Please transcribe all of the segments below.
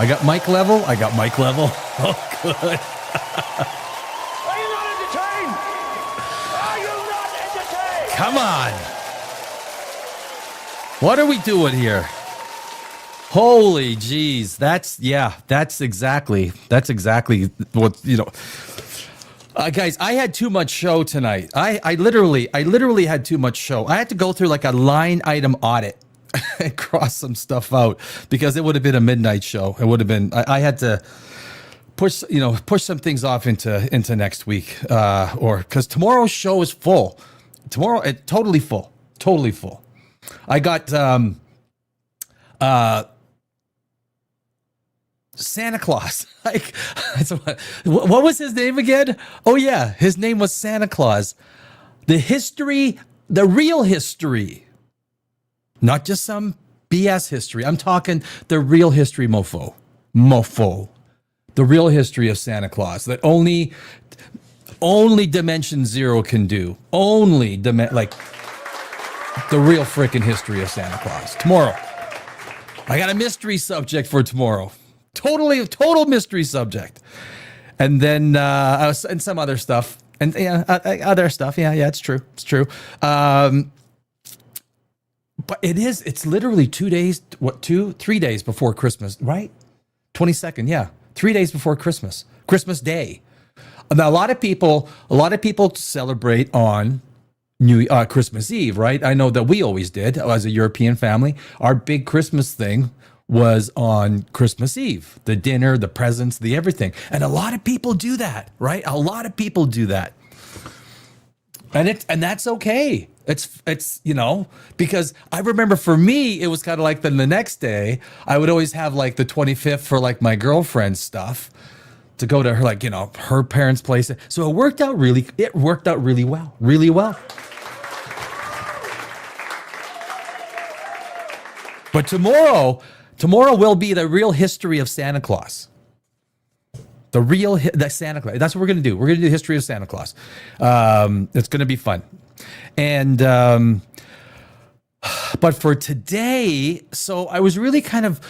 I got mic level. I got mic level. Oh, good. Are you not entertained? Are you not entertained? Come on. What are we doing here? Holy jeez. That's exactly what, guys, I had too much show tonight. I literally had too much show. I had to go through like a line item audit and cross some stuff out because it would have been a midnight show. It would have been, I had to push some things off into next week, or because tomorrow's show is full. Tomorrow, totally full. I got, Santa Claus. Like, what was his name again? Oh yeah, his name was Santa Claus. The real history, not just some BS history. I'm talking the real history, mofo. The real history of Santa Claus that only Dimension Zero can do. Like the real freaking history of Santa Claus. Tomorrow, I got a mystery subject for tomorrow. Total mystery subject, and then and some other stuff, and other stuff. Yeah, it's true. But it's literally 2 days. 3 days before Christmas, right? 22nd. Yeah, 3 days before Christmas Day. Now a lot of people celebrate on Christmas Eve, right? I know that we always did as a European family. Our big Christmas thing was on Christmas Eve, the dinner, the presents, the everything. And a lot of people do that, right? A lot of people do that. And that's okay. It's because I remember for me, it was kind of like the next day, I would always have like the 25th for like my girlfriend's stuff to go to her, like, her parents' place. So it worked out really well. But tomorrow will be the real history of Santa Claus. The Santa Claus. That's what we're going to do. We're going to do the history of Santa Claus. It's going to be fun. And but for today, so I was really kind of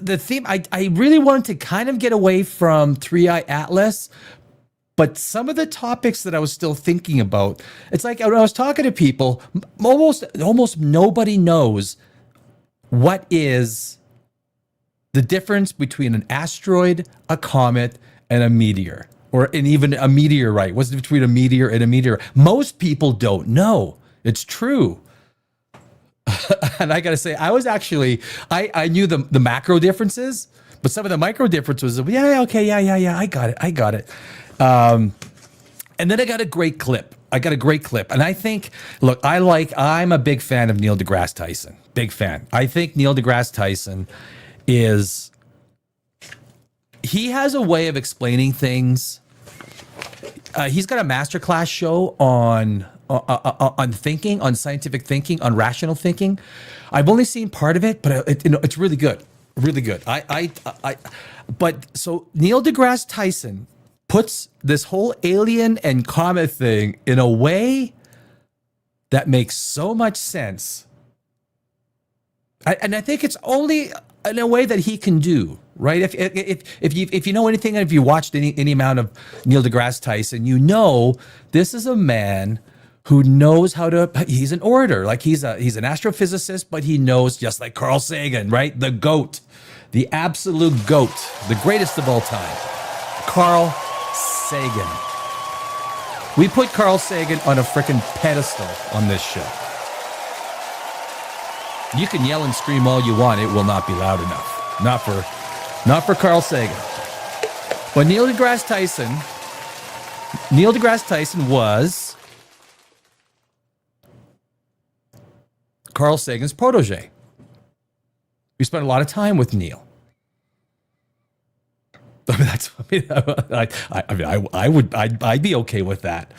the theme. I really wanted to kind of get away from Three-Eye Atlas, but some of the topics that I was still thinking about, it's like when I was talking to people, almost nobody knows what is the difference between an asteroid, a comet, and a meteor, and even a meteorite. What's the difference between a meteor and a meteor? Most people don't know. It's true. And I got to say, I was actually, I knew the macro differences, but some of the micro differences, yeah, I got it. And then I got a great clip. And I think, look, I'm a big fan of Neil deGrasse Tyson. Big fan. I think Neil deGrasse Tyson he has a way of explaining things. He's got a masterclass show on thinking, on scientific thinking, on rational thinking. I've only seen part of it, but it's really good. Really good. But so Neil deGrasse Tyson puts this whole alien and comet thing in a way that makes so much sense. And I think it's only in a way that he can do, right? If you know anything, and if you watched any amount of Neil deGrasse Tyson, this is a man who knows how to. He's an orator, like he's an astrophysicist, but he knows, just like Carl Sagan, right? The GOAT, the absolute GOAT, the greatest of all time, Carl Sagan. We put Carl Sagan on a freaking pedestal on this show. You can yell and scream all you want, it will not be loud enough. Not for Carl Sagan. But Neil deGrasse Tyson was Carl Sagan's protege. We spent a lot of time with Neil. I'd be okay with that.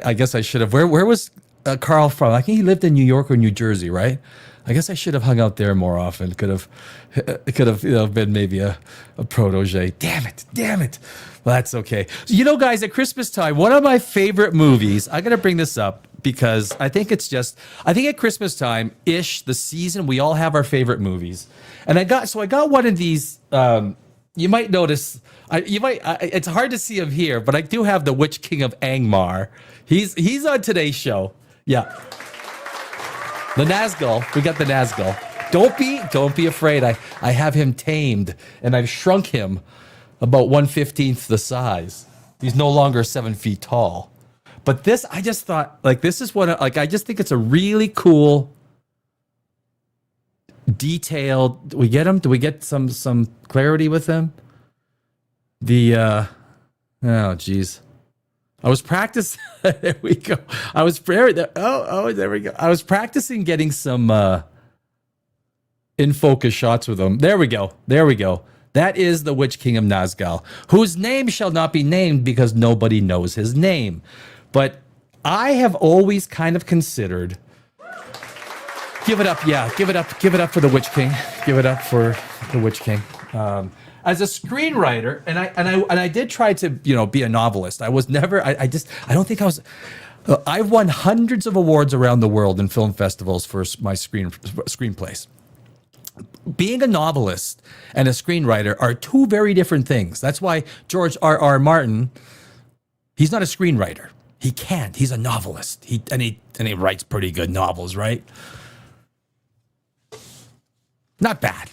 I guess I should have. Where was Carl from? I think he lived in New York or New Jersey, right? I guess I should have hung out there more often. Could have been maybe a protege. Damn it. Well, that's okay. So, guys, at Christmas time, one of my favorite movies. I got to bring this up because I think at Christmas time ish, the season, we all have our favorite movies. And I got one of these. You might notice, it's hard to see him here, but I do have the Witch King of Angmar. He's on today's show. Yeah. The Nazgul. We got the Nazgul. Don't be afraid. I have him tamed, and I've shrunk him about 1/15 the size. He's no longer 7 feet tall. But this, I just thought, like, this is I just think it's a really cool, detailed. Do we get him? Do we get some clarity with him? Oh geez. I was practicing. There we go. I was there we go. I was practicing getting some in focus shots with him. There we go. That is the Witch King of Nazgul, whose name shall not be named because nobody knows his name. But I have always kind of considered. Give it up for the Witch King. Give it up for the Witch King. As a screenwriter, and I did try to be a novelist. I was never. I don't think I was. I've won hundreds of awards around the world in film festivals for my screenplays. Being a novelist and a screenwriter are two very different things. That's why George R.R. Martin, he's not a screenwriter. He can't. He's a novelist. He writes pretty good novels, right? Not bad.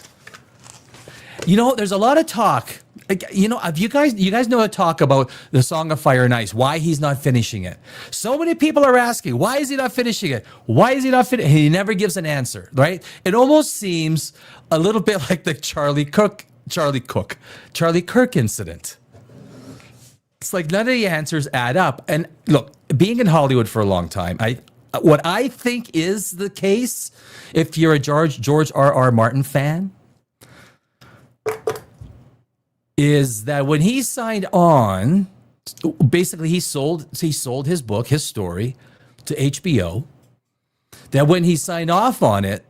There's a lot of talk. If you guys know the talk about the Song of Fire and Ice, why he's not finishing it. So many people are asking, why is he not finishing it? Why is he not finishing? He never gives an answer, right? It almost seems a little bit like the Charlie Kirk incident. It's like none of the answers add up. And look, being in Hollywood for a long time, what I think is the case, if you're a George R.R. Martin fan, is that when he signed on, basically he sold his book, his story, to HBO. That when he signed off on it,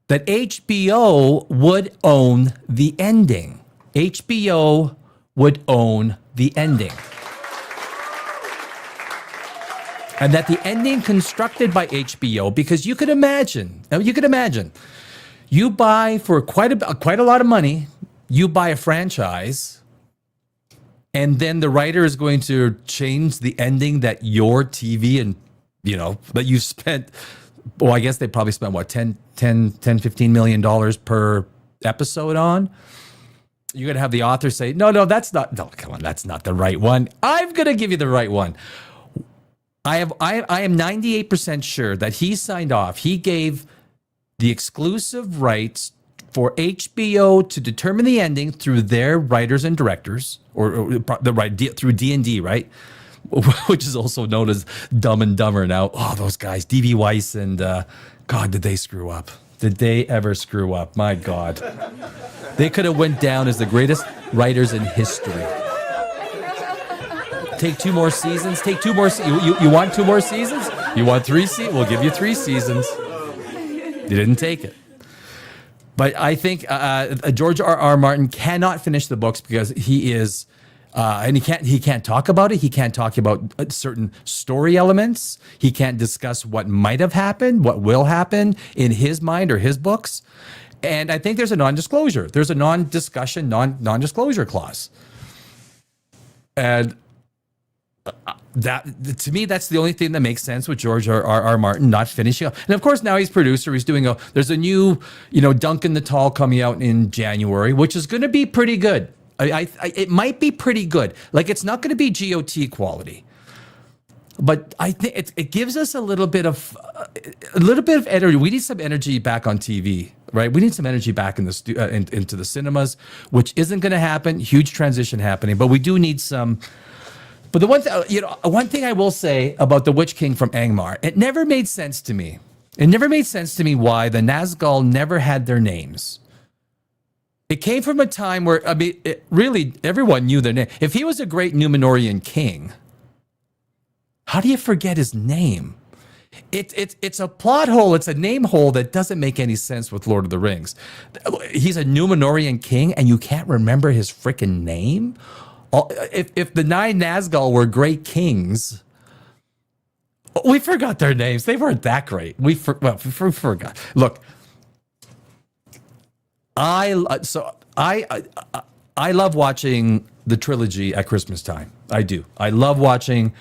that HBO would own the ending. HBO would own the ending. And that the ending constructed by HBO, because you could imagine, you buy for quite a lot of money, you buy a franchise, and then the writer is going to change the ending that your TV and, that you spent, well, I guess they probably spent, what, $15 million per episode on? You're going to have the author say, no, that's not the right one. I'm going to give you the right one. I am 98% sure that he signed off. He gave the exclusive rights for HBO to determine the ending through their writers and directors, or through D&D, right? Which is also known as Dumb and Dumber now. Oh, those guys, D.B. Weiss and God, did they screw up? Did they ever screw up? My God. They could have went down as the greatest writers in history. Take 2 more seasons. Take 2 more. You want 2 more seasons? You want 3 seasons? We'll give you 3 seasons. You didn't take it. But I think George R.R. Martin cannot finish the books because he is, and he can't talk about it. He can't talk about certain story elements. He can't discuss what might have happened, what will happen in his mind or his books. And I think there's a non-disclosure. There's a non-discussion, non-disclosure clause. And that, to me, that's the only thing that makes sense with George R.R. Martin not finishing up. And of course, now he's producer. He's doing there's a new, Duncan the Tall coming out in January, which is going to be pretty good. It might be pretty good. Like, it's not going to be GOT quality, but I think it gives us a little bit of energy. We need some energy back on TV, right? We need some energy back into the cinemas, which isn't going to happen. Huge transition happening, but we do need some. But the one thing I will say about the Witch King from Angmar, it never made sense to me. It never made sense to me why the Nazgul never had their names. It came from a time where, really everyone knew their name. If he was a great Numenorian king, how do you forget his name? It's a plot hole. It's a name hole that doesn't make any sense with Lord of the Rings. He's a Numenorian king and you can't remember his freaking name? If the 9 Nazgul were great kings, We forgot their names. They weren't that great. We forgot. Look, I love watching the trilogy at Christmas time. I do. I love watching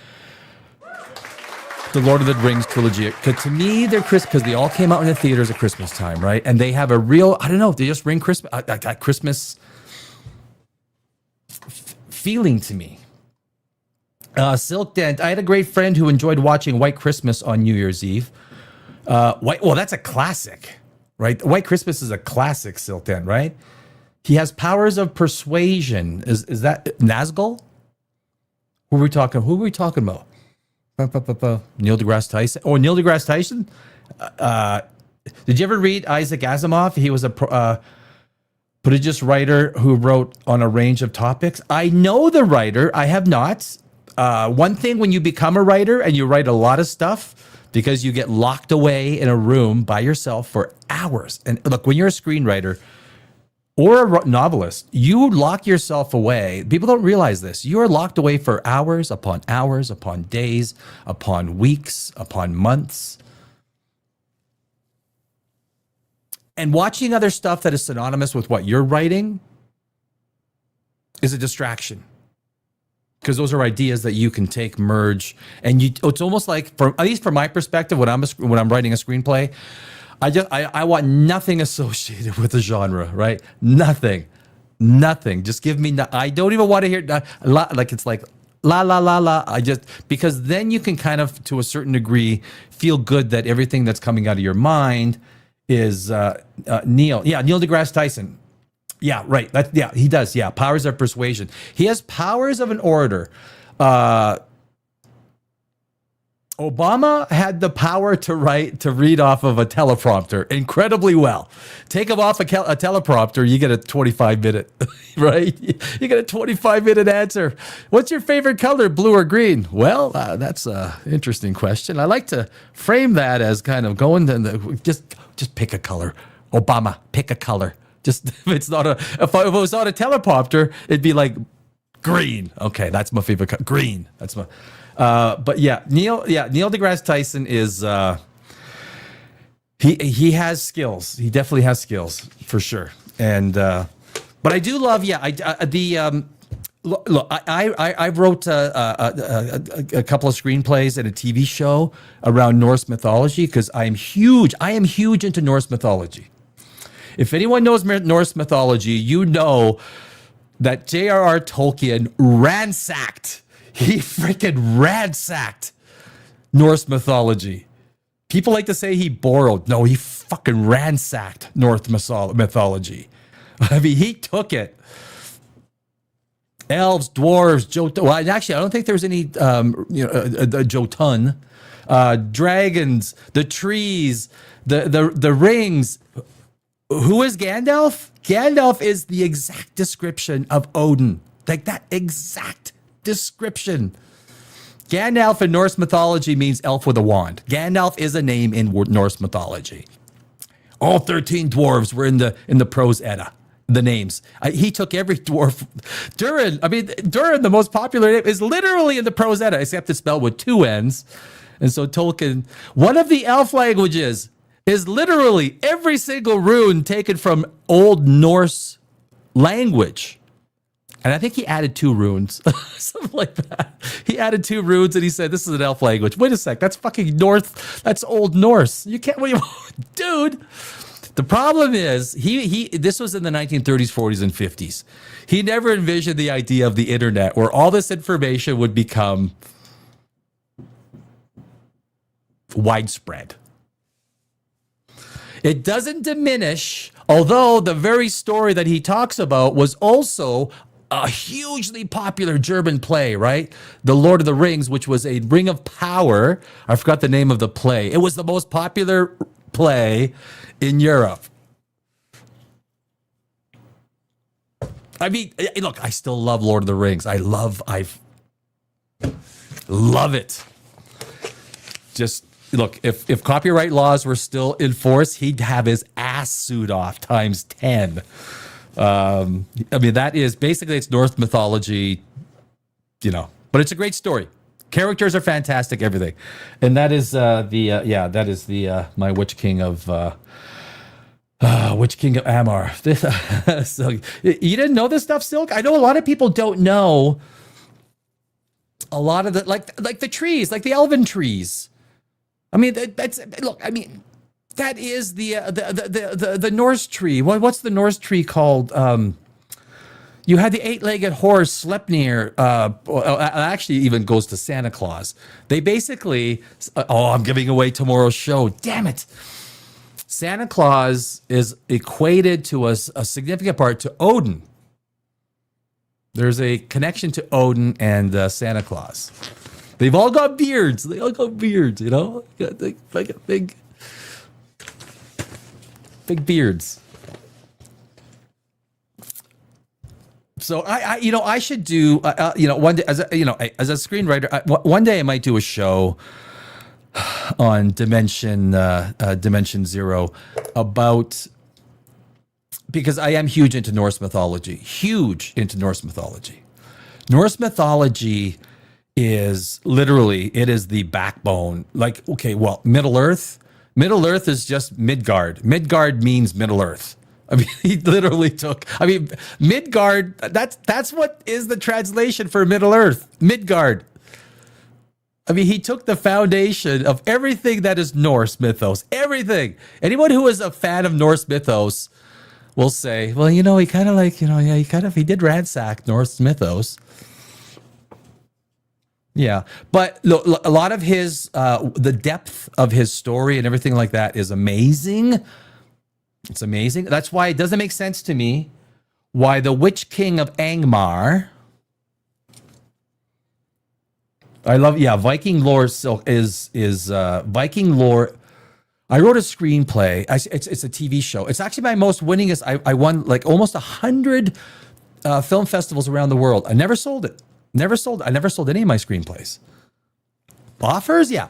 the Lord of the Rings trilogy. Because to me, they're because they all came out in the theaters at Christmas time, right? And they have a real, I don't know, they just ring Christmas feeling to me. Silk Dent. I had a great friend who enjoyed watching White Christmas on New Year's Eve. Well, that's a classic, right? White Christmas is a classic, Silk Dent, right? He has powers of persuasion. Is that Nazgul? Who are we talking about? Neil deGrasse Tyson. Oh, Neil deGrasse Tyson? Did you ever read Isaac Asimov? He was a prodigious writer who wrote on a range of topics. I know the writer. I have not. One thing when you become a writer and you write a lot of stuff because you get locked away in a room by yourself for hours. And look, when you're a screenwriter or a novelist, you lock yourself away. People don't realize this. You are locked away for hours, upon days, upon weeks, upon months. And watching other stuff that is synonymous with what you're writing is a distraction. Because those are ideas that you can take, merge, and it's almost like, at least from my perspective, when I'm writing a screenplay, I want nothing associated with the genre, right? Nothing. Just give me. I don't even want to hear like it's like la la la la. Because then you can kind of, to a certain degree, feel good that everything that's coming out of your mind is Neil deGrasse Tyson. Yeah, right. He does. Yeah, powers of persuasion. He has powers of an orator. Obama had the power to read off of a teleprompter incredibly well. Take him off a teleprompter, you get a 25-minute, right? You get a 25-minute answer. What's your favorite color, blue or green? Well, that's an interesting question. I like to frame that as kind of going to just pick a color. Obama, pick a color. Just if it was not a teleprompter, it'd be like green. Okay, that's my favorite color. Green. That's my. But yeah, Neil deGrasse Tyson is he has skills. He definitely has skills for sure. And but I do love look. I wrote a couple of screenplays and a TV show around Norse mythology because I am huge into Norse mythology. If anyone knows Norse mythology, you know that J.R.R. Tolkien He freaking ransacked Norse mythology. People like to say he borrowed. No, he fucking ransacked Norse mythology. I mean, he took it. Elves, dwarves, Jotun. Well, actually, I don't think there was any, Jotun. Dragons, the trees, the rings. Who is Gandalf? Gandalf is the exact description of Odin. Like that exact description. Gandalf in Norse mythology means elf with a wand. Gandalf is a name in Norse mythology. All 13 dwarves were in the Prose Edda. The names. He took every dwarf. Durin, the most popular name, is literally in the Prose Edda, except it's spelled with two N's. And so Tolkien, one of the elf languages is literally every single rune taken from Old Norse language. And I think he added 2 runes, something like that. He added 2 runes and he said, this is an elf language. Wait a sec, that's fucking North. That's Old Norse. You can't, dude. The problem is, this was in the 1930s, 40s, and 50s. He never envisioned the idea of the internet where all this information would become widespread. It doesn't diminish, although the very story that he talks about was also a hugely popular German play, right? The Lord of the Rings, which was a Ring of Power. I forgot the name of the play. It was the most popular play in Europe. I mean, look, I still love Lord of the Rings. I love it. Just look, if copyright laws were still in force, he'd have his ass sued off times 10. I mean, that is basically, it's Norse mythology, but it's a great story. Characters are fantastic, everything. And that is that is the my Witch King of Amar. So you didn't know this stuff, Silk? I know a lot of people don't know a lot of the like the trees, like the elven trees. I mean, that's look. I mean, that is the Norse tree. What's the Norse tree called? You had the 8-legged horse, Sleipnir. Actually, even goes to Santa Claus. They basically. I'm giving away tomorrow's show. Damn it! Santa Claus is equated to a significant part to Odin. There's a connection to Odin and Santa Claus. They've all got beards. You know? Got like big beards. So I should do one day as a screenwriter. One day I might do a show on Dimension Zero about, because I am huge into Norse mythology. Norse mythology is literally, it is the backbone. Like, okay, well, Middle Earth is just Midgard. Midgard means Middle Earth. I mean, he literally took, Midgard, that's what is the translation for Middle Earth, Midgard. I mean, he took the foundation of everything that is Norse mythos, everything. Anyone who is a fan of Norse mythos will say, well, he kind of he did ransack Norse mythos. Yeah, but look, a lot of his, the depth of his story and everything like that is amazing. It's amazing. That's why it doesn't make sense to me why the Witch King of Angmar. I love, Viking lore is Viking lore. I wrote a screenplay. It's a TV show. It's actually my most winningest. I won like almost 100 film festivals around the world. I never sold it. I never sold any of my screenplays. Offers, yeah.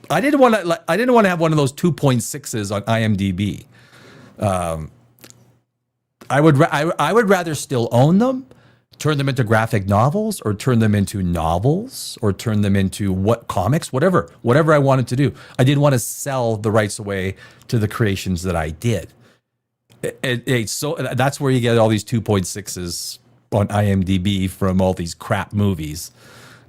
I didn't want to have one of those 2.6s on IMDb. I would rather still own them, turn them into graphic novels, or turn them into novels, or turn them into comics, whatever I wanted to do. I didn't want to sell the rights away to the creations that I did. So that's where you get all these 2.6s on IMDb from all these crap movies.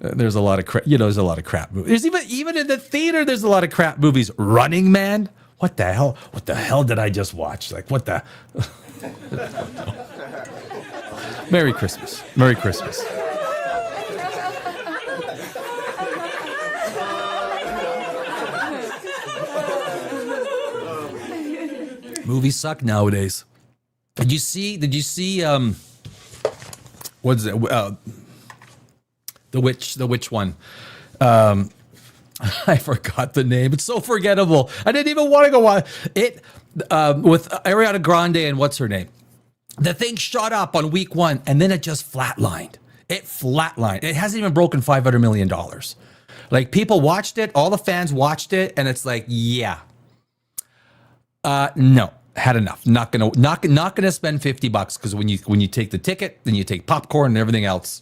There's a lot of crap. There's a lot of crap movies. There's even in the theater. There's a lot of crap movies. Running Man. What the hell? What the hell did I just watch? Like, what the? Merry Christmas. Merry Christmas. Movies suck nowadays. Did you see? What is it? The witch one. I forgot the name. It's so forgettable. I didn't even want to go watch it. With Ariana Grande and what's her name? The thing shot up on week 1 and then it just flatlined. It hasn't even broken $500 million. Like, people watched it, all the fans watched it, and it's like, yeah. No, had enough. Not gonna spend $50 because when you take the ticket, then you take popcorn and everything else,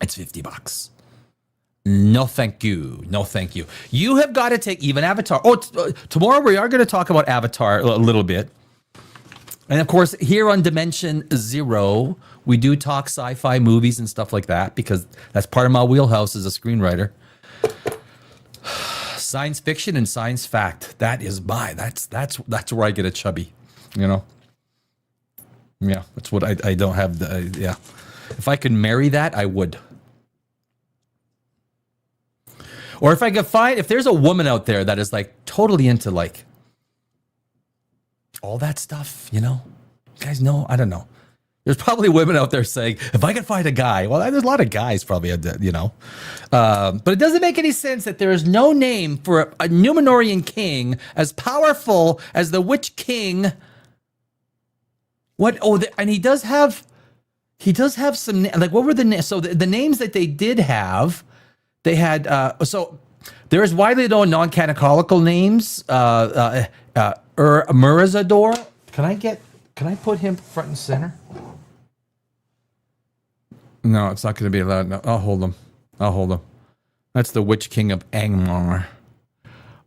it's $50. No, thank you. No, thank you. You have got to take even Avatar. Tomorrow we are going to talk about Avatar a little bit. And of course, here on Dimension Zero, we do talk sci-fi movies and stuff like that because that's part of my wheelhouse as a screenwriter. Science fiction and science fact. That's where I get a chubby, Yeah, that's what I don't have. Yeah. If I could marry that, I would. Or if I could find, if there's a woman out there that is like totally into like all that stuff, you guys know, I don't know. There's probably women out there saying, if I could find a guy, well, there's a lot of guys probably, but it doesn't make any sense that there is no name for a Numenorian king as powerful as the Witch King. And he does have some, like, what were the names? So the names that they did have, they had, so there is widely known non-canonical names, Murazador. Can I put him front and center? No, it's not going to be allowed. No, I'll hold him. That's the Witch King of Angmar.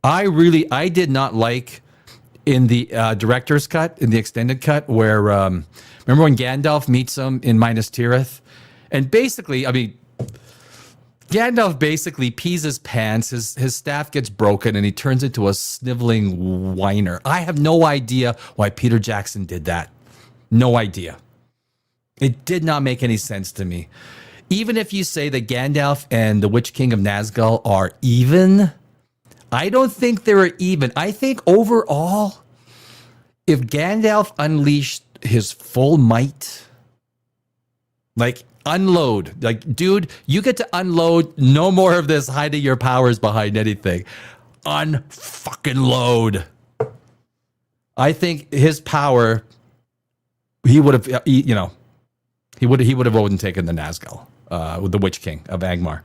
I did not like in the director's cut, in the extended cut, where remember when Gandalf meets him in Minas Tirith, and basically, I mean, Gandalf basically pees his pants. His staff gets broken, and he turns into a sniveling whiner. I have no idea why Peter Jackson did that. No idea. It did not make any sense to me. Even if you say that Gandalf and the Witch King of Nazgul are even, I don't think they're even. I think overall, if Gandalf unleashed his full might, like unload, like, dude, you get to unload, no more of this hiding your powers behind anything. Unfucking load. I think his power, he would have, you know, he would have voted and taken the Nazgul, with the Witch King of Angmar.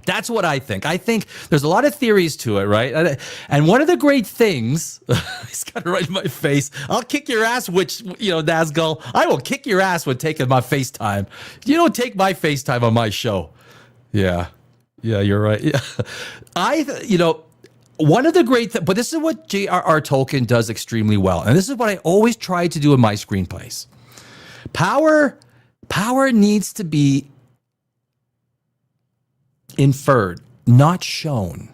That's what I think. I think there's a lot of theories to it, right? And one of the great things, he's got it right in my face. I'll kick your ass, Nazgul. I will kick your ass with taking my FaceTime. You don't take my FaceTime on my show. Yeah, you're right. Yeah. One of the great things, but this is what J.R.R. Tolkien does extremely well. And this is what I always try to do in my screenplays. Power needs to be inferred, not shown.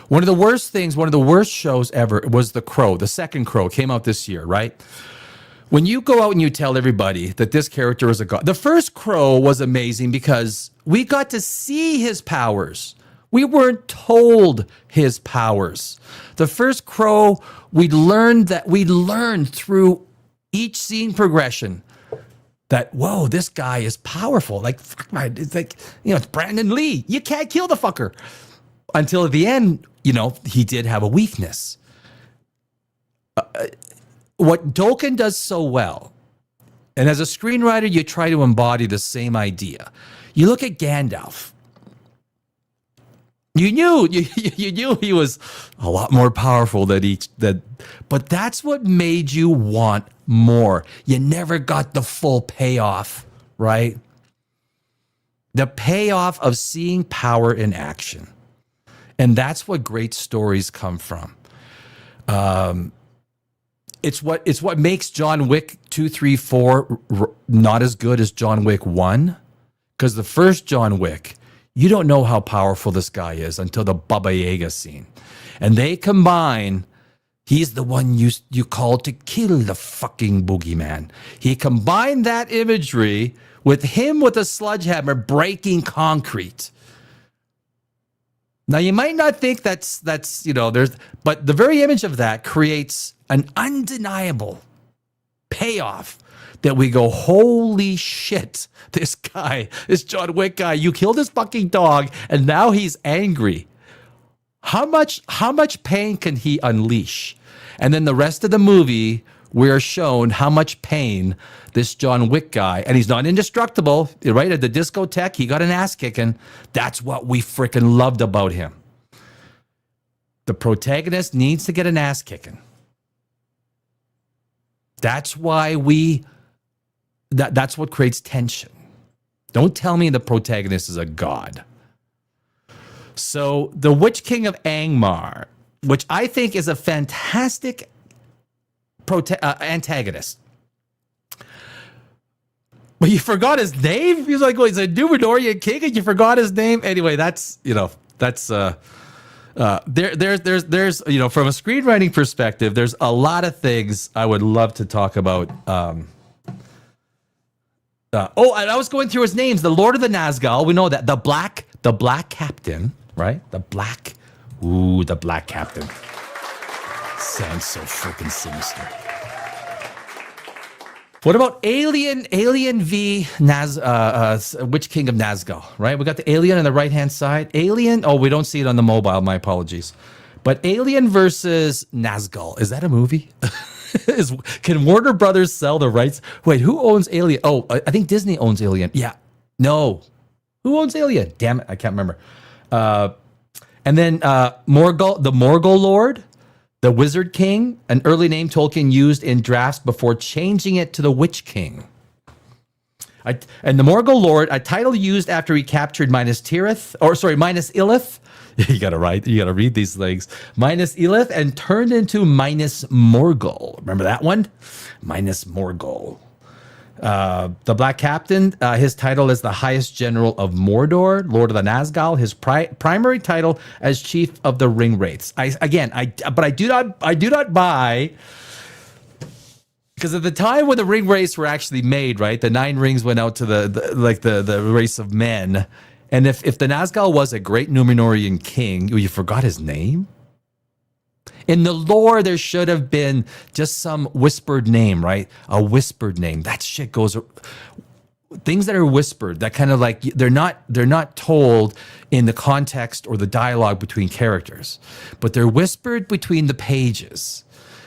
One of the worst shows ever was The Crow. The second Crow came out this year, right? When you go out and you tell everybody that this character is a god. The first Crow was amazing because we got to see his powers. We weren't told his powers. The first Crow, we learned through each scene progression that, whoa, this guy is powerful. Like, fuck, it's like, it's Brandon Lee. You can't kill the fucker. Until at the end, he did have a weakness. What Tolkien does so well, and as a screenwriter, you try to embody the same idea. You look at Gandalf. You knew he was a lot more powerful but that's what made you want more. You never got the full payoff, right? The payoff of seeing power in action. And that's what great stories come from. It's what makes John Wick 2, 3, 4 not as good as John Wick 1. Because the first John Wick, you don't know how powerful this guy is until the Baba Yaga scene. And they combine, he's the one you called to kill the fucking boogeyman. He combined that imagery with him with a sledgehammer breaking concrete. Now, you might not think that's but the very image of that creates an undeniable payoff that we go, holy shit, this John Wick guy, you killed his fucking dog, and now he's angry. How much pain can he unleash? And then the rest of the movie, we're shown how much pain this John Wick guy, and he's not indestructible, right? At the discotheque, he got an ass kicking. That's what we freaking loved about him. The protagonist needs to get an ass kicking. That's why that's what creates tension. Don't tell me the protagonist is a god. So the Witch King of Angmar, which I think is a fantastic antagonist. But you forgot his name? He's like, he's a Númenórean king and you forgot his name? Anyway, there's from a screenwriting perspective, there's a lot of things I would love to talk about. And I was going through his names. The Lord of the Nazgul, we know that. The Black Captain, right? The Black Captain. Sounds so freaking sinister. What about Alien v. Witch King of Nazgul, right? We got the alien on the right-hand side. Alien, we don't see it on the mobile, my apologies. But Alien versus Nazgul, is that a movie? Can Warner Brothers sell the rights? Wait, who owns Alien? Oh, I think Disney owns Alien. Yeah. No. Who owns Alien? Damn it, I can't remember. And then Morgul, the Morgul Lord, the Wizard King, an early name Tolkien used in drafts before changing it to the Witch King. And the Morgul Lord, a title used after he captured Minas Illith. You gotta read these things. Minas Illith and turned into Minas Morgul. Remember that one? Minas Morgul. The Black Captain, his title is the highest general of Mordor, Lord of the Nazgul. His primary title as chief of the Ring Wraiths. I do not buy, because at the time when the Ring Wraiths were actually made, right, the 9 rings went out to the race of men, and if the Nazgul was a great Númenórean king, you forgot his name. In the lore, there should have been just some whispered name, right? A whispered name. That shit goes. Things that are whispered, that kind of like they're not told in the context or the dialogue between characters, but they're whispered between the pages.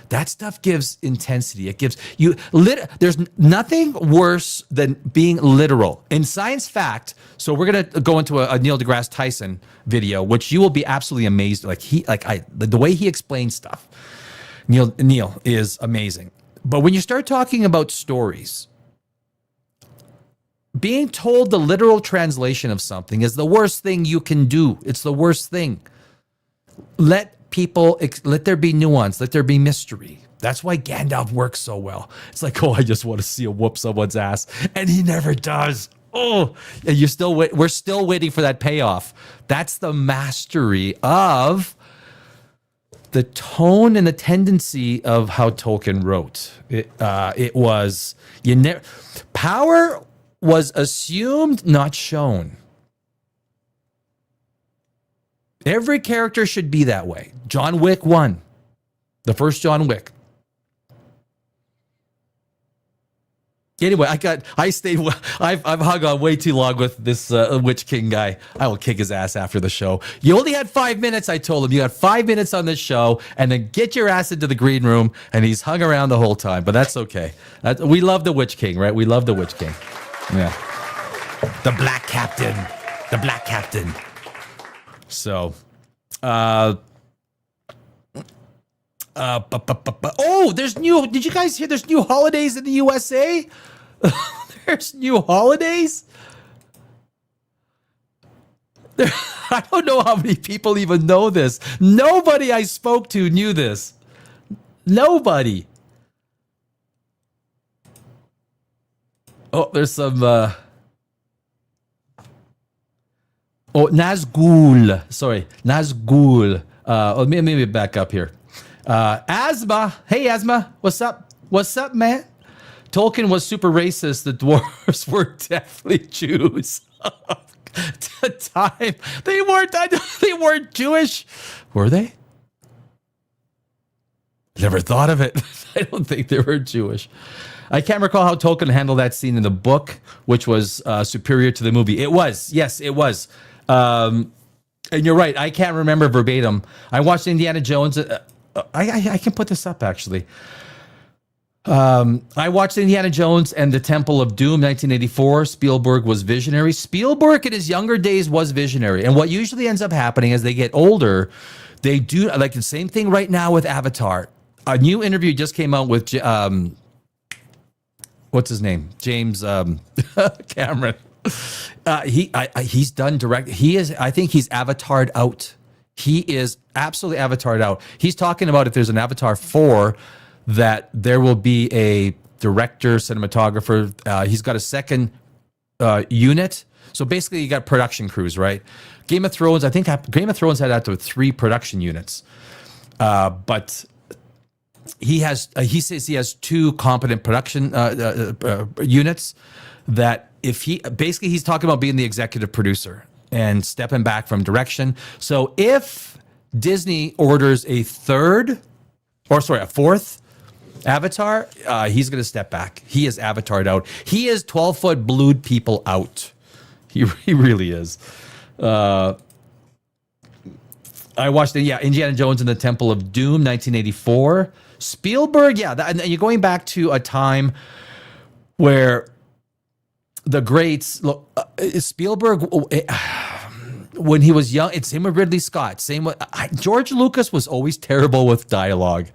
That stuff gives intensity. It gives you there's nothing worse than being literal in science fact. So we're gonna go into a Neil deGrasse Tyson video, which you will be absolutely amazed. The way he explains stuff. Neil is amazing. But when you start talking about stories, being told the literal translation of something is the worst thing you can do. It's the worst thing. Let there be nuance, let there be mystery. That's why Gandalf works so well. It's like, I just want to see him whoop someone's ass, and he never does. And we're still waiting for that payoff. That's the mastery of the tone and the tendency of how Tolkien wrote. Power was assumed, not shown. Every character should be that way. John Wick 1, the first John Wick. Anyway, I've hung on way too long with this Witch King guy. I will kick his ass after the show. You only had 5 minutes, I told him. You got 5 minutes on this show, and then get your ass into the green room, and he's hung around the whole time, but that's okay. We love the Witch King, right? We love the Witch King. Yeah. The Black Captain. The Black Captain. So, there's new. Did you guys hear? There's new holidays in the USA. There's new holidays. I don't know how many people even know this. Nobody I spoke to knew this. Nobody. There's some. Nazgul. Sorry, Nazgul. Let me back up here. Asma. Hey, Asma. What's up? What's up, man? Tolkien was super racist. The dwarves were definitely Jews. At the time, they weren't Jewish. Were they? Never thought of it. I don't think they were Jewish. I can't recall how Tolkien handled that scene in the book, which was superior to the movie. It was. Yes, it was. And you're right. I can't remember verbatim. I watched Indiana Jones. I can put this up, actually. I watched Indiana Jones and the Temple of Doom, 1984. Spielberg was visionary. Spielberg in his younger days was visionary. And what usually ends up happening as they get older, they do, like the same thing right now with Avatar. A new interview just came out with, what's his name? James Cameron. He's done direct. I think he's avatared out. He is absolutely avatared out. He's talking about if there's an Avatar 4, that there will be a director, cinematographer. He's got a second unit. So basically, you got production crews, right? Game of Thrones, I think Game of Thrones had up to 3 production units. But he says he has 2 competent production units that he's talking about being the executive producer and stepping back from direction. So if Disney orders a 4th Avatar, he's going to step back. He is avatared out. He is 12-foot blued people out. He really is. I watched Indiana Jones and the Temple of Doom, 1984. Spielberg, and you're going back to a time where the greats, Spielberg, when he was young, it's him with Ridley Scott. Same with George Lucas was always terrible with dialogue.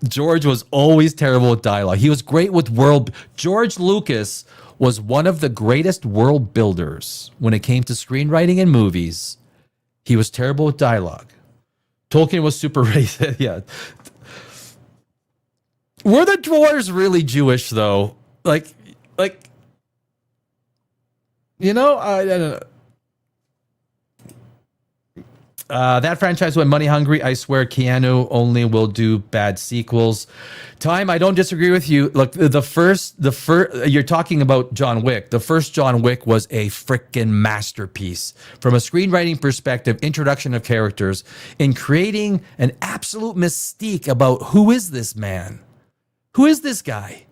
George was always terrible with dialogue. He was great with world. George Lucas was one of the greatest world builders when it came to screenwriting and movies. He was terrible with dialogue. Tolkien was super racist. Yeah. Were the dwarves really Jewish though? Like, you know, I don't know. That franchise went money hungry. I swear Keanu only will do bad sequels. Time, I don't disagree with you. Look, the first, you're talking about John Wick. The first John Wick was a freaking masterpiece from a screenwriting perspective, introduction of characters, in creating an absolute mystique about who is this man? Who is this guy?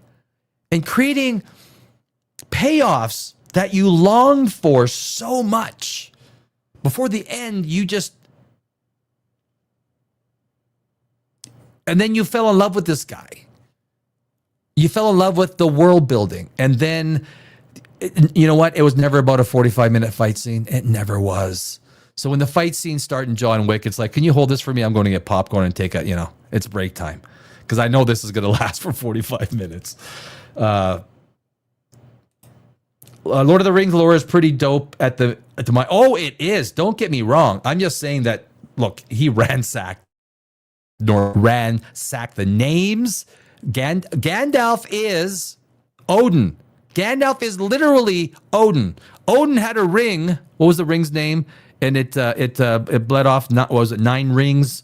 And creating payoffs that you longed for so much. Before the end, you just... And then you fell in love with this guy. You fell in love with the world building. And then, you know what? It was never about a 45-minute fight scene. It never was. So when the fight scenes start in John Wick, it's like, can you hold this for me? I'm going to get popcorn and take a, you know, it's break time. Because I know this is going to last for 45 minutes. Lord of the Rings lore is pretty dope at the oh, it is. Don't get me wrong. I'm just saying that, look, he ransacked the names. Gandalf is Odin. Gandalf is literally Odin. Odin had a ring. What was the ring's name? And it bled off. What was it? 9 rings.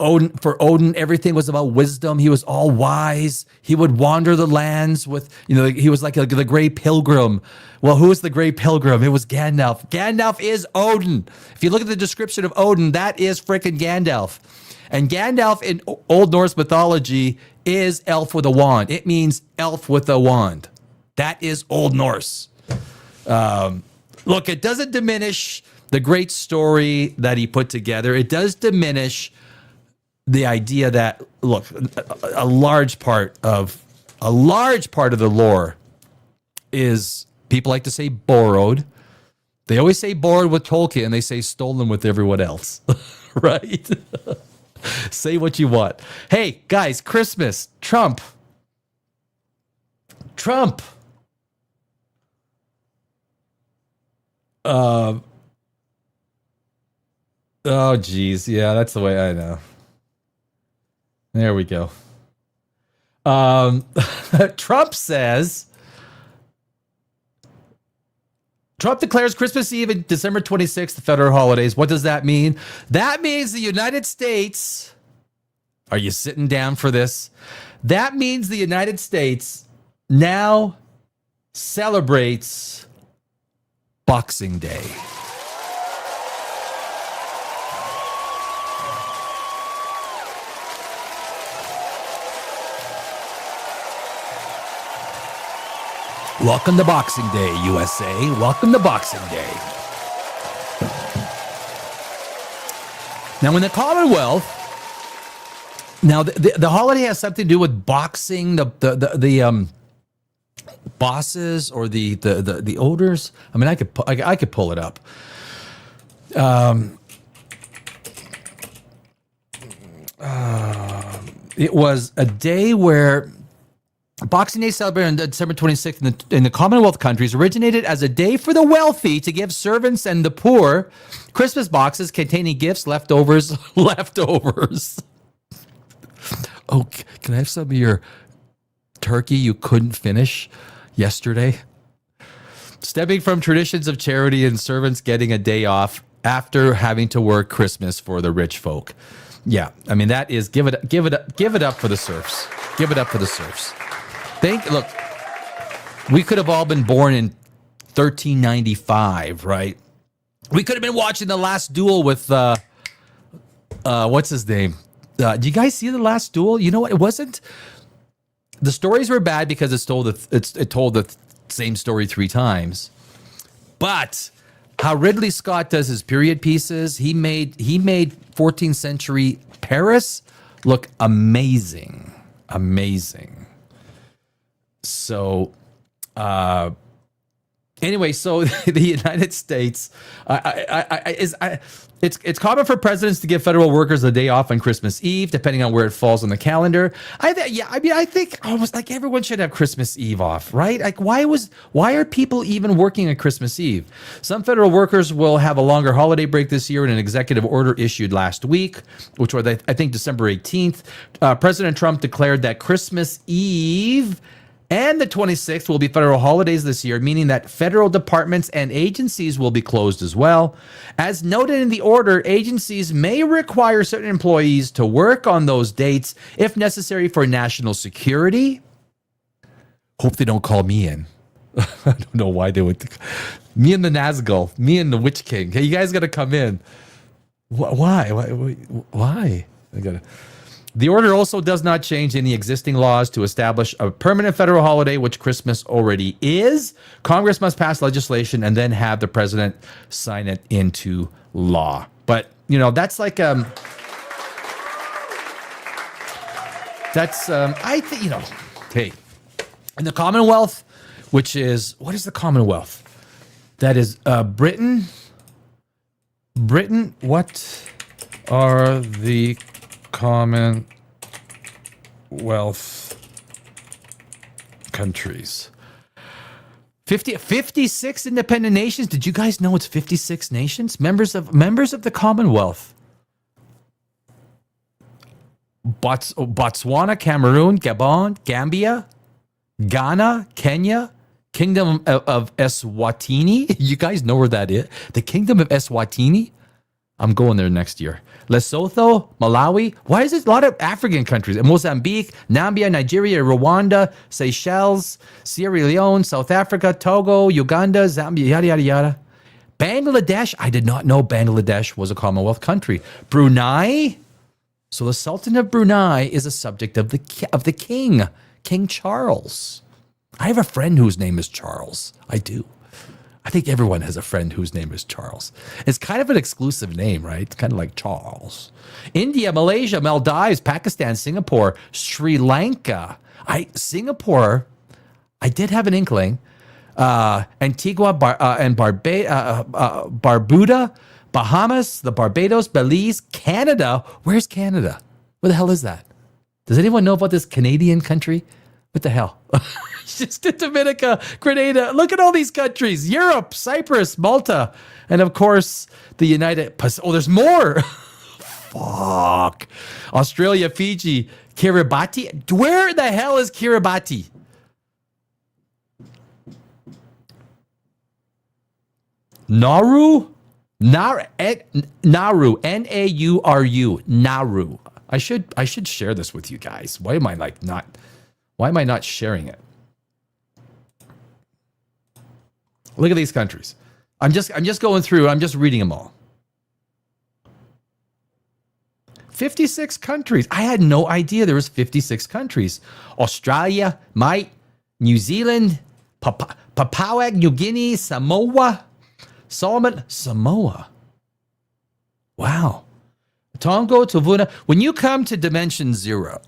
Odin, everything was about wisdom. He was all wise. He would wander the lands with, you know, he was like the Grey Pilgrim. Well, who was the Grey Pilgrim? It was Gandalf. Gandalf is Odin. If you look at the description of Odin, that is frickin' Gandalf. And Gandalf in Old Norse mythology is elf with a wand. It means elf with a wand. That is Old Norse. Look, it doesn't diminish the great story that he put together. It does diminish the idea that, look, a large part of the lore is, people like to say borrowed. They always say borrowed with Tolkien, and they say stolen with everyone else, right? Say what you want. Hey, guys, Christmas, Trump. Oh, geez. Yeah, that's the way I know. There we go. Trump declares Christmas Eve and December 26th, the federal holidays. What does that mean? That means the United States, are you sitting down for this? That means the United States now celebrates Boxing Day. Welcome to Boxing Day, USA. Welcome to Boxing Day. Now, in the Commonwealth, now the holiday has something to do with boxing, the bosses or the odors. I mean, I could pull it up. It was a day where Boxing Day, celebrated on December 26th in the Commonwealth countries, originated as a day for the wealthy to give servants and the poor Christmas boxes containing gifts, leftovers. Oh, can I have some of your turkey you couldn't finish yesterday? Stemming from traditions of charity and servants getting a day off after having to work Christmas for the rich folk. Yeah, I mean, that is, give it up for the serfs. Give it up for the serfs. Look, we could have all been born in 1395, right? We could have been watching The Last Duel with, what's his name? Do you guys see The Last Duel? You know what? It wasn't. The stories were bad because it told the same story 3 times. But how Ridley Scott does his period pieces, he made 14th century Paris look amazing. Amazing. So, Anyway, so the United States it's common for presidents to give federal workers a day off on Christmas Eve, depending on where it falls on the calendar. I think almost like everyone should have Christmas Eve off, right? Like why are people even working on Christmas Eve? Some federal workers will have a longer holiday break this year in an executive order issued last week, which was I think December 18th. President Trump declared that Christmas Eve and the 26th will be federal holidays this year, meaning that federal departments and agencies will be closed as well. As noted in the order, agencies may require certain employees to work on those dates if necessary for national security. Hope they don't call me in. I don't know why they would. Me and the Nazgul, me and the Witch King. Hey, you guys got to come in. Why? Why? I got to. The order also does not change any existing laws to establish a permanent federal holiday, which Christmas already is. Congress must pass legislation and then have the president sign it into law. But, that's like, I think, hey, in the Commonwealth, which is, what is the Commonwealth? That is Britain. What are the Commonwealth countries? 56 independent nations. Did you guys know it's 56 nations? Members of the Commonwealth. Botswana, Cameroon, Gabon, Gambia, Ghana, Kenya, Kingdom of Eswatini. You guys know where that is? The Kingdom of Eswatini? I'm going there next year. Lesotho, Malawi. Why is it a lot of African countries? Mozambique, Namibia, Nigeria, Rwanda, Seychelles, Sierra Leone, South Africa, Togo, Uganda, Zambia, yada, yada, yada. Bangladesh. I did not know Bangladesh was a Commonwealth country. Brunei. So the Sultan of Brunei is a subject of the king, King Charles. I have a friend whose name is Charles. I do. I think everyone has a friend whose name is Charles. It's kind of an exclusive name, right? It's kind of like Charles. India, Malaysia, Maldives, Pakistan, Singapore, Sri Lanka. Singapore, I did have an inkling. Antigua and Barbuda, Bahamas, the Barbados, Belize, Canada. Where's Canada? Where the hell is that? Does anyone know about this Canadian country? What the hell? Just Dominica, Grenada. Look at all these countries. Europe, Cyprus, Malta, and of course, the United... Oh, there's more. Fuck. Australia, Fiji, Kiribati. Where the hell is Kiribati? Nauru? Nauru, Nauru, Nauru. I should share this with you guys. Why am I not sharing it? Look at these countries. I'm just going through. I'm just reading them all. 56 countries. I had no idea there was 56 countries. Australia, mate, New Zealand, Papua New Guinea, Samoa, Solomon, Samoa. Wow. Tonga, Tuvuna. When you come to dimension 0,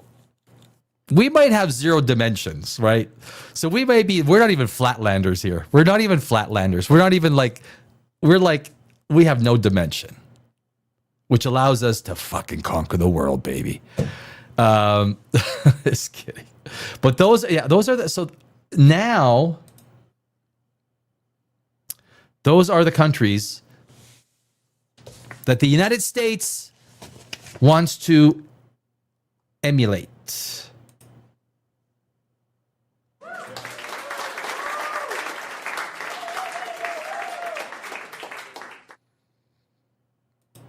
we might have 0 dimensions, right? So we're not even flatlanders here. We're not even flatlanders. We're not even we have no dimension, which allows us to fucking conquer the world, baby. Just kidding. But those are so now those are the countries that the United States wants to emulate.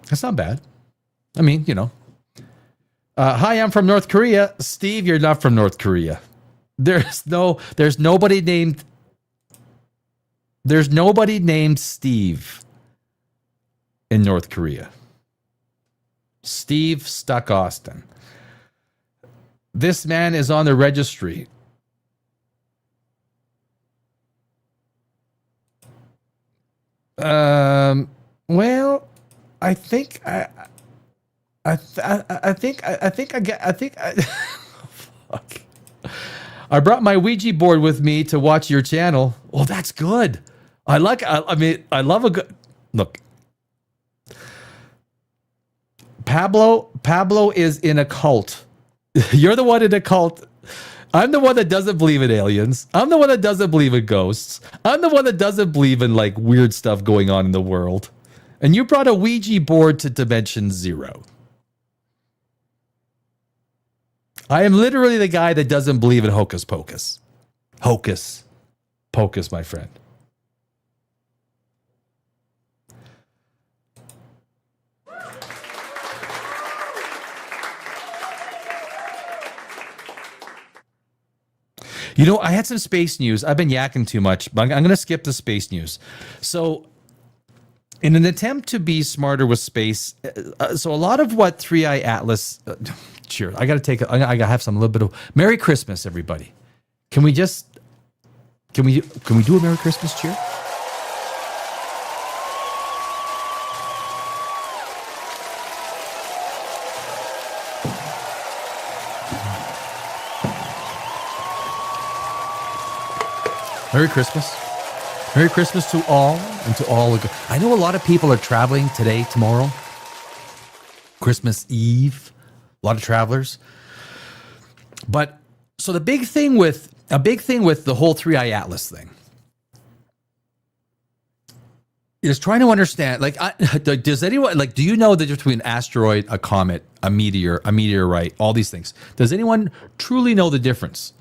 That's not bad. I mean, hi, I'm from North Korea. Steve, you're not from North Korea. There's nobody named Steve in North Korea. Steve Stuck Austin. This man is on the registry. Well, I think fuck. I brought my Ouija board with me to watch your channel. Oh, that's good. I love a good look. Pablo is in a cult. You're the one in a cult. I'm the one that doesn't believe in aliens. I'm the one that doesn't believe in ghosts. I'm the one that doesn't believe in like weird stuff going on in the world. And you brought a Ouija board to Dimension Zero. I am literally the guy that doesn't believe in hocus pocus. Hocus pocus, my friend. You know, I had some space news. I've been yakking too much, but I'm going to skip the space news. So, in an attempt to be smarter with space, so a lot of what 3i Atlas, sure, I got to have some, a little bit of Merry Christmas, everybody. Can we do a Merry Christmas cheer? Merry Christmas. Merry Christmas to all and to all. I know a lot of people are traveling today, tomorrow, Christmas Eve, a lot of travelers. But so the big thing with the whole 3i Atlas thing is trying to understand, like, does anyone, like, do you know the difference between an asteroid, a comet, a meteor, a meteorite, all these things? Does anyone truly know the difference?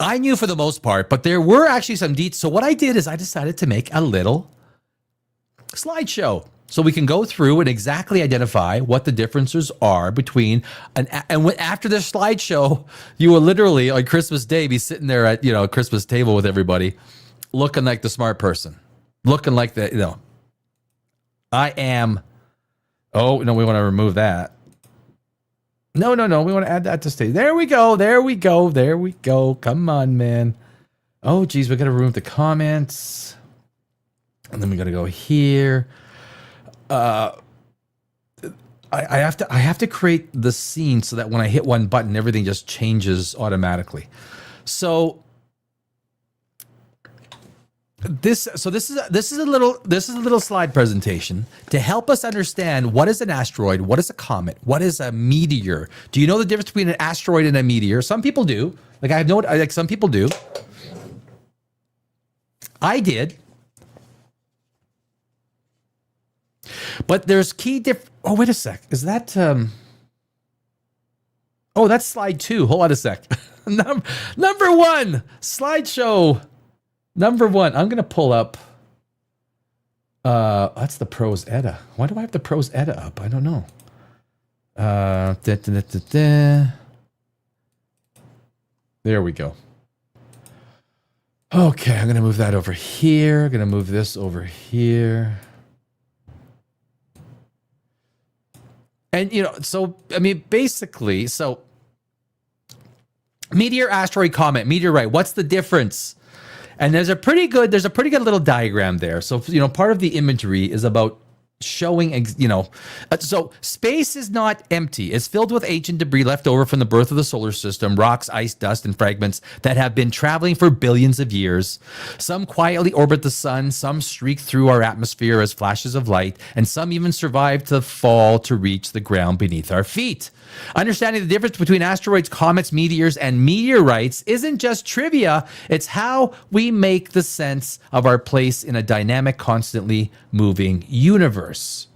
I knew for the most part, but there were actually some details. So what I did is I decided to make a little slideshow so we can go through and exactly identify what the differences are between after this slideshow, you will literally on Christmas Day be sitting there at, a Christmas table with everybody looking like the smart person, looking like I am. Oh, no, we want to remove that. No. We want to add that to stage. There we go. Come on, man. Oh, geez. We got to remove the comments. And then we got to go here. I have to create the scene so that when I hit one button, everything just changes automatically. So this is a little slide presentation to help us understand what is an asteroid, what is a comet, what is a meteor. Do you know the difference between an asteroid and a meteor? Some people do. Like some people do. I did. But there's key oh, wait a sec. Is that oh, that's slide 2. Hold on a sec. Number 1, slideshow. Number 1, I'm going to pull up, that's the Pros Edda. Why do I have the Pros Edda up? I don't know. There we go. Okay, I'm going to move that over here. I'm going to move this over here. And, so, I mean, basically, so meteor, asteroid, comet, meteorite, what's the difference? And there's a pretty good little diagram there. So, part of the imagery is about showing, so space is not empty. It's filled with ancient debris left over from the birth of the solar system, rocks, ice, dust, and fragments that have been traveling for billions of years. Some quietly orbit the sun, some streak through our atmosphere as flashes of light, and some even survive to fall to reach the ground beneath our feet. Understanding the difference between asteroids, comets, meteors, and meteorites isn't just trivia, it's how we make the sense of our place in a dynamic, constantly moving universe.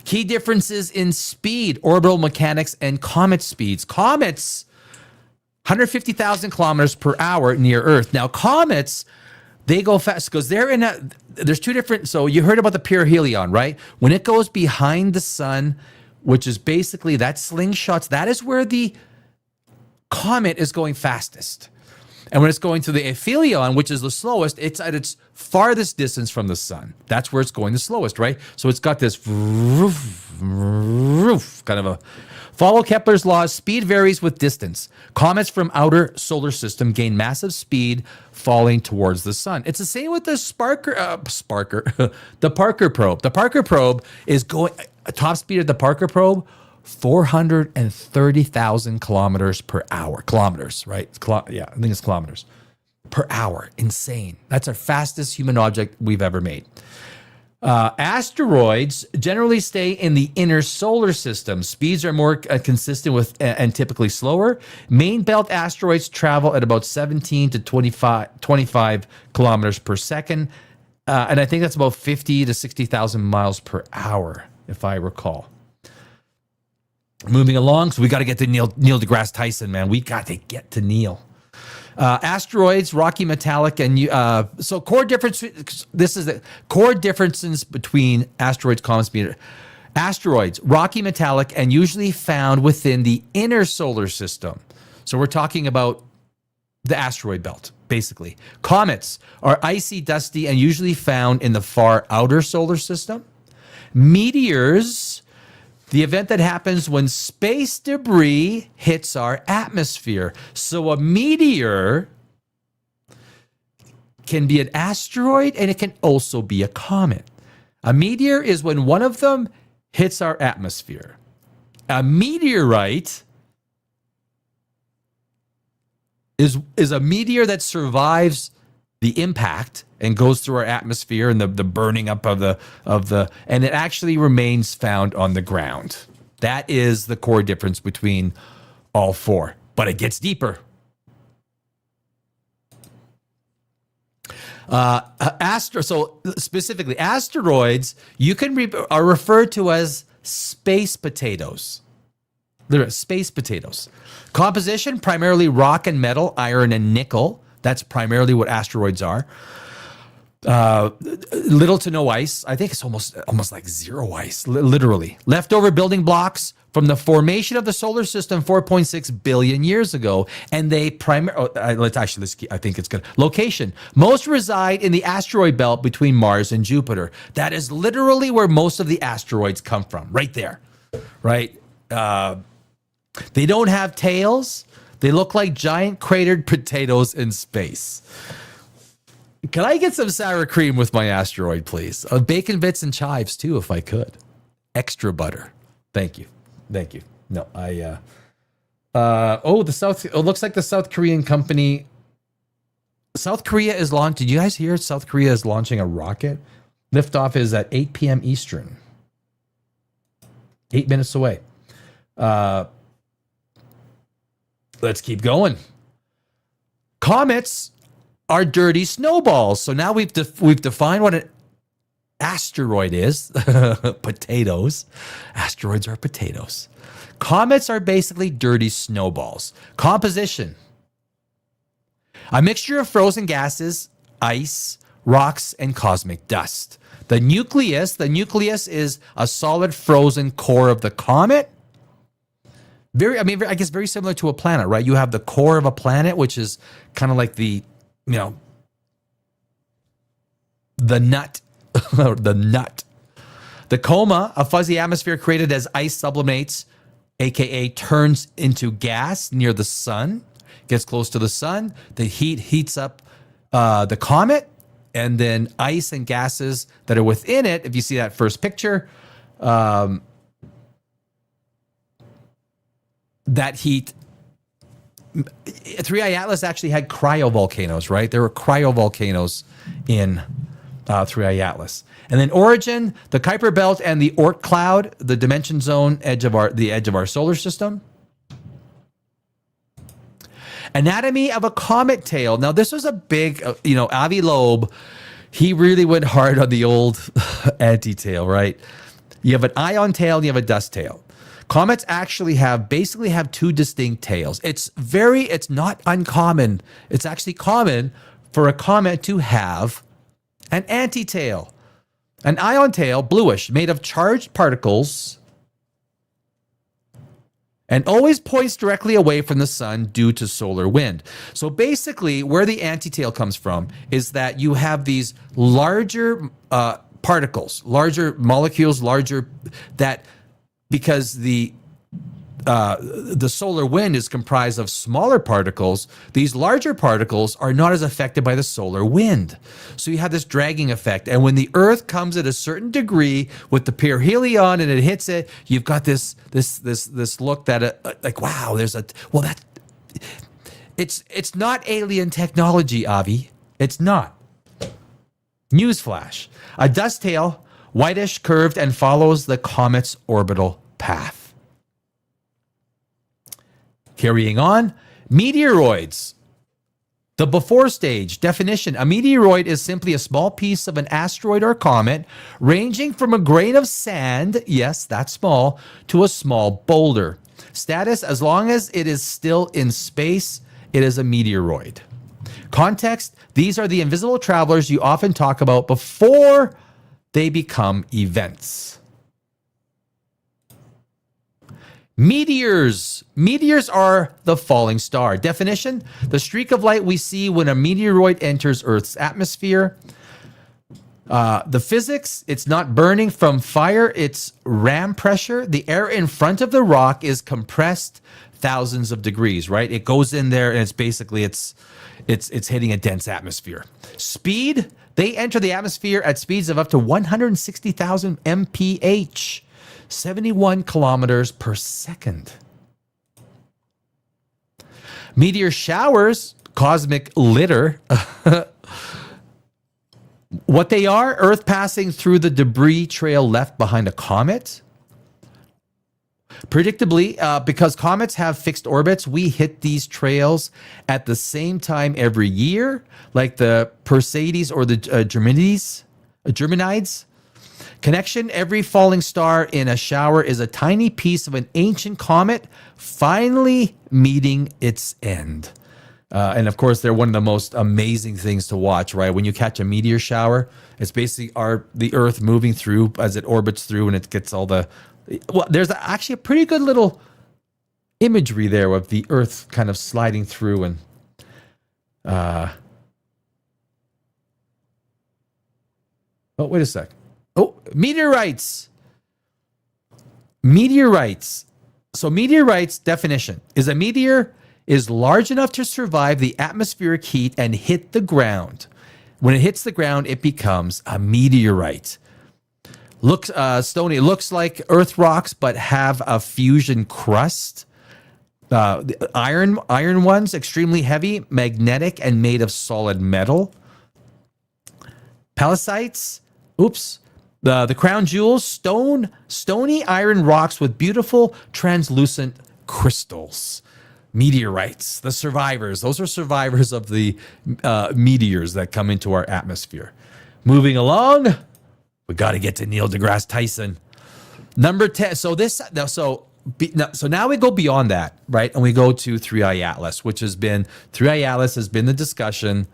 Key differences in speed, orbital mechanics, and comet speeds. Comets, 150,000 kilometers per hour near Earth. Now, comets, they go fast because there's two different, so you heard about the perihelion, right? When it goes behind the sun, which is basically that slingshots, that is where the comet is going fastest. And when it's going through the aphelion, which is the slowest, it's at its farthest distance from the sun. That's where it's going the slowest, right? So it's got this kind of a follow Kepler's laws. Speed varies with distance. Comets from outer solar system gain massive speed falling towards the sun. It's the same with the the Parker probe. The Parker probe is going top speed of the Parker probe 430,000 kilometers per hour. Kilometers, right? Yeah, I think it's kilometers per hour. Insane. That's our fastest human object we've ever made. Asteroids generally stay in the inner solar system. Speeds are more consistent with and typically slower. Main belt asteroids travel at about 17 to 25 kilometers per second. And I think that's about 50 to 60,000 miles per hour, if I recall. Moving along, so we got to get to Neil deGrasse Tyson, man. We got to get to Neil. Asteroids, rocky, metallic, and so core difference. This is the core differences between asteroids, comets, meteors. Asteroids, rocky, metallic, and usually found within the inner solar system. So we're talking about the asteroid belt, basically. Comets are icy, dusty, and usually found in the far outer solar system. Meteors, the event that happens when space debris hits our atmosphere. So a meteor can be an asteroid and it can also be a comet. A meteor is when one of them hits our atmosphere. A meteorite is a meteor that survives the impact and goes through our atmosphere and the burning up of the and it actually remains found on the ground. That is the core difference between all four, but it gets deeper. So specifically, asteroids are referred to as space potatoes. They're space potatoes. Composition, primarily rock and metal, iron and nickel. That's primarily what asteroids are. Little to no ice. I think it's almost like zero ice, literally. Leftover building blocks from the formation of the solar system 4.6 billion years ago. And they I think it's good. Location. Most reside in the asteroid belt between Mars and Jupiter. That is literally where most of the asteroids come from, right there, right? They don't have tails. They look like giant cratered potatoes in space. Can I get some sour cream with my asteroid, please? Bacon bits and chives, too, if I could. Extra butter. Thank you. Thank you. No, it looks like the South Korean company. South Korea is did you guys hear South Korea is launching a rocket? Liftoff is at 8 p.m. Eastern. 8 minutes away. Let's keep going. Comets are dirty snowballs. So now we've defined what an asteroid is. Potatoes. Asteroids are potatoes. Comets are basically dirty snowballs. Composition. A mixture of frozen gases, ice, rocks, and cosmic dust. The nucleus is a solid frozen core of the comet. I guess very similar to a planet, right? You have the core of a planet, which is kind of like the nut, the nut. The coma, a fuzzy atmosphere created as ice sublimates, aka turns into gas near the sun, gets close to the sun. The heat heats up the comet, and then ice and gases that are within it. If you see that first picture, that heat. 3I Atlas actually had cryovolcanoes, right? There were cryovolcanoes in 3I Atlas. And then origin, the Kuiper Belt and the Oort cloud, the dimension zone, the edge of our solar system. Anatomy of a comet tail. Now, this was a big, Avi Loeb, he really went hard on the old anti-tail, right? You have an ion tail and you have a dust tail. Comets actually have two distinct tails. It's not uncommon. It's actually common for a comet to have an anti-tail. An ion tail, bluish, made of charged particles, and always points directly away from the sun due to solar wind. So basically, where the anti-tail comes from is that you have these larger particles, larger molecules, because the the solar wind is comprised of smaller particles. These larger particles are not as affected by the solar wind. So you have this dragging effect. And when the Earth comes at a certain degree with the perihelion and it hits it, you've got this look that like, wow, it's not alien technology, Avi. It's not. Newsflash. A dust tail, whitish, curved, and follows the comet's orbital path. Carrying on, meteoroids. The before stage. Definition. A meteoroid is simply a small piece of an asteroid or comet ranging from a grain of sand, yes, that's small, to a small boulder. Status, as long as it is still in space, it is a meteoroid. Context, these are the invisible travelers you often talk about before they become events. Meteors. Meteors are the falling star. Definition, the streak of light we see when a meteoroid enters Earth's atmosphere. The physics, it's not burning from fire, it's ram pressure. The air in front of the rock is compressed thousands of degrees, right? It goes in there and it's basically, it's hitting a dense atmosphere. Speed, they enter the atmosphere at speeds of up to 160,000 mph. 71 kilometers per second. Meteor showers, cosmic litter. What they are, Earth passing through the debris trail left behind a comet. Predictably, because comets have fixed orbits, we hit these trails at the same time every year, like the Perseids or the Geminids. Connection, every falling star in a shower is a tiny piece of an ancient comet finally meeting its end. And of course, they're one of the most amazing things to watch, right? When you catch a meteor shower, it's basically the Earth moving through as it orbits through and it gets all the... Well, there's actually a pretty good little imagery there of the Earth kind of sliding through and... Oh, wait a sec. Oh, meteorites. Meteorites. So meteorites definition is a meteor is large enough to survive the atmospheric heat and hit the ground. When it hits the ground, it becomes a meteorite. Looks stony. It looks like Earth rocks, but have a fusion crust. The iron ones, extremely heavy, magnetic, and made of solid metal. Palladites. Oops. The crown jewels, stony iron rocks with beautiful translucent crystals. Meteorites, the survivors. Those are survivors of the meteors that come into our atmosphere. Moving along, we got to get to Neil deGrasse Tyson. Number 10. So now we go beyond that, right? And we go to 3i Atlas, which has been the discussion.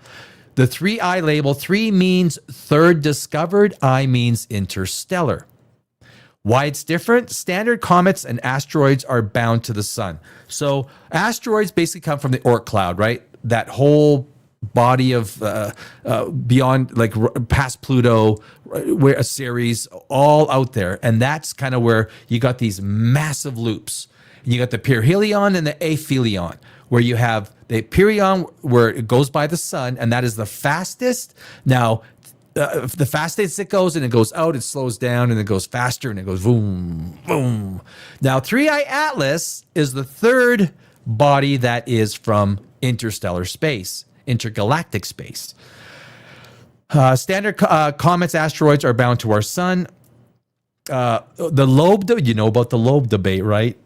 The 3i label, 3 means third discovered, I means interstellar. Why it's different? Standard comets and asteroids are bound to the sun. So asteroids basically come from the Oort cloud, right? That whole body of beyond, like past Pluto, where a series all out there. And that's kind of where you got these massive loops. And you got the perihelion and the aphelion, where you have the perihelion where it goes by the sun, and that is the fastest. Now, the fastest it goes and it goes out, it slows down and it goes faster and it goes boom, boom. Now, 3i Atlas is the third body that is from interstellar space, intergalactic space. Standard comets, asteroids are bound to our sun. The lobe, you know about the lobe debate, right?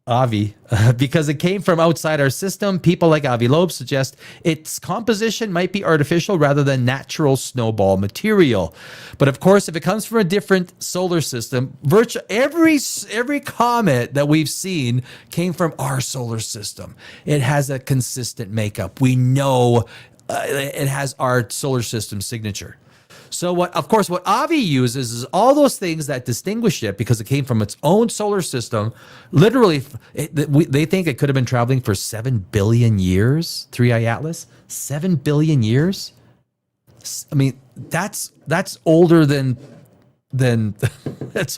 Avi, because it came from outside our system. People like Avi Loeb suggest its composition might be artificial rather than natural snowball material. But of course, if it comes from a different solar system, virtually every comet that we've seen came from our solar system. It has a consistent makeup. We know it has our solar system signature. So what Avi uses is all those things that distinguish it because it came from its own solar system. Literally, they think it could have been traveling for 7 billion years. 3i Atlas, 7 billion years. I mean, that's older than it's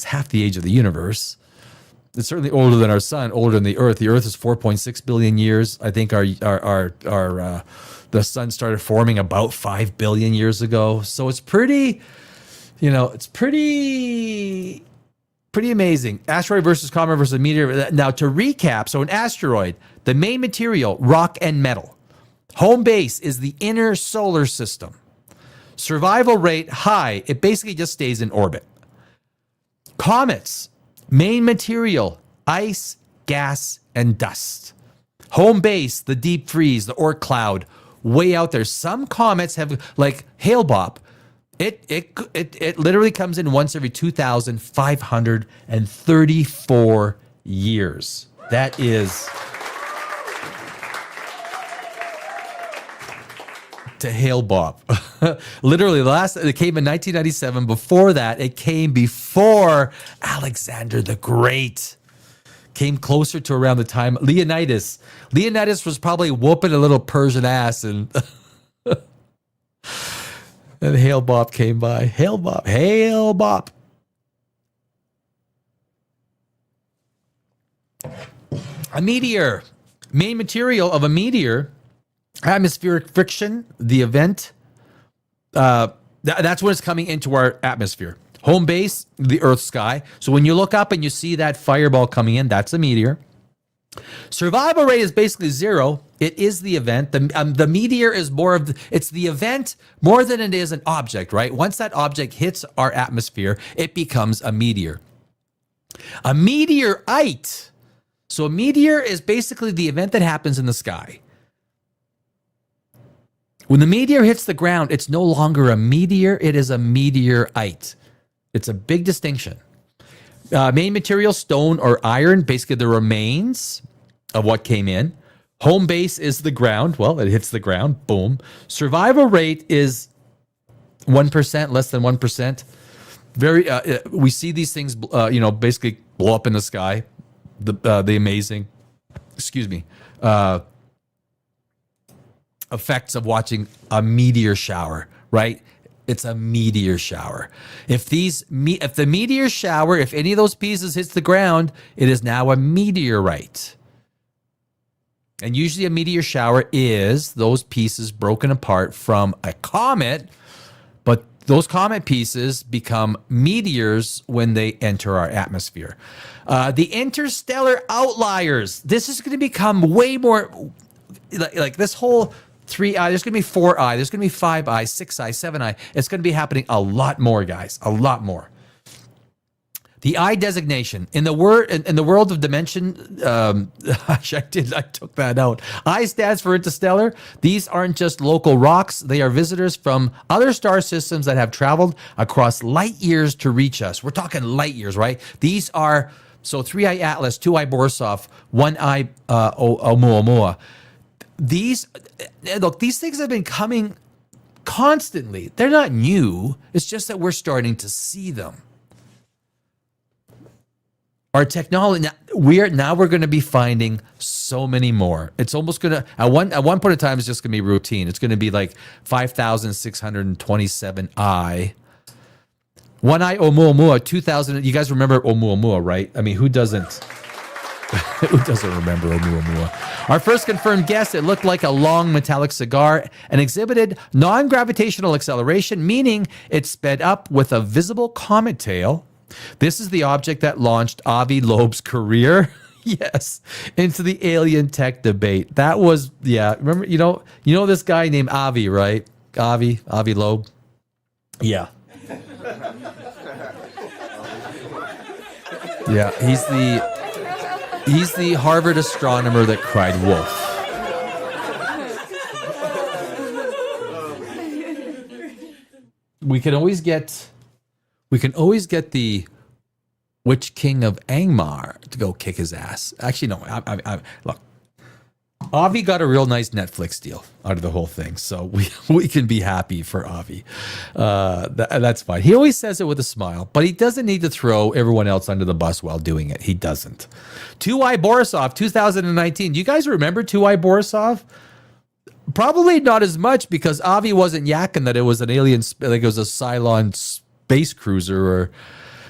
half the age of the universe. It's certainly older than our sun, older than the Earth. The Earth is 4.6 billion years. I think the sun started forming about 5 billion years ago. So it's pretty, it's pretty amazing. Asteroid versus comet versus meteor. Now to recap, so an asteroid, the main material, rock and metal. Home base is the inner solar system. Survival rate high. It basically just stays in orbit. Comets, main material, ice, gas, and dust. Home base, the deep freeze, the Oort cloud, way out there. Some comets have, like Hale-Bopp, it literally comes in once every 2,534 years. That is to Hale-Bopp. Literally, it came in 1997. Before that, it came before Alexander the Great. Came closer to around the time Leonidas. Leonidas was probably whooping a little Persian ass, and and Hale-Bopp came by. Hale-Bopp. A meteor. Main material of a meteor, atmospheric friction, the event. That's when it's coming into our atmosphere. Home base, the Earth's sky. So when you look up and you see that fireball coming in, that's a meteor. Survival rate is basically zero. It is the event. The meteor is it's the event more than it is an object, right? Once that object hits our atmosphere, it becomes a meteor. A meteorite. So a meteor is basically the event that happens in the sky. When the meteor hits the ground, it's no longer a meteor, it is a meteorite. It's a big distinction. Main material, stone or iron, basically the remains of what came in. Home base is the ground. Well, it hits the ground. Boom. Survival rate is 1%, less than 1%. We see these things, basically blow up in the sky. The amazing, effects of watching a meteor shower, right? It's a meteor shower. If the meteor shower, if any of those pieces hits the ground, it is now a meteorite. And usually a meteor shower is those pieces broken apart from a comet, but those comet pieces become meteors when they enter our atmosphere. The interstellar outliers. This is going to become way more like this whole 3i. There's going to be 4i. There's going to be 5i, 6i, 7i. It's going to be happening a lot more, guys. A lot more. The I designation in the world of dimension. I took that out. I stands for interstellar. These aren't just local rocks. They are visitors from other star systems that have traveled across light years to reach us. We're talking light years, right? These are 3i Atlas, 2i Borisov, 1i Oumuamua. These things have been coming constantly. They're not new. It's just that we're starting to see them. Our technology, we're going to be finding so many more. It's almost going to, at one point in time, it's just going to be routine. It's going to be like 5,627i. 1i Oumuamua, 2,000. You guys remember Oumuamua, right? I mean, who doesn't? Who doesn't remember Oumuamua? Our first confirmed guess, it looked like a long metallic cigar and exhibited non-gravitational acceleration, meaning it sped up with a visible comet tail. This is the object that launched Avi Loeb's career, yes, into the alien tech debate. That was, remember, you know this guy named Avi, right? Avi Loeb? Yeah. Yeah, he's the Harvard astronomer that cried wolf. We can always get the Witch King of Angmar to go kick his ass. Actually, no. Look, Avi got a real nice Netflix deal out of the whole thing, so we can be happy for Avi. That's fine. He always says it with a smile, but he doesn't need to throw everyone else under the bus while doing it. He doesn't. 2i Borisov, 2019. Do you guys remember 2i Borisov? Probably not as much because Avi wasn't yakking that it was an alien, like it was a Cylon space cruiser. Or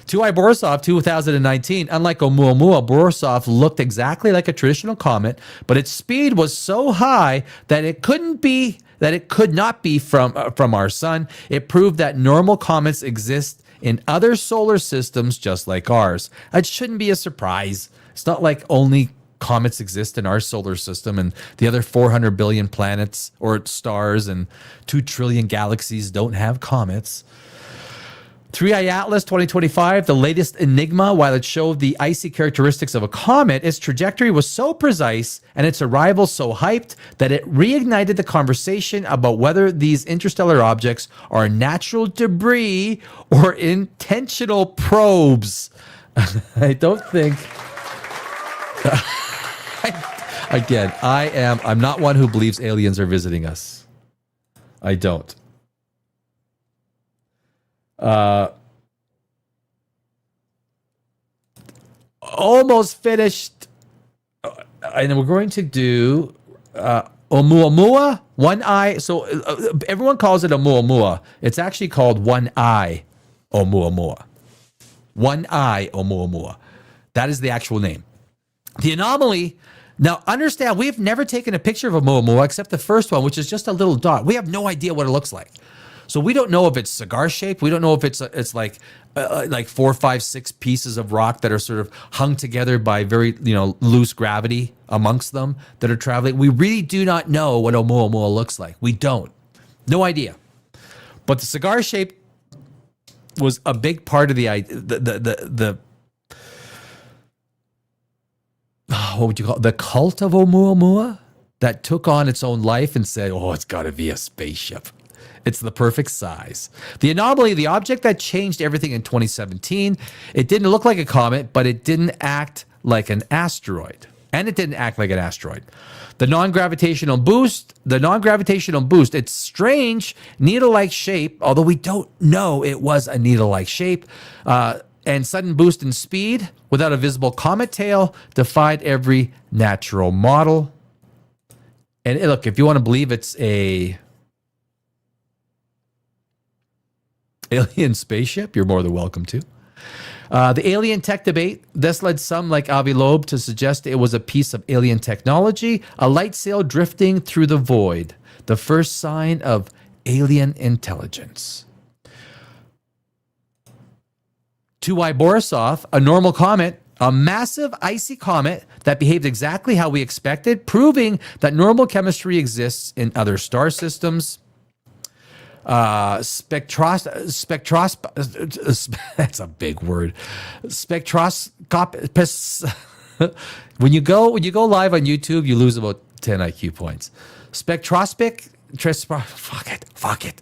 2I Borisov 2019. Unlike Oumuamua, Borisov looked exactly like a traditional comet, but its speed was so high that it could not be from our sun. It proved that normal comets exist in other solar systems just like ours. It shouldn't be a surprise. It's not like only comets exist in our solar system and the other 400 billion planets or stars and 2 trillion galaxies don't have comets. 3I Atlas 2025, the latest enigma. While it showed the icy characteristics of a comet, its trajectory was so precise and its arrival so hyped that it reignited the conversation about whether these interstellar objects are natural debris or intentional probes. I don't think... Again, I'm not one who believes aliens are visiting us. I don't. Almost finished. And we're going to do Oumuamua, one eye. So everyone calls it Oumuamua. It's actually called one eye Oumuamua. One eye Oumuamua. That is the actual name. The anomaly. Now, understand, we've never taken a picture of Oumuamua except the first one, which is just a little dot. We have no idea what it looks like. So we don't know if it's cigar shaped. We don't know if it's like 4, 5, 6 pieces of rock that are sort of hung together by very loose gravity amongst them that are traveling. We really do not know what Oumuamua looks like. We don't. No idea. But the cigar shape was a big part of the what would you call it? The cult of Oumuamua that took on its own life and said, "Oh, it's got to be a spaceship." It's the perfect size. The anomaly, the object that changed everything in 2017, it didn't look like a comet, but it didn't act like an asteroid. And it didn't act like an asteroid. The non-gravitational boost, its strange needle-like shape, although we don't know it was a needle-like shape, and sudden boost in speed without a visible comet tail defied every natural model. And look, if you want to believe it's a alien spaceship, you're more than welcome to. The alien tech debate. This led some, like Avi Loeb, to suggest it was a piece of alien technology, a light sail drifting through the void, the first sign of alien intelligence. 2I Borisov, a normal comet, a massive icy comet that behaved exactly how we expected, proving that normal chemistry exists in other star systems. That's a big word. Spectroscop. When you go live on YouTube, you lose about 10 IQ points. Fuck it.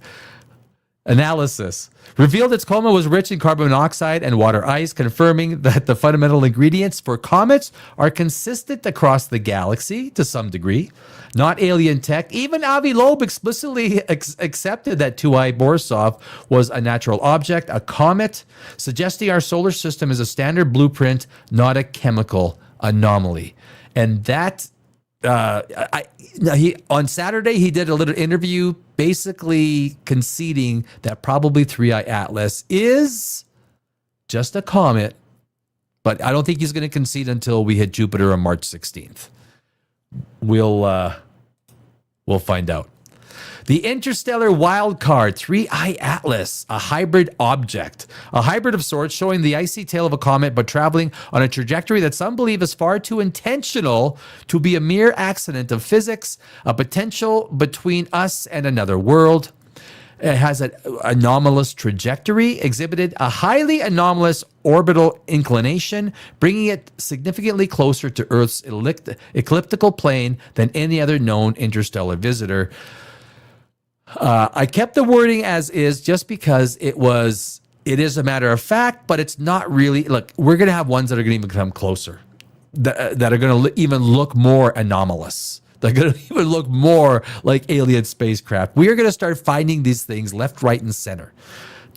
Analysis revealed its coma was rich in carbon monoxide and water ice, confirming that the fundamental ingredients for comets are consistent across the galaxy to some degree. Not alien tech. Even Avi Loeb explicitly accepted that 2I Borisov was a natural object, a comet, suggesting our solar system is a standard blueprint, not a chemical anomaly. And that on Saturday, he did a little interview basically conceding that probably 3I Atlas is just a comet, but I don't think he's going to concede until we hit Jupiter on March 16th. We'll find out. The interstellar wild card, 3I Atlas, a hybrid object, a hybrid of sorts showing the icy tail of a comet, but traveling on a trajectory that some believe is far too intentional to be a mere accident of physics, a potential between us and another world. It has an anomalous trajectory, exhibited a highly anomalous orbital inclination, bringing it significantly closer to Earth's elliptical plane than any other known interstellar visitor. I kept the wording as is just because it is a matter of fact, but it's not really. Look, we're going to have ones that are going to even come closer, that are going to even look more anomalous. They're going to even look more like alien spacecraft. We are going to start finding these things left, right, and center.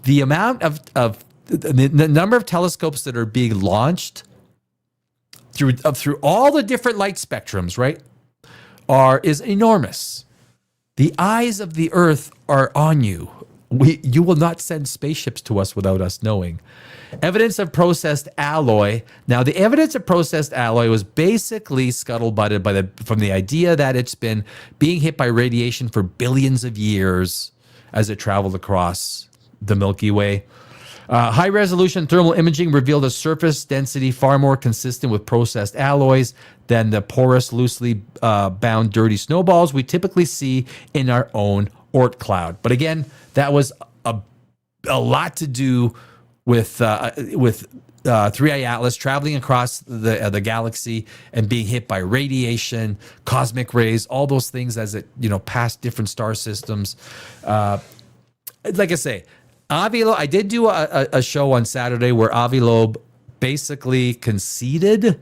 The amount of the number of telescopes that are being launched through all the different light spectrums, right, is enormous. The eyes of the Earth are on you. You will not send spaceships to us without us knowing. Evidence of processed alloy. Now, the evidence of processed alloy was basically scuttlebutted from the idea that it's been being hit by radiation for billions of years as it traveled across the Milky Way. High-resolution thermal imaging revealed a surface density far more consistent with processed alloys than the porous, loosely bound dirty snowballs we typically see in our own Oort cloud. But again, that was a lot to do with 3I Atlas traveling across the galaxy and being hit by radiation, cosmic rays, all those things as it passed different star systems. Like I say, Avi Loeb, I did do a show on Saturday where Avi Loeb basically conceded.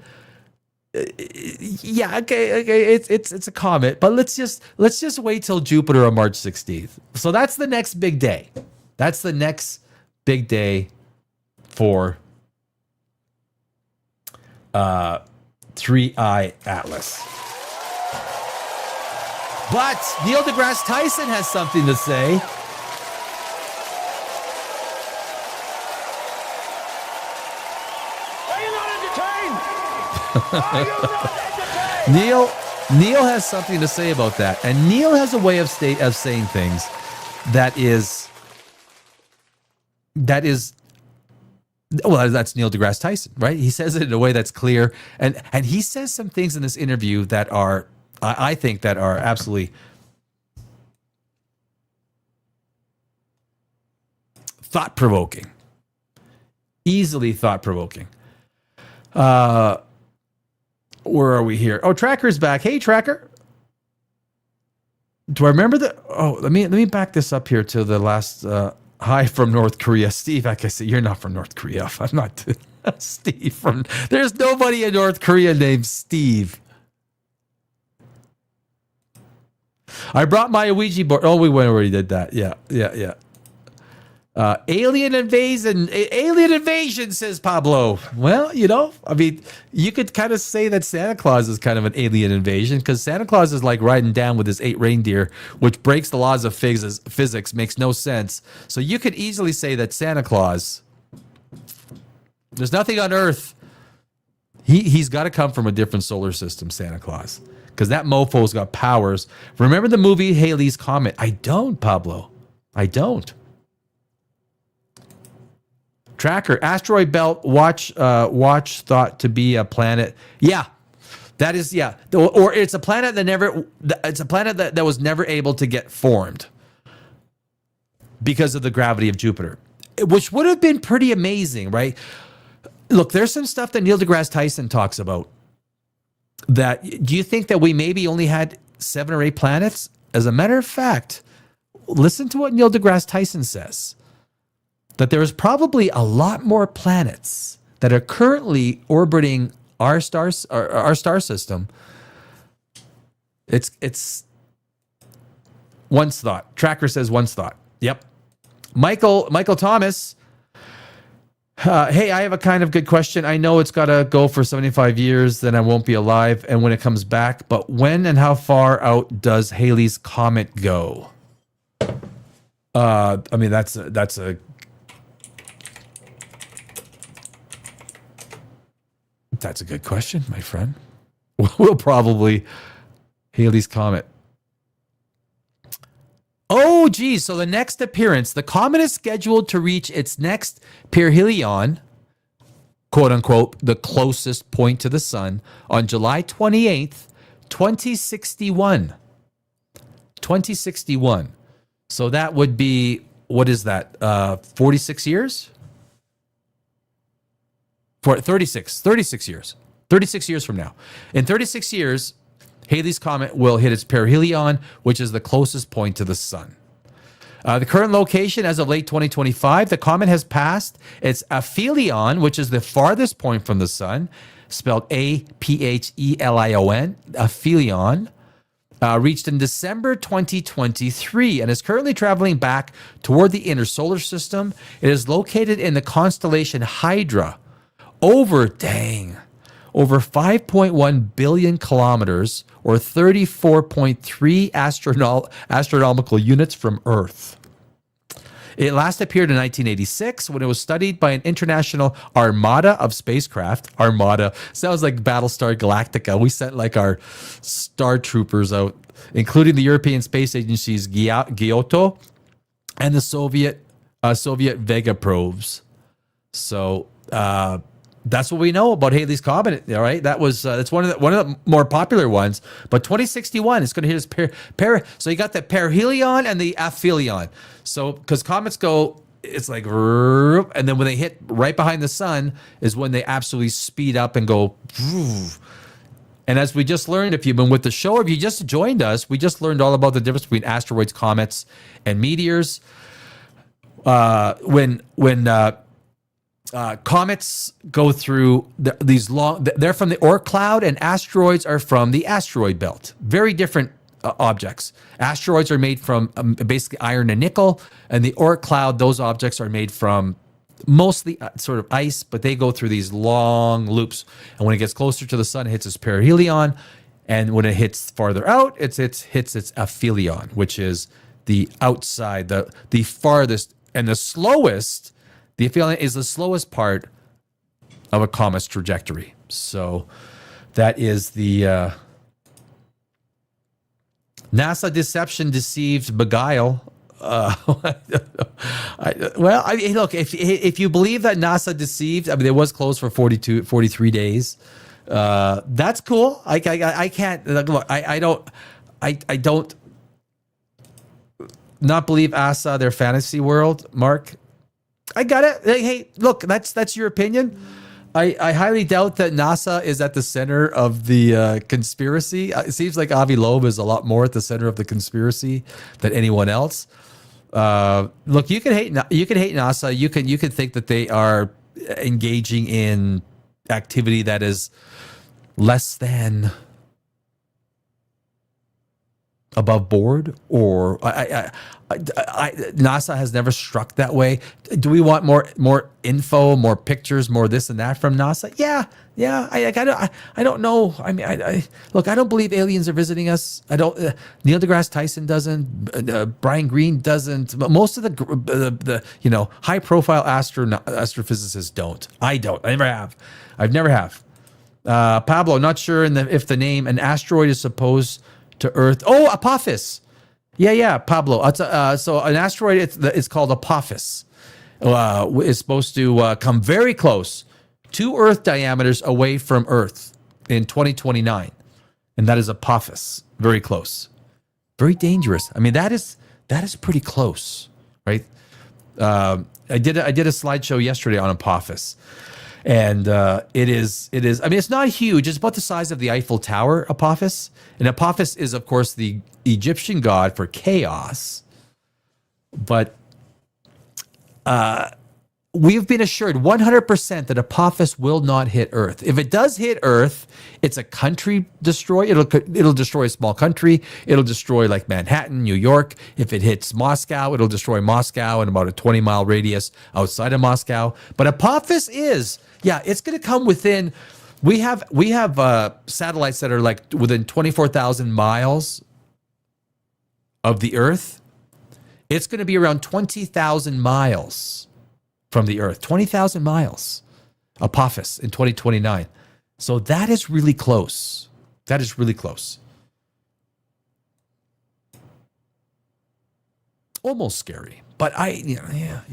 Yeah, okay, it's a comet, but let's just wait till Jupiter on March 16th. So that's the next big day. That's the next big day for 3I Atlas. But Neil deGrasse Tyson has something to say. Neil has something to say about that, and Neil has a way of saying things that is well, that's Neil deGrasse Tyson, right? He says it in a way that's clear, and he says some things in this interview that are, I think, that are absolutely thought-provoking, easily thought-provoking. Where are we here? Oh, Tracker's back. Hey, Tracker. Do I remember the? Oh, let me back this up here to the last. Hi from North Korea, Steve. Like I said, you're not from North Korea. I'm not. Steve from. There's nobody in North Korea named Steve. I brought my Ouija board. Oh, we already did that. Yeah. Alien invasion, says Pablo. Well, I mean, you could kind of say that Santa Claus is kind of an alien invasion, because Santa Claus is like riding down with his 8 reindeer, which breaks the laws of physics, makes no sense. So you could easily say that Santa Claus, there's nothing on Earth. He's got to come from a different solar system, Santa Claus, because that mofo's got powers. Remember the movie Halley's Comet? I don't, Pablo. I don't. Tracker, asteroid belt watch thought to be a planet. Yeah, that is, yeah. Or it's a planet that was never able to get formed because of the gravity of Jupiter, which would have been pretty amazing, right? Look, there's some stuff that Neil deGrasse Tyson talks about. Do you think that we maybe only had 7 or 8 planets? As a matter of fact, listen to what Neil deGrasse Tyson says. That there is probably a lot more planets that are currently orbiting our star system. It's one's thought. Tracker says one's thought. Yep. Michael Thomas. Hey, I have a kind of good question. I know it's got to go for 75 years, then I won't be alive, and when it comes back. But when and how far out does Halley's Comet go? I mean, that's a good question, my friend. We'll probably Halley's Comet. Oh, geez. So the next appearance, the comet is scheduled to reach its next perihelion, quote unquote, the closest point to the sun, on July 28th, 2061. 2061. So that would be, what is that? 46 years? For 36 years. 36 years from now. In 36 years, Halley's Comet will hit its perihelion, which is the closest point to the sun. The current location as of late 2025, the comet has passed its aphelion, which is the farthest point from the sun, spelled Aphelion, aphelion, reached in December 2023 and is currently traveling back toward the inner solar system. It is located in the constellation Hydra, over 5.1 billion kilometers, or 34.3 astronomical units from Earth. It last appeared in 1986 when it was studied by an international armada of spacecraft. Armada sounds like Battlestar Galactica. We sent like our star troopers out, including the European Space Agency's Giotto and the Soviet Vega probes. So that's what we know about Halley's Comet. All right, that's one of the more popular ones. But 2061 is going to hit its so you got the perihelion and the aphelion. So because comets go, it's like, and then when they hit right behind the sun is when they absolutely speed up and go. And as we just learned, if you've been with the show, if you just joined us, we just learned all about the difference between asteroids, comets, and meteors. When comets go through these long, they're from the Oort cloud, and asteroids are from the asteroid belt. Very different objects. Asteroids are made from basically iron and nickel, and the Oort cloud, those objects are made from mostly sort of ice, but they go through these long loops. And when it gets closer to the sun, it hits its perihelion, and when it hits farther out, it hits its aphelion, which is the outside, the farthest and the slowest. The aphelion is the slowest part of a comet's trajectory. So that is the NASA deception, deceived, beguile. Look, if you believe that NASA deceived, I mean, it was closed for 43 days. That's cool. I can't look. I don't not believe NASA, their fantasy world, Mark. I got it. Hey, look, that's your opinion. I highly doubt that NASA is at the center of the conspiracy. It seems like Avi Loeb is a lot more at the center of the conspiracy than anyone else. Look, you can hate NASA. You can think that they are engaging in activity that is less than above board, or NASA has never struck that way. Do we want more info, more pictures, more this and that from NASA? Yeah. I don't know. I mean, look, I don't believe aliens are visiting us. I don't. Neil deGrasse Tyson doesn't. Brian Greene doesn't. But most of the high profile astrophysicists don't. I don't. I never have. I've never have. Pablo, not sure if the name an asteroid is supposed to Earth. Oh, Apophis. Yeah, Pablo. So an asteroid, it's called Apophis. Is supposed to come very close, 2 Earth diameters away from Earth in 2029, and that is Apophis. Very close, very dangerous. I mean, that is pretty close, right? I did a slideshow yesterday on Apophis. And it is. I mean, it's not huge. It's about the size of the Eiffel Tower, Apophis. And Apophis is, of course, the Egyptian god for chaos. But we've been assured 100% that Apophis will not hit Earth. If it does hit Earth, it's a country destroy. It'll destroy a small country. It'll destroy like Manhattan, New York. If it hits Moscow, it'll destroy Moscow in about a 20-mile radius outside of Moscow. But Apophis is. Yeah, it's going to come within. We have satellites that are like within 24,000 miles of the Earth. It's going to be around 20,000 miles from the Earth. 20,000 miles. Apophis in 2029. So that is really close. That is really close. Almost scary, but you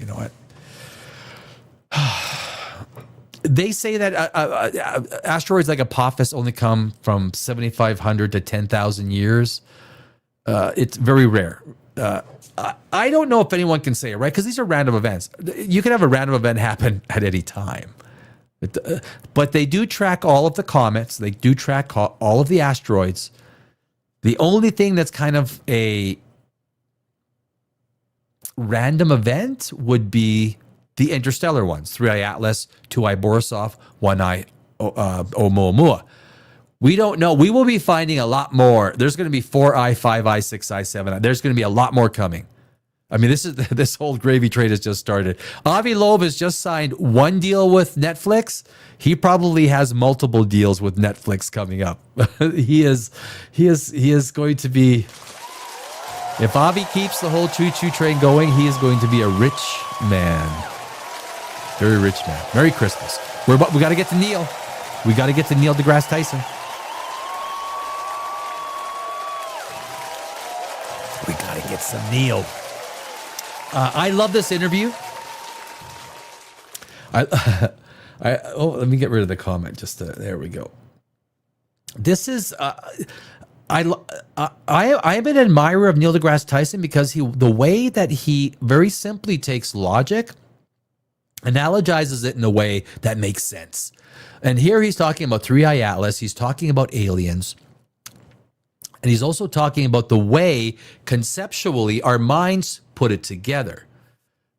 know what? They say that asteroids like Apophis only come from 7,500 to 10,000 years. It's very rare. I don't know if anyone can say it, right? Because these are random events. You can have a random event happen at any time. But they do track all of the comets. They do track all of the asteroids. The only thing that's kind of a random event would be the interstellar ones, 3I Atlas, 2I Borisov, 1I Oumuamua. We don't know. We will be finding a lot more. There's going to be 4I, 5I, 6I, 7I. There's going to be a lot more coming. I mean, this whole gravy trade has just started. Avi Loeb has just signed one deal with Netflix. He probably has multiple deals with Netflix coming up. He is going to be. If Avi keeps the whole choo-choo train going, he is going to be a rich man. Very rich man. Merry Christmas. We got to get to Neil. We got to get to Neil deGrasse Tyson. We got to get some Neil. I love this interview. Let me get rid of the comment. There we go. This is I am an admirer of Neil deGrasse Tyson because the way that he very simply takes logic, analogizes it in a way that makes sense. And here he's talking about Three-Eye Atlas. He's talking about aliens. And he's also talking about the way conceptually our minds put it together.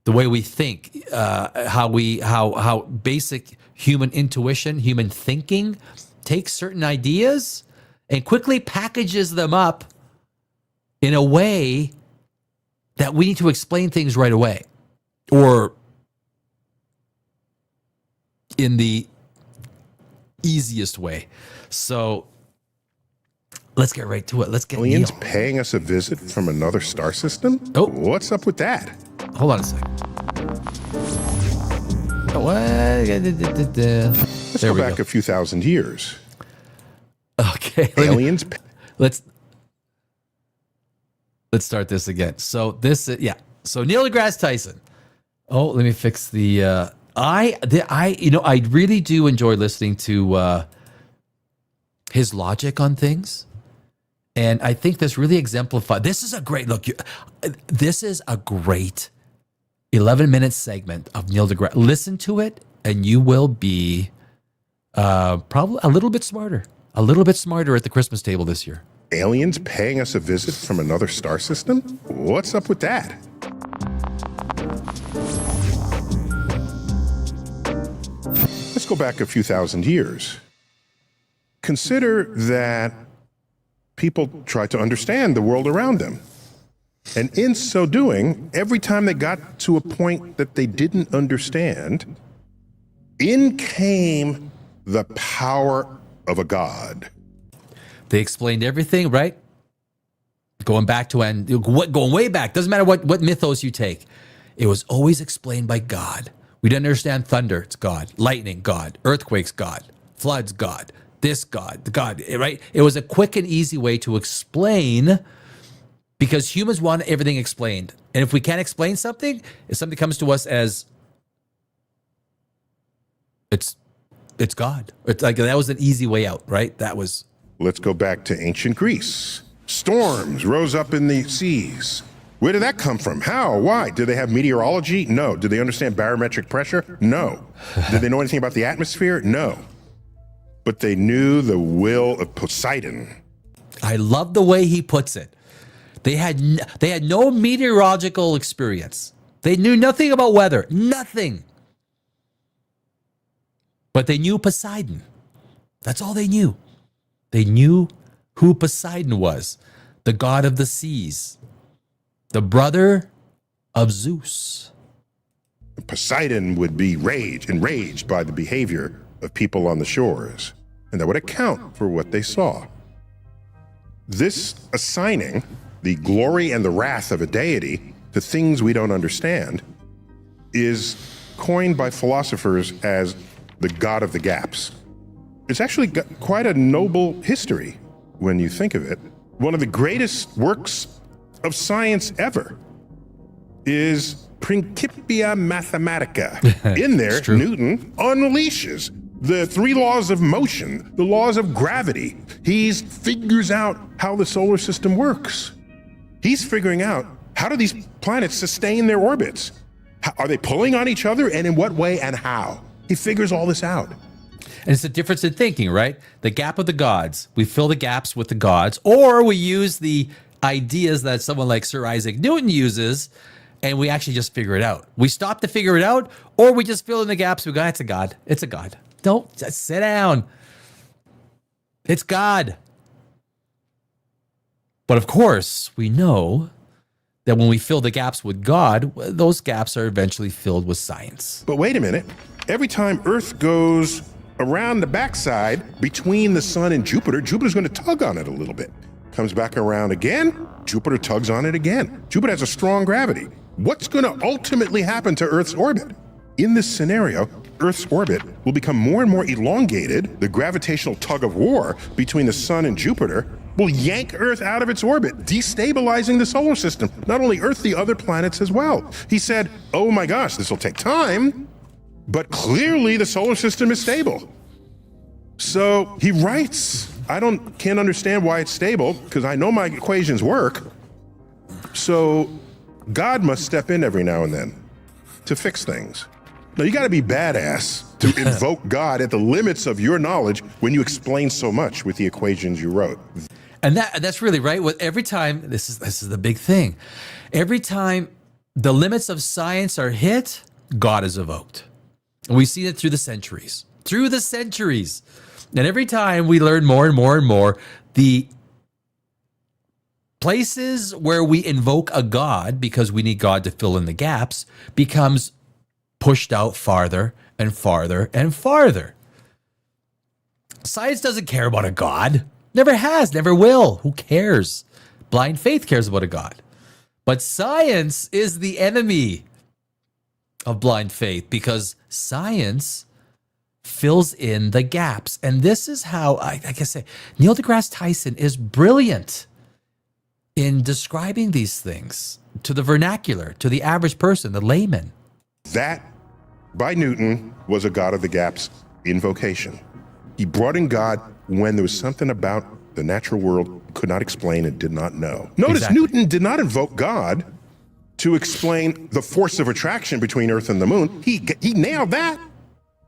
The way we think, how basic human intuition, human thinking takes certain ideas and quickly packages them up in a way that we need to explain things right away, or in the easiest way. So let's get right to it. Let's get aliens Neil. Paying us a visit from another star system? Oh. What's up with that? Hold on a second. Let's go back a few thousand years. Okay. Aliens. Let's start this again. So So Neil deGrasse Tyson. Oh, let me fix the. I really do enjoy listening to his logic on things, and I think this really exemplifies. This is a great look. This is a great 11-minute segment of Neil deGrasse. Listen to it, and you will be probably a little bit smarter at the Christmas table this year. Aliens paying us a visit from another star system? What's up with that? Let's go back a few thousand years. Consider that people try to understand the world around them. And in so doing, every time they got to a point that they didn't understand, in came the power of a god. They explained everything, right? Going way back. Doesn't matter what mythos you take. It was always explained by God. We didn't understand thunder, it's God. Lightning, God. Earthquakes, God. Floods, God. This God, the God, right? It was a quick and easy way to explain, because humans want everything explained. And if we can't explain something, if something comes to us as it's God. It's like that was an easy way out, right? That was. Let's go back to ancient Greece. Storms rose up in the seas. Where did that come from? How? Why? Did they have meteorology? No. Did they understand barometric pressure? No. Did they know anything about the atmosphere? No. But they knew the will of Poseidon. I love the way he puts it. They had no meteorological experience. They knew nothing about weather. Nothing. But they knew Poseidon. That's all they knew. They knew who Poseidon was, the god of the seas, the brother of Zeus. Poseidon would be enraged by the behavior of people on the shores, and that would account for what they saw. This assigning the glory and the wrath of a deity to things we don't understand is coined by philosophers as the god of the gaps. It's actually got quite a noble history when you think of it. One of the greatest works of science ever is Principia Mathematica. In there, Newton unleashes the 3 laws of motion, the laws of gravity. He figures out how the solar system works. He's figuring out, how do these planets sustain their orbits? Are they pulling on each other, and in what way and how? He figures all this out. And it's a difference in thinking, right? The gap of the gods. We fill the gaps with the gods, or we use the ideas that someone like Sir Isaac Newton uses, and we actually just figure it out. We stop to figure it out, or we just fill in the gaps. We go, it's a god. It's a god. Don't just sit down. It's God. But of course, we know that when we fill the gaps with God, those gaps are eventually filled with science. But wait a minute. Every time Earth goes around the backside between the sun and Jupiter, Jupiter's going to tug on it a little bit. comes back around again, Jupiter tugs on it again. Jupiter has a strong gravity. What's going to ultimately happen to Earth's orbit? In this scenario, Earth's orbit will become more and more elongated. The gravitational tug of war between the sun and Jupiter will yank Earth out of its orbit, destabilizing the solar system. Not only Earth, the other planets as well. He said, oh my gosh, this will take time, but clearly the solar system is stable. So he writes, can't understand why it's stable because I know my equations work. So God must step in every now and then to fix things. Now you got to be badass to invoke God at the limits of your knowledge when you explain so much with the equations you wrote. And that's really right. With every time, this is the big thing. Every time the limits of science are hit, God is evoked. And we've seen it through the centuries. And every time we learn more and more and more, the places where we invoke a God because we need God to fill in the gaps becomes pushed out farther and farther and farther. Science doesn't care about a God. Never has, never will. Who cares? Blind faith cares about a God. But science is the enemy of blind faith because science fills in the gaps. And this is how, like I say, Neil deGrasse Tyson is brilliant in describing these things to the vernacular, to the average person, the layman. That, by Newton, was a God of the gaps invocation. He brought in God when there was something about the natural world could not explain and did not know. Notice Exactly. Newton did not invoke God to explain the force of attraction between Earth and the moon. He nailed that.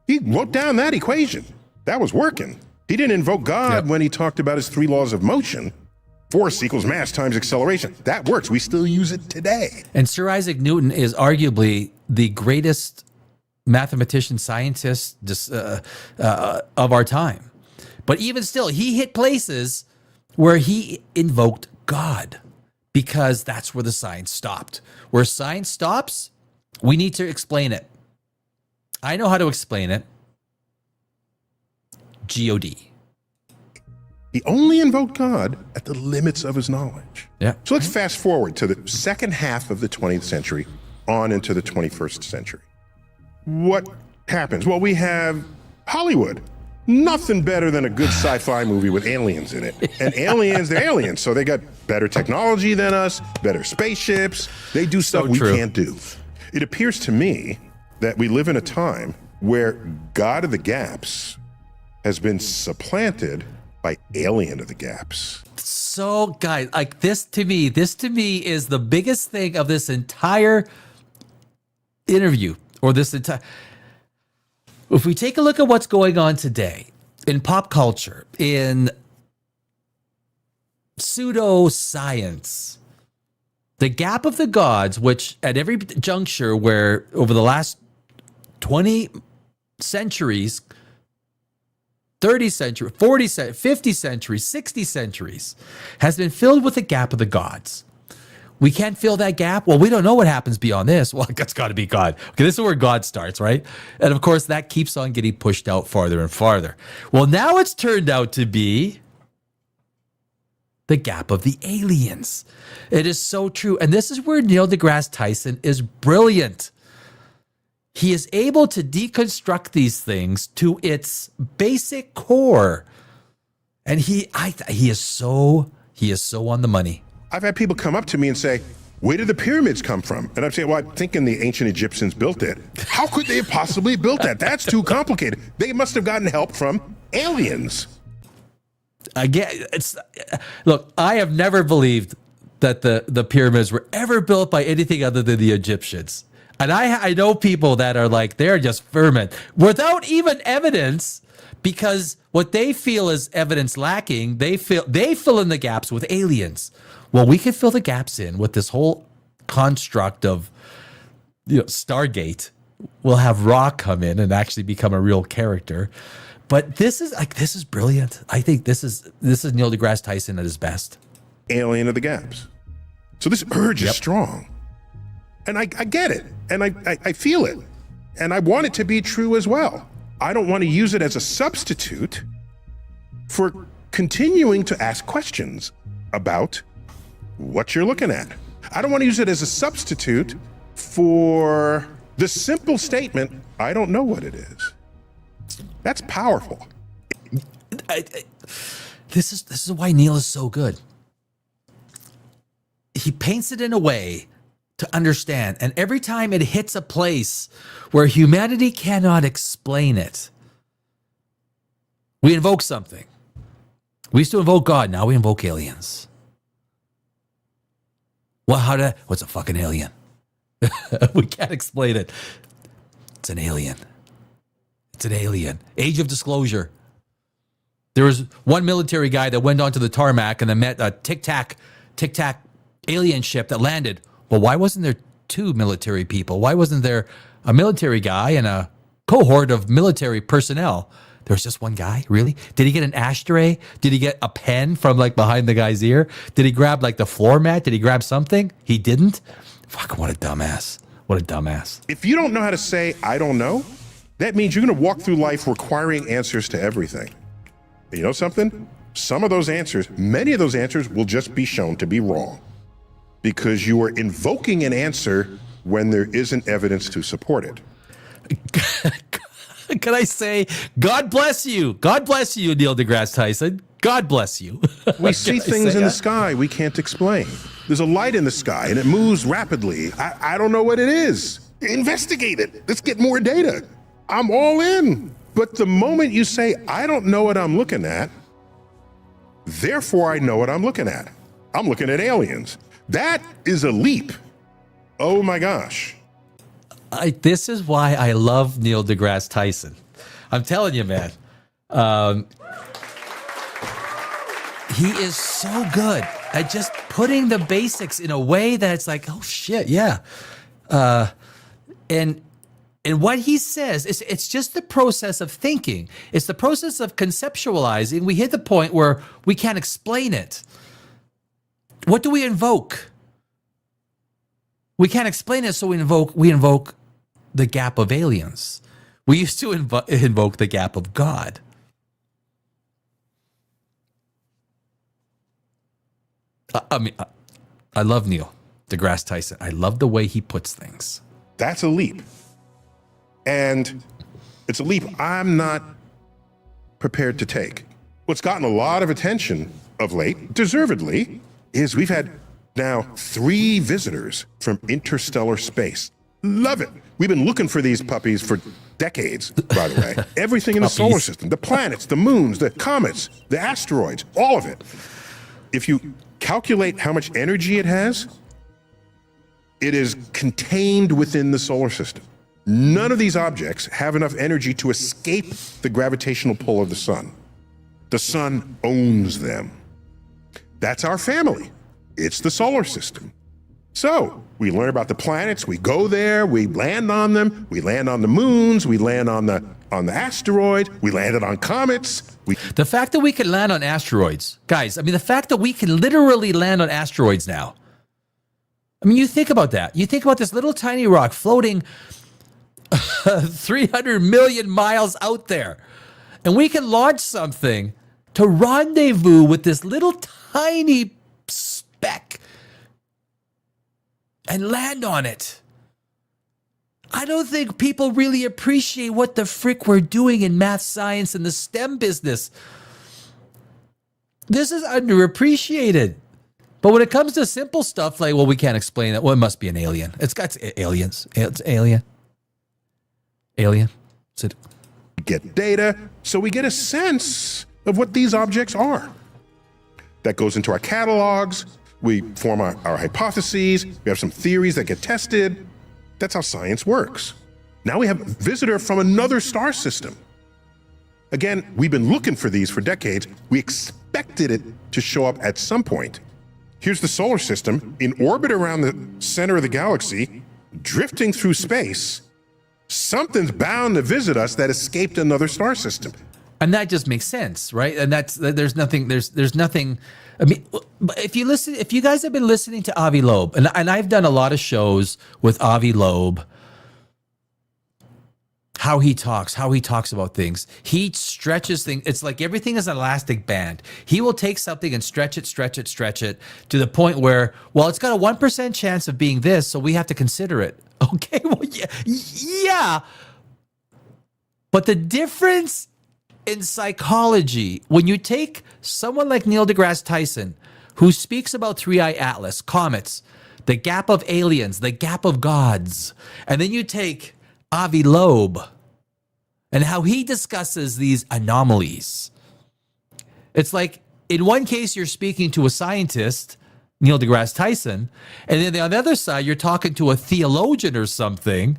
He wrote down that equation. That was working. He didn't invoke God when he talked about his 3 laws of motion. Force equals mass times acceleration. That works. We still use it today. And Sir Isaac Newton is arguably the greatest mathematician, scientist of our time. But even still, he hit places where he invoked God because that's where the science stopped. Where science stops, we need to explain it. I know how to explain it. G-O-D. He only invoked God at the limits of his knowledge. Yeah. So let's fast forward to the second half of the 20th century on into the 21st century. What happens? Well, we have Hollywood. Nothing better than a good sci-fi movie with aliens in it. And aliens, they're aliens. So they got better technology than us, better spaceships. They do stuff we can't do. It appears to me that we live in a time where God of the gaps has been supplanted by alien of the gaps. So, guys, like this to me is the biggest thing of this entire interview or this entire. If we take a look at what's going on today in pop culture, in pseudoscience, the gap of the gods, which at every juncture where over the last 20 centuries, 30 centuries, 40 centuries, 50 centuries, 60 centuries, has been filled with the gap of the gods. We can't fill that gap. Well, we don't know what happens beyond this. Well, that's got to be God. Okay, this is where God starts, right? And of course, that keeps on getting pushed out farther and farther. Well, now it's turned out to be the gap of the aliens. It is so true. And this is where Neil deGrasse Tyson is brilliant. He is able to deconstruct these things to its basic core. And he is so on the money. I've had people come up to me and say, where did the pyramids come from? And I'm saying, well, I'm thinking the ancient Egyptians built it. How could they have possibly built that? That's too complicated. They must have gotten help from aliens. Again, look, I have never believed that the pyramids were ever built by anything other than the Egyptians. And I know people that are like, they're just ferment without even evidence, because what they feel is evidence lacking, they fill in the gaps with aliens. Well, we could fill the gaps in with this whole construct of, Stargate. We'll have Ra come in and actually become a real character. But this is brilliant. I think this is Neil deGrasse Tyson at his best. Alien of the gaps. So this urge is strong. And I get it. And I feel it. And I want it to be true as well. I don't want to use it as a substitute for continuing to ask questions. about what you're looking at. I don't want to use it as a substitute for the simple statement, I don't know what it is. That's powerful. This is why Neil is so good. He paints it in a way to understand, and every time it hits a place where humanity cannot explain it, we invoke something. We used to invoke God, now we invoke aliens. Well, what's a fucking alien? We can't explain it. It's an alien. It's an alien. Age of disclosure. There was one military guy that went onto the tarmac and then met a tic-tac alien ship that landed. Well, why wasn't there two military people? Why wasn't there a military guy and a cohort of military personnel? There was just one guy, really? Did he get an ashtray? Did he get a pen from like behind the guy's ear? Did he grab like the floor mat? Did he grab something? He didn't? Fuck, what a dumbass. What a dumbass. If you don't know how to say, I don't know, that means you're going to walk through life requiring answers to everything. And you know something? Some of those answers, many of those answers will just be shown to be wrong because you are invoking an answer when there isn't evidence to support it. Can I say, God bless you. God bless you, Neil deGrasse Tyson. God bless you. We see things in the sky we can't explain. There's a light in the sky and it moves rapidly. I don't know what it is. Investigate it. Let's get more data. I'm all in. But the moment you say, I don't know what I'm looking at, therefore I know what I'm looking at. I'm looking at aliens. That is a leap. Oh my gosh. This is why I love Neil deGrasse Tyson. I'm telling you, man. He is so good at just putting the basics in a way that it's like, oh shit, yeah. And what he says, it's just the process of thinking. It's the process of conceptualizing. We hit the point where we can't explain it. What do we invoke? We can't explain it, so we invoke the gap of aliens. We used to invoke the gap of God. I love Neil deGrasse Tyson. I love the way he puts things. That's a leap. And it's a leap I'm not prepared to take. What's gotten a lot of attention of late, deservedly, is we've had now 3 visitors from interstellar space. Love it. We've been looking for these puppies for decades, by the way. Everything in the solar system, the planets, the moons, the comets, the asteroids, all of it. If you calculate how much energy it has, it is contained within the solar system. None of these objects have enough energy to escape the gravitational pull of the sun. The sun owns them. That's our family. It's the solar system. So we learn about the planets, we go there, we land on them, we land on the moons, we land on the asteroid, we landed on comets. The fact that we can land on asteroids, guys, the fact that we can literally land on asteroids now. You think about that. You think about this little tiny rock floating 300 million miles out there. And we can launch something to rendezvous with this little tiny speck and land on it. I don't think people really appreciate what the frick we're doing in math, science, and the STEM business. This is underappreciated. But when it comes to simple stuff like, well, we can't explain it. Well, it must be an alien. It's got aliens. It's alien. Alien. That's it. Get data, so we get a sense of what these objects are. That goes into our catalogs. We form our hypotheses. We have some theories that get tested. That's how science works. Now we have a visitor from another star system. Again, we've been looking for these for decades. We expected it to show up at some point. Here's the solar system in orbit around the center of the galaxy, drifting through space. Something's bound to visit us that escaped another star system. And that just makes sense, right? And there's nothing. If you guys have been listening to Avi Loeb, and I've done a lot of shows with Avi Loeb, how he talks about things. He stretches things. It's like everything is an elastic band. He will take something and stretch it to the point where, well, it's got a 1% chance of being this, so we have to consider it. Okay, well, yeah. But the difference in psychology, when you take someone like Neil deGrasse Tyson, who speaks about Three-Eye Atlas, comets, the gap of aliens, the gap of gods, and then you take Avi Loeb and how he discusses these anomalies. It's like, in one case, you're speaking to a scientist, Neil deGrasse Tyson, and then on the other side, you're talking to a theologian or something.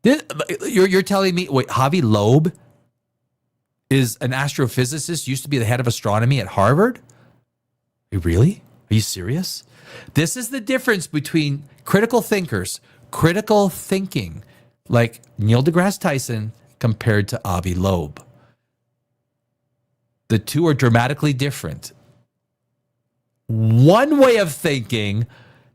You're telling me, wait, Avi Loeb is an astrophysicist, used to be the head of astronomy at Harvard? Really? Are you serious? This is the difference between critical thinkers, critical thinking, like Neil deGrasse Tyson compared to Avi Loeb. The two are dramatically different. One way of thinking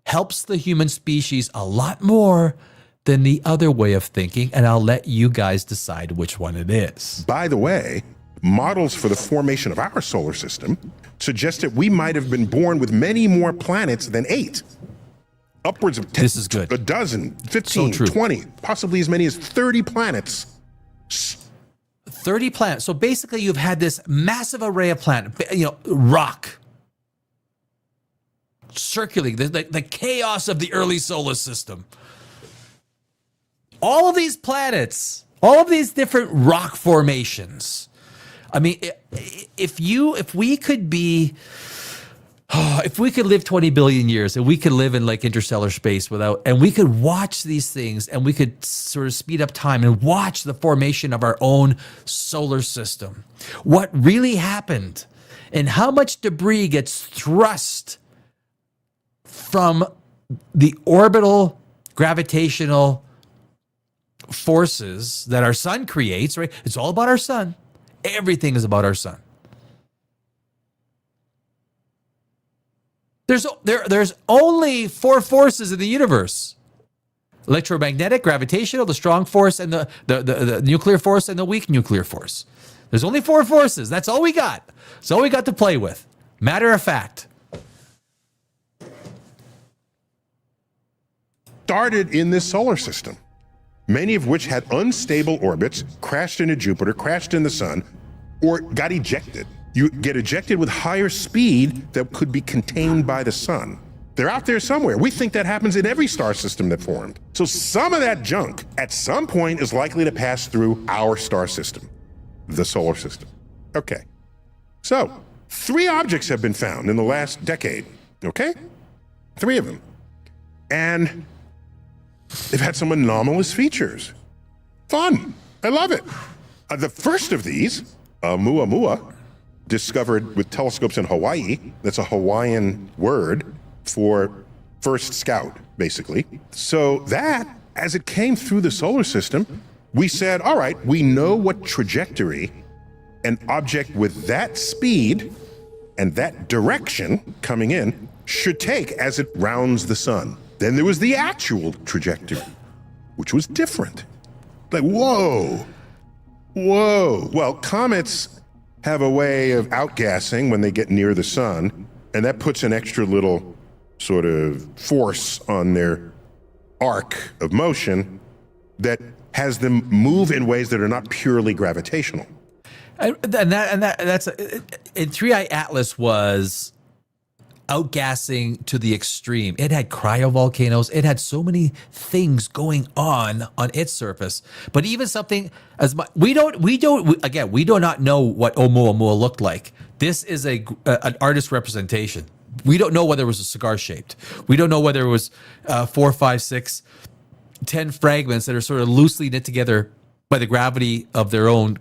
helps the human species a lot more than the other way of thinking, and I'll let you guys decide which one it is. By the way, models for the formation of our solar system suggest that we might have been born with many more planets than 8. Upwards of 10, this is good. A dozen, 15, So 20, possibly as many as 30 planets. 30 planets. So basically you've had this massive array of planets, rock, circulating, the chaos of the early solar system. All of these planets, all of these different rock formations. I mean, if we could live 20 billion years and we could live in like interstellar space and we could watch these things and we could sort of speed up time and watch the formation of our own solar system, what really happened and how much debris gets thrust from the orbital gravitational forces that our sun creates, right? It's all about our sun. Everything is about our sun. There's only 4 forces in the universe: electromagnetic, gravitational, the strong force, and the nuclear force, and the weak nuclear force. There's only 4 forces. That's all we got. That's all we got to play with. Matter of fact. Started in this solar system, many of which had unstable orbits, crashed into Jupiter, crashed in the sun, or got ejected. You get ejected with higher speed that could be contained by the sun. They're out there somewhere. We think that happens in every star system that formed. So some of that junk at some point is likely to pass through our star system, the solar system. Okay. So 3 objects have been found in the last decade, okay? 3 of them. And they've had some anomalous features. Fun. I love it. The first of these, Oumuamua, discovered with telescopes in Hawaii. That's a Hawaiian word for first scout, basically. So that, as it came through the solar system, we said, all right, we know what trajectory an object with that speed and that direction coming in should take as it rounds the sun. Then there was the actual trajectory, which was different. Like, whoa. Well, comets have a way of outgassing when they get near the sun, and that puts an extra little sort of force on their arc of motion that has them move in ways that are not purely gravitational. And Three-Eye Atlas was outgassing to the extreme. It had cryovolcanoes. It had so many things going on its surface. But even something as much, we do not know what Oumuamua looked like. This is an artist representation. We don't know whether it was a cigar shaped. We don't know whether it was 4, 5, 6, 10 fragments that are sort of loosely knit together by the gravity of their own,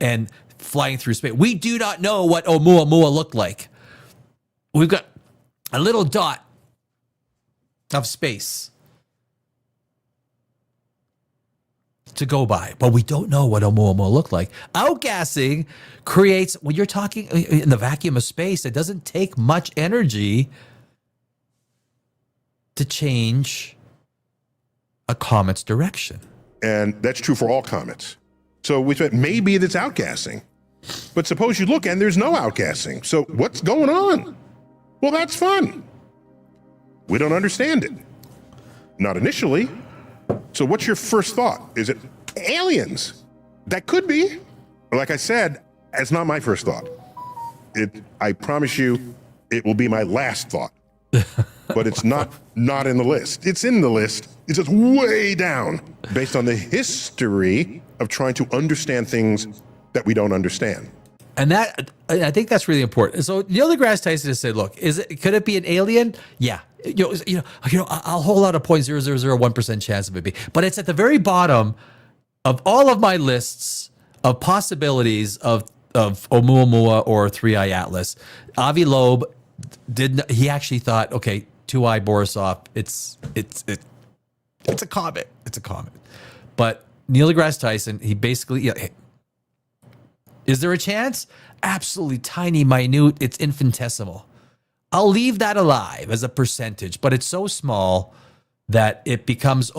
and flying through space. We do not know what Oumuamua looked like. We've got a little dot of space to go by, but we don't know what Oumuamua looked like. Outgassing creates, when you're talking in the vacuum of space, it doesn't take much energy to change a comet's direction. And that's true for all comets. So we thought maybe it's outgassing. But suppose you look and there's no outgassing. So what's going on? Well, that's fun. We don't understand it. Not initially. So what's your first thought? Is it aliens? That could be. Like I said, it's not my first thought. I promise you, it will be my last thought. But it's not in the list. It's in the list. It's just way down based on the history of trying to understand things that we don't understand. And I think that's really important. So Neil deGrasse Tyson has said, look, could it be an alien? Yeah. I'll hold out a 0.0001% chance of it being, but it's at the very bottom of all of my lists of possibilities of Oumuamua or 3i Atlas. Avi Loeb he actually thought, okay, 2i Borisov, it's a comet. It's a comet. But Neil deGrasse Tyson, he basically, is there a chance? Absolutely tiny, minute, it's infinitesimal. I'll leave that alive as a percentage, but it's so small that it becomes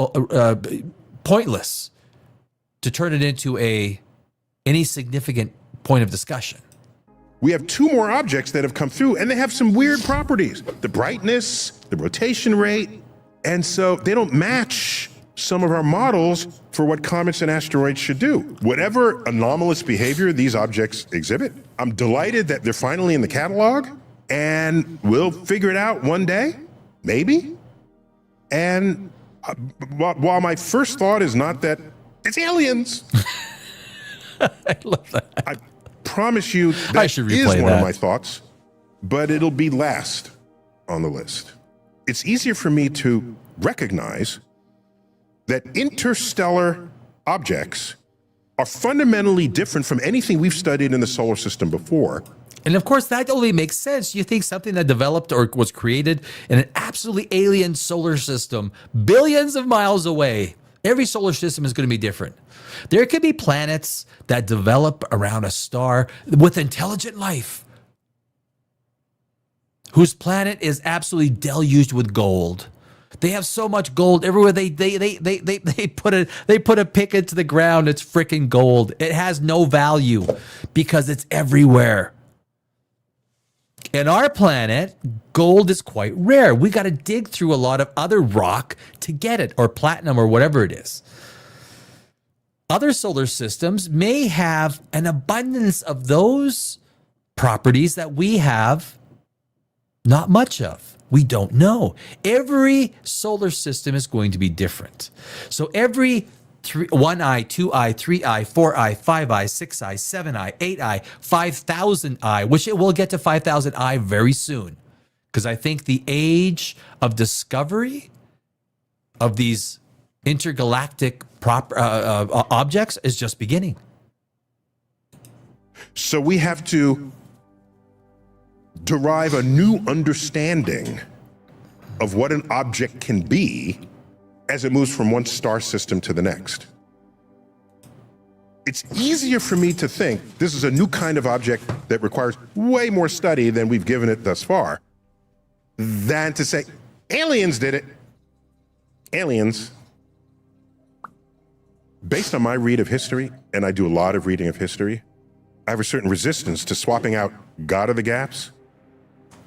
pointless to turn it into any significant point of discussion. We have two more objects that have come through, and they have some weird properties. The brightness, the rotation rate, and so they don't match some of our models for what comets and asteroids should do. Whatever anomalous behavior these objects exhibit, I'm delighted that they're finally in the catalog, and we'll figure it out one day, maybe. And while my first thought is not that it's aliens, I love that. I promise you that is one of my thoughts, but it'll be last on the list. It's easier for me to recognize that interstellar objects are fundamentally different from anything we've studied in the solar system before. And of course, that only makes sense. You think something that developed or was created in an absolutely alien solar system, billions of miles away. Every solar system is going to be different. There could be planets that develop around a star with intelligent life, whose planet is absolutely deluged with gold. They have so much gold everywhere they put a pick into the ground. It's freaking gold. It has no value because it's everywhere. In our planet, gold is quite rare. We got to dig through a lot of other rock to get it, or platinum, or whatever it is. Other solar systems may have an abundance of those properties that we have not much of. We don't know. Every solar system is going to be different. So every 1i, 2i, 3i, 4i, 5i, 6i, 7i, 8i, 5,000i, which it will get to 5,000i very soon. Because I think the age of discovery of these intergalactic objects is just beginning. So we have to derive a new understanding of what an object can be as it moves from one star system to the next. It's easier for me to think this is a new kind of object that requires way more study than we've given it thus far, than to say, aliens did it. Aliens. Based on my read of history, and I do a lot of reading of history, I have a certain resistance to swapping out God of the gaps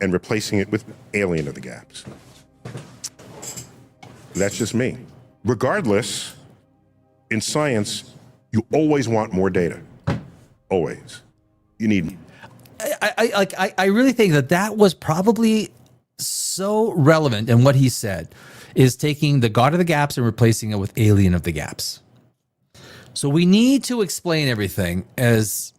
and replacing it with alien of the gaps. That's just me. Regardless, in science, you always want more data. Always. You need. I really think that was probably so relevant, and what he said is taking the God of the gaps and replacing it with alien of the gaps. So we need to explain everything as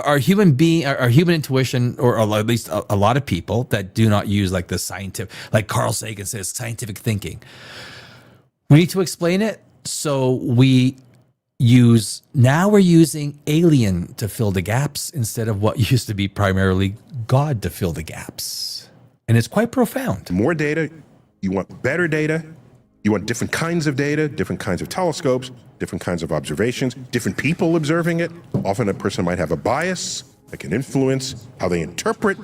our human intuition, or at least a lot of people that do not use like the scientific, like Carl Sagan says, scientific thinking. We need to explain it. So we're using alien to fill the gaps instead of what used to be primarily God to fill the gaps. And it's quite profound. More data, you want better data, you want different kinds of data, different kinds of telescopes, different kinds of observations, different people observing it. Often a person might have a bias that can influence how they interpret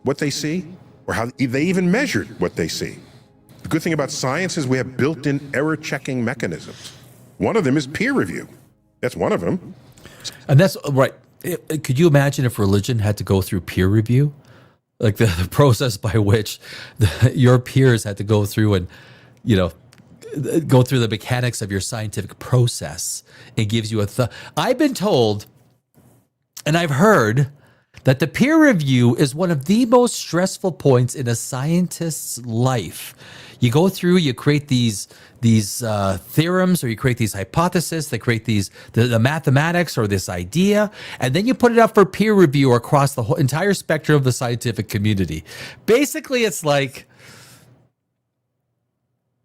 what they see, or how they even measured what they see. The good thing about science is we have built-in error-checking mechanisms. One of them is peer review. That's one of them. And that's right. Could you imagine if religion had to go through peer review? Like the process by which your peers had to go through and, go through the mechanics of your scientific process. It gives you I've been told, and I've heard, that the peer review is one of the most stressful points in a scientist's life. You go through, you create these theorems, or you create these hypotheses, they create the mathematics or this idea, and then you put it up for peer review across the whole entire spectrum of the scientific community. Basically, it's like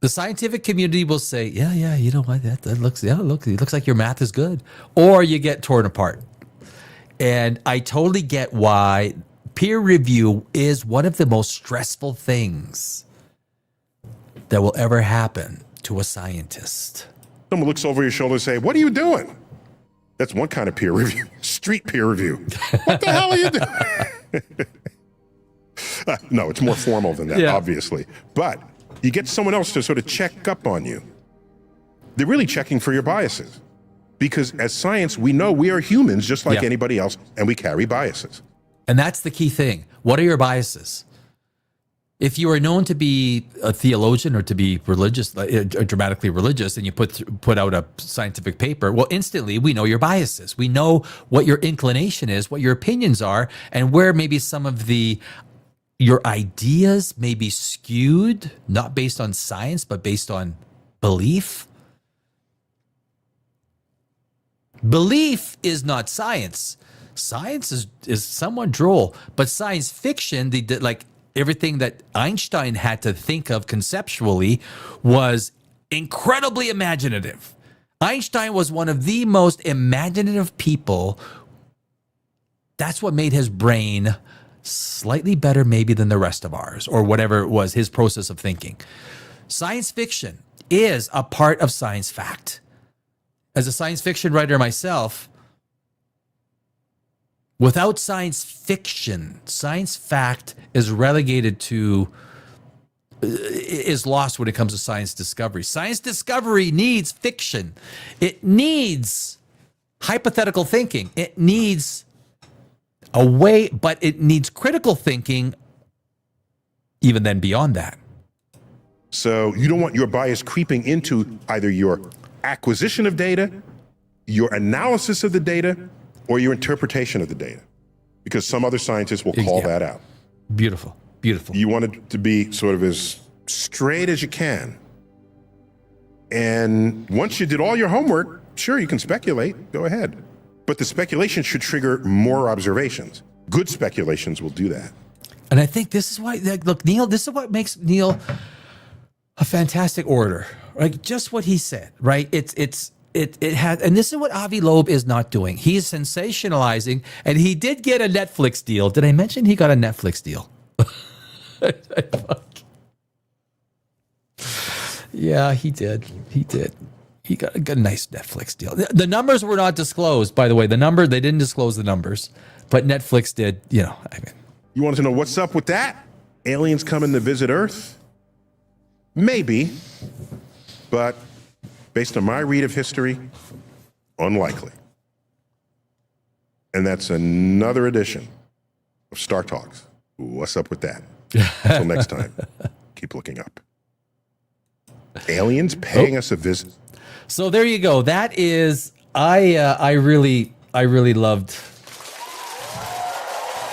the scientific community will say, yeah, you know what, that looks, it looks like your math is good, or you get torn apart. And I totally get why peer review is one of the most stressful things that will ever happen to a scientist. Someone looks over your shoulder and say, "What are you doing?" That's one kind of peer review. Street peer review. What the hell are you doing? No, it's more formal than that, obviously. But you get someone else to sort of check up on you. They're really checking for your biases. Because as science, we know we are humans just like anybody else, and we carry biases. And that's the key thing. What are your biases? If you are known to be a theologian or to be religious, dramatically religious, and you put out a scientific paper, well, instantly we know your biases. We know what your inclination is, what your opinions are, and where maybe some of your ideas may be skewed, not based on science, but based on belief. Belief is not science. Science is somewhat droll, but science fiction, like everything that Einstein had to think of conceptually, was incredibly imaginative. Einstein was one of the most imaginative people. That's what made his brain slightly better maybe than the rest of ours, or whatever it was, his process of thinking. Science fiction is a part of science fact. As a science fiction writer myself, without science fiction, science fact is relegated to, is lost when it comes to science discovery. Science discovery needs fiction. It needs hypothetical thinking. It needs a way, but it needs critical thinking even then beyond that. So you don't want your bias creeping into either your acquisition of data, your analysis of the data, or your interpretation of the data, because some other scientists will call that out. Beautiful, beautiful. You want it to be sort of as straight as you can. And once you did all your homework, sure, you can speculate, go ahead. But the speculation should trigger more observations. Good speculations will do that. And I think this is why, look, Neil, this is what makes Neil a fantastic orator. Like just what he said, right? It had, and this is what Avi Loeb is not doing. He's sensationalizing, and he did get a Netflix deal. Did I mention he got a Netflix deal? Yeah, he did. He did. He got a nice Netflix deal. The numbers were not disclosed, by the way. They didn't disclose the numbers, but Netflix did. You wanted to know what's up with that? Aliens coming to visit Earth? Maybe. But based on my read of history, unlikely. And that's another edition of Star Talks. What's up with that? Until next time, keep looking up. Aliens paying us a visit. So there you go. That is, I really loved.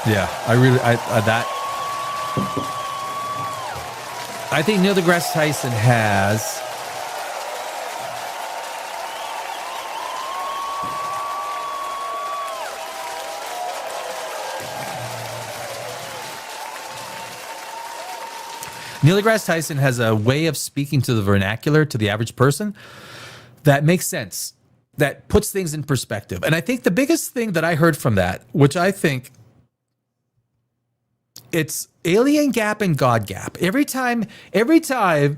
Yeah, I think Neil deGrasse Tyson has Neil deGrasse Tyson has a way of speaking to the vernacular, to the average person, that makes sense, that puts things in perspective. And I think the biggest thing that I heard from that, which I think it's alien gap and God gap. Every time, and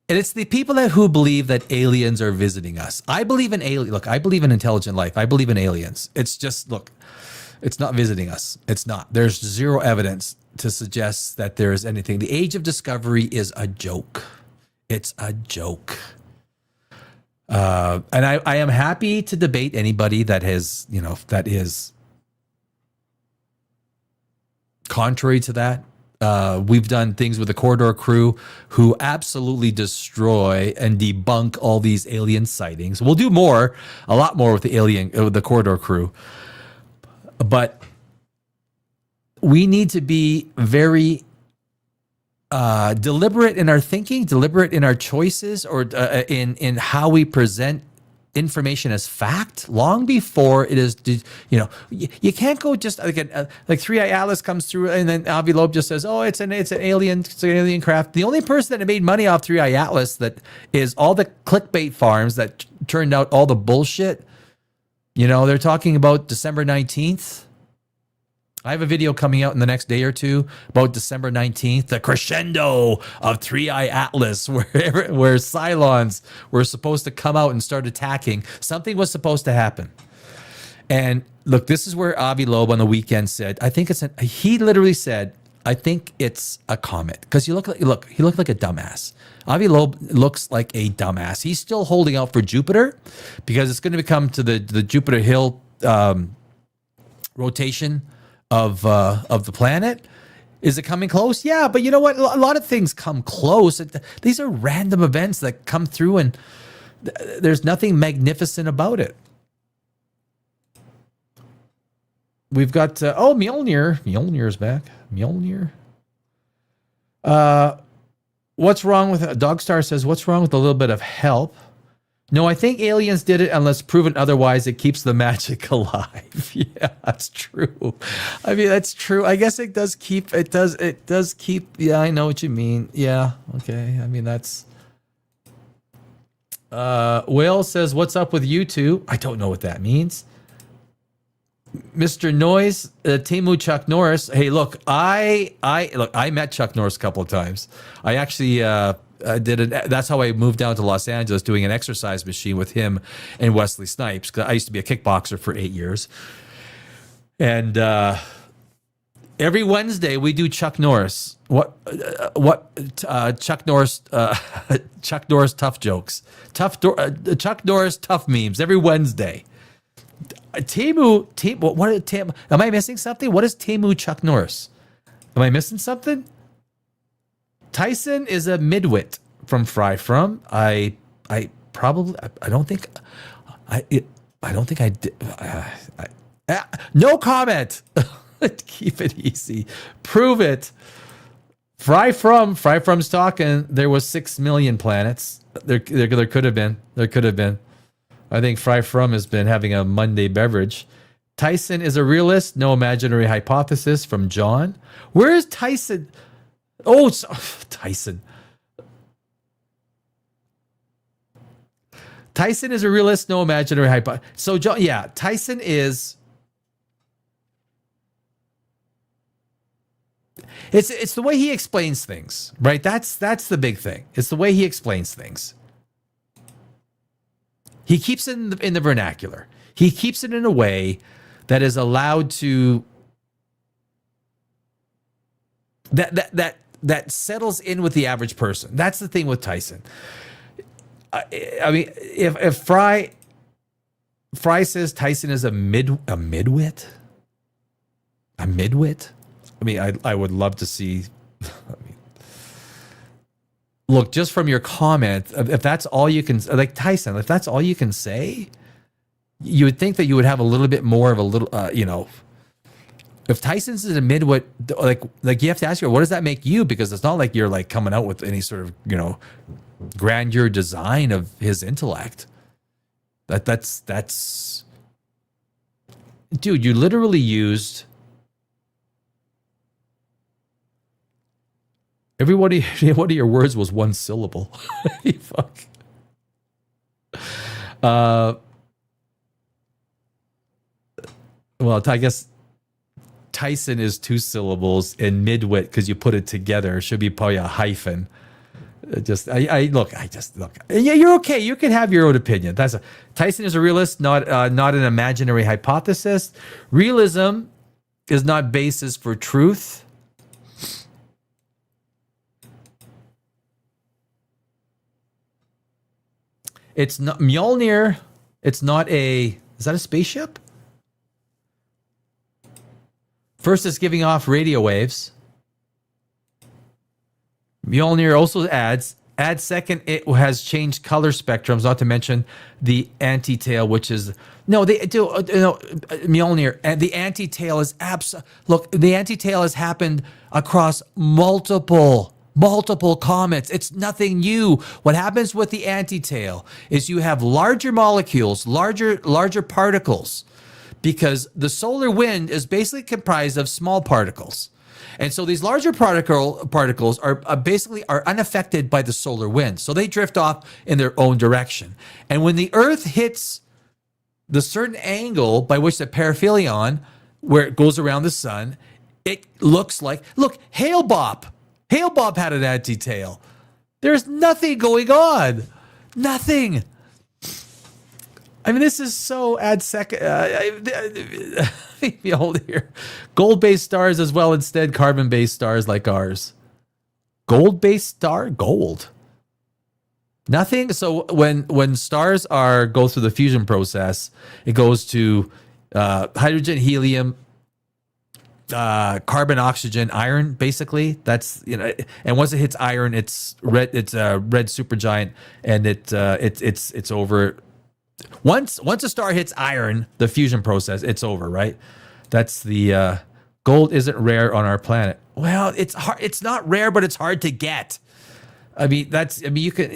it's the people who believe that aliens are visiting us. I believe in alien. Look, I believe in intelligent life. I believe in aliens. It's just, look, it's not visiting us. It's not. There's zero evidence to suggest that there is anything. The age of discovery is a joke. It's a joke. And I am happy to debate anybody that has, that is contrary to that. We've done things with the Corridor crew who absolutely destroy and debunk all these alien sightings. We'll do a lot more with the Corridor crew. But we need to be very deliberate in our thinking, deliberate in our choices, or in how we present information as fact long before it is, you can't go just like 3i Atlas comes through and then Avi Loeb just says, oh, it's an alien craft. The only person that made money off 3i Atlas that is all the clickbait farms that turned out all the bullshit. They're talking about December 19th. I have a video coming out in the next day or two about December 19th, the crescendo of 3i Atlas, where Cylons were supposed to come out and start attacking. Something was supposed to happen. And look, this is where Avi Loeb on the weekend said, he literally said, I think it's a comet. Because he looked like a dumbass. Avi Loeb looks like a dumbass. He's still holding out for Jupiter because it's going to become to the Jupiter Hill rotation of the planet. Is it coming close? Yeah, but you know what? A lot of things come close. These are random events that come through, and there's nothing magnificent about it. We've got Mjolnir. Mjolnir's back. Mjolnir. What's wrong with Dogstar says? What's wrong with a little bit of help? No, I think aliens did it unless proven otherwise. It keeps the magic alive. Yeah, that's true. I mean, that's true. I guess it does keep. Yeah, I know what you mean. Yeah. Okay. I mean, that's. Whale says, "What's up with you two?" I don't know what that means. Mr. Noise, Temu Chuck Norris. Hey, look, I met Chuck Norris a couple of times. I actually that's how I moved down to Los Angeles, doing an exercise machine with him and Wesley Snipes. Because I used to be a kickboxer for 8 years, and every Wednesday we do Chuck Norris. Chuck Norris? Chuck Norris tough jokes. Chuck Norris tough memes every Wednesday. Temu, am I missing something? What is Temu Chuck Norris? Am I missing something? Tyson is a midwit from Fry From. I don't think I did. No comment. Keep it easy. Prove it. Fry From's talking. There was 6 million planets. There could have been. I think Fry From has been having a Monday beverage. Tyson is a realist. No imaginary hypothesis from John. Where is Tyson? Oh, Tyson. Tyson is a realist. No imaginary hypothesis. So, John, yeah, Tyson is. It's the way he explains things, right? That's the big thing. It's the way he explains things. He keeps it in the vernacular. He keeps it in a way that is allowed to that settles in with the average person. That's the thing with Tyson. I mean, if Fry says Tyson is a midwit. I mean, I would love to see. Look, just from your comment, if that's all you can, like Tyson, if that's all you can say, you would think that you would have a little bit more of a little, if Tyson's is a midwit, like you have to ask her, what does that make you? Because it's not like you're like coming out with any sort of, grandeur design of his intellect. That's, dude, you literally used. Every one of your words was one syllable. Fuck. Well, I guess Tyson is 2 syllables, and midwit, because you put it together, should be probably a hyphen. Look. Yeah, you're okay. You can have your own opinion. Tyson is a realist, not an imaginary hypothesis. Realism is not basis for truth. It's not Mjolnir. It's not a. Is that a spaceship? First, it's giving off radio waves. Mjolnir also adds second, it has changed color spectrums, not to mention the anti-tail, which is Mjolnir, and the anti-tail is look, the anti-tail has happened across multiple comets. It's nothing new. What happens with the anti-tail is you have larger molecules, larger particles, because the solar wind is basically comprised of small particles. And so these larger particles are basically unaffected by the solar wind. So they drift off in their own direction. And when the Earth hits the certain angle by which the perihelion, where it goes around the sun, it looks like, look, Hale-Bopp had an anti-tail. There's nothing going on. Nothing. I mean, this is so hold here. Gold-based stars as well, instead carbon-based stars like ours. Gold-based star? Gold. Nothing. So when stars go through the fusion process, it goes to hydrogen, helium, carbon, oxygen, iron, basically. That's, and once it hits iron, it's red, it's a red supergiant, and it's over. Once a star hits iron, the fusion process, it's over, right? That's the gold isn't rare on our planet. Well, it's hard. It's not rare, but it's hard to get. You can,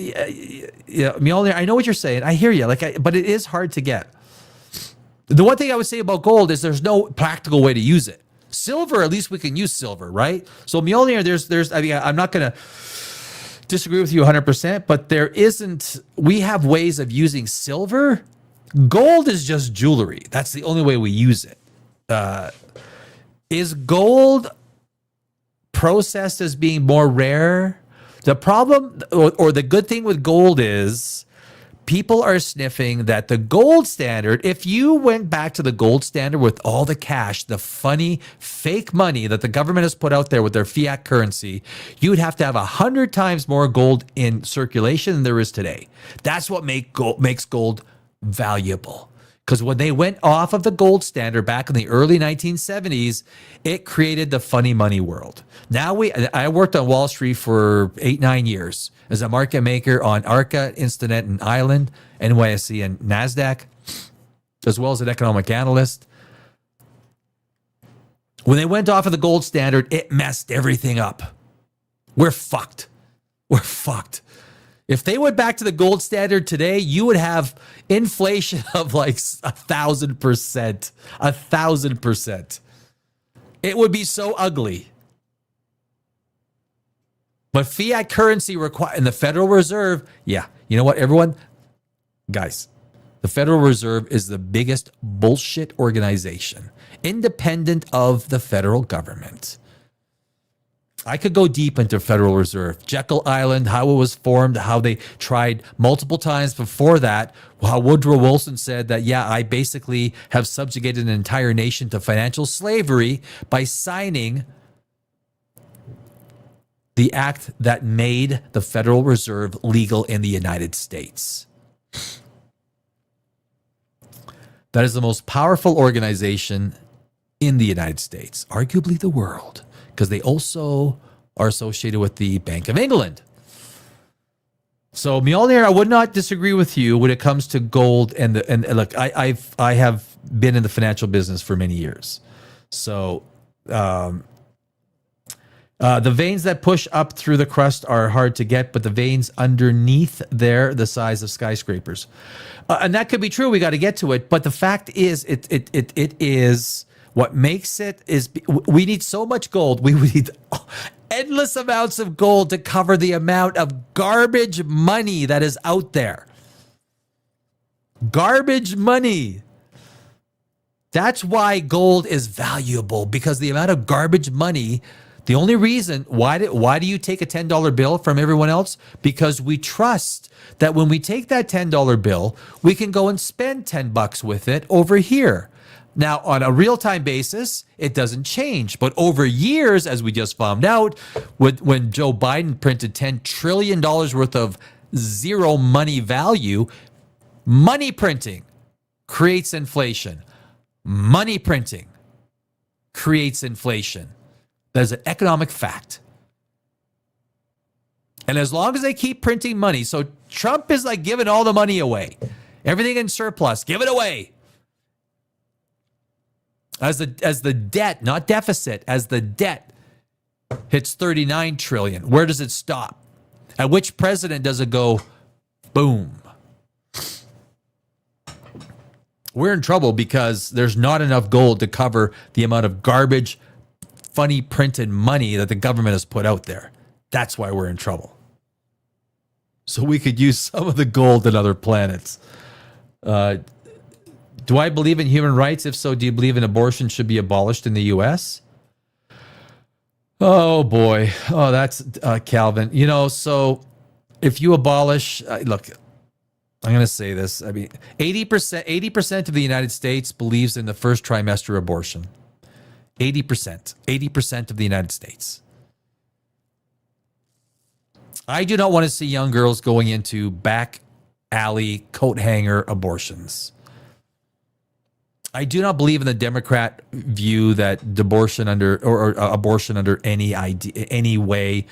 Mjolnir, I know what you're saying. I hear you. But it is hard to get. The one thing I would say about gold is there's no practical way to use it. Silver, at least we can use silver, right? So Mjolnir, I'm not going to disagree with you 100%, but we have ways of using silver. Gold is just jewelry. That's the only way we use it. Is gold processed as being more rare? The problem or the good thing with gold is people are sniffing that the gold standard, if you went back to the gold standard with all the cash, the funny fake money that the government has put out there with their fiat currency, you'd have to have 100 times more gold in circulation than there is today. That's what makes gold valuable. Because when they went off of the gold standard back in the early 1970s, it created the funny money world. I worked on Wall Street for 8-9 years as a market maker on Arca, Instinet, and Island, NYSE, and NASDAQ, as well as an economic analyst. When they went off of the gold standard, it messed everything up. We're fucked. If they went back to the gold standard today, you would have inflation of like 1,000%. 1,000%. It would be so ugly. But fiat currency and the Federal Reserve, yeah, you know what, everyone? Guys, the Federal Reserve is the biggest bullshit organization, independent of the federal government. I could go deep into Federal Reserve, Jekyll Island, how it was formed, how they tried multiple times before that, how Woodrow Wilson said that, yeah, I basically have subjugated an entire nation to financial slavery by signing the act that made the Federal Reserve legal in the United States. That is the most powerful organization in the United States, arguably the world, because they also are associated with the Bank of England. So Mjolnir, I would not disagree with you when it comes to gold and look, I have been in the financial business for many years. So the veins that push up through the crust are hard to get, but the veins underneath there, the size of skyscrapers. And that could be true. We got to get to it. But the fact is, it is what makes it is we need so much gold. We need endless amounts of gold to cover the amount of garbage money that is out there. Garbage money. That's why gold is valuable, because the amount of garbage money. The only reason, why do you take a $10 bill from everyone else? Because we trust that when we take that $10 bill, we can go and spend $10 with it over here. Now, on a real-time basis, it doesn't change. But over years, as we just found out, when Joe Biden printed $10 trillion worth of zero money value. Money printing creates inflation. Money printing creates inflation. That is an economic fact. And as long as they keep printing money, so Trump is like giving all the money away. Everything in surplus, give it away. As the debt, not deficit, as the debt hits 39 trillion, where does it stop? At which president does it go boom? We're in trouble because there's not enough gold to cover the amount of garbage, funny printed money that the government has put out there. That's why we're in trouble. So we could use some of the gold in other planets. Do I believe in human rights? If so, do you believe an abortion should be abolished in the U.S.? Oh, boy. Oh, that's Calvin. You know, so if you abolish, look, I'm going to say this. I mean, 80% of the United States believes in the first trimester abortion. 80% of the United States. I do not want to see young girls going into back alley coat hanger abortions. I do not believe in the Democrat view that abortion under or abortion under any idea, any way.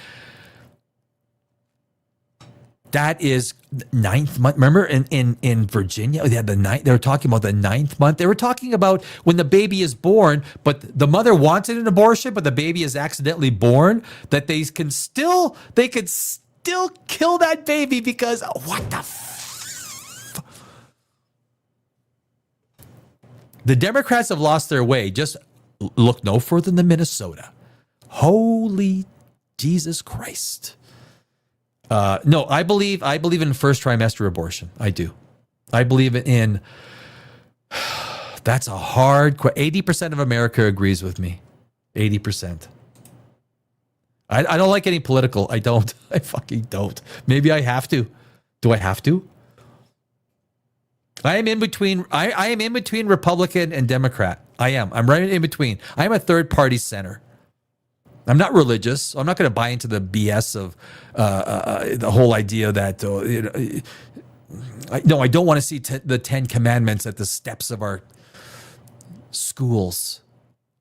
That is 9th month. Remember in Virginia, they had the ninth. They were talking about the 9th month. They were talking about when the baby is born, but the mother wanted an abortion, but the baby is accidentally born. That they could still kill that baby because what the. The Democrats have lost their way. Just look no further than Minnesota. Holy Jesus Christ. No, I believe in first trimester abortion. I do. I believe in, that's a hard, 80% of America agrees with me. 80%. I don't like any political. I don't. I fucking don't. Maybe I have to. Do I have to? I am in between. I am in between Republican and Democrat. I am. I'm right in between. I am a third party center. I'm not religious. So I'm not going to buy into the BS of the whole idea that no, I don't want to see the 10 Commandments at the steps of our schools.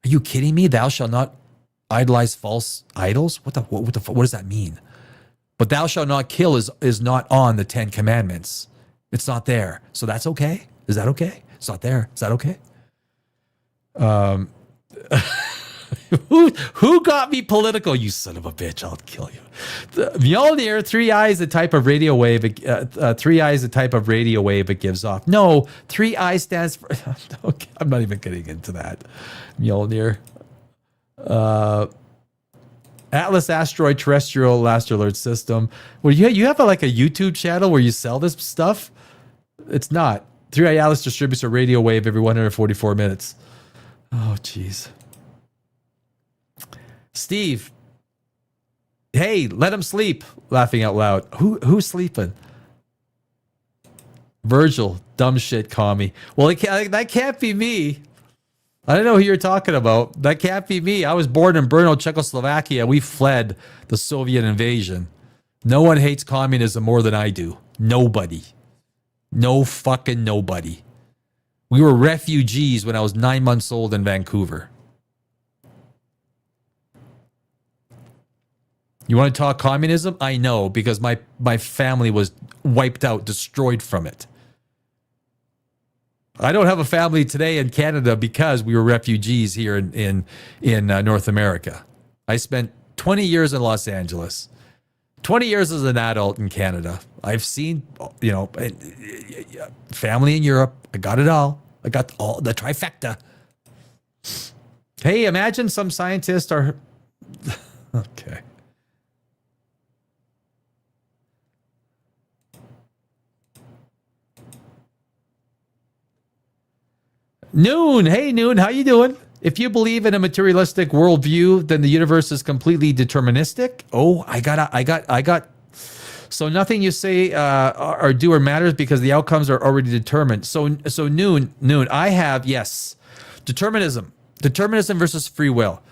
Are you kidding me? Thou shalt not idolize false idols. What does that mean? But thou shalt not kill is not on the 10 Commandments. It's not there. So that's okay? Is that okay? It's not there. Is that okay? Who got me political? You son of a bitch. I'll kill you. Mjolnir, 3 eyes, the type of radio wave. 3 eyes, the type of radio wave it gives off. No, 3 eyes stands for. Okay, I'm not even getting into that. Mjolnir. Atlas Asteroid Terrestrial Asteroid System. Well, you have like a YouTube channel where you sell this stuff? It's not. 3i Atlas distributes a radio wave every 144 minutes. Oh, jeez. Steve. Hey, let him sleep. Laughing out loud. Who's sleeping? Virgil. Dumb shit, commie. Well, that can't be me. I don't know who you're talking about. That can't be me. I was born in Brno, Czechoslovakia. We fled the Soviet invasion. No one hates communism more than I do. Nobody. No fucking nobody. We were refugees when I was 9 months old in Vancouver. You want to talk communism? I know, because my family was wiped out, destroyed from it. I don't have a family today in Canada because we were refugees here in North America. I spent 20 years in Los Angeles, 20 years as an adult in Canada. I've seen, family in Europe. I got it all. I got all the trifecta. Hey, imagine some scientists are okay. Noon, hey Noon, how you doing? If you believe in a materialistic worldview, then the universe is completely deterministic. Oh, I got. So nothing you say or do or matters because the outcomes are already determined. So Noon, I have, yes, determinism versus free will.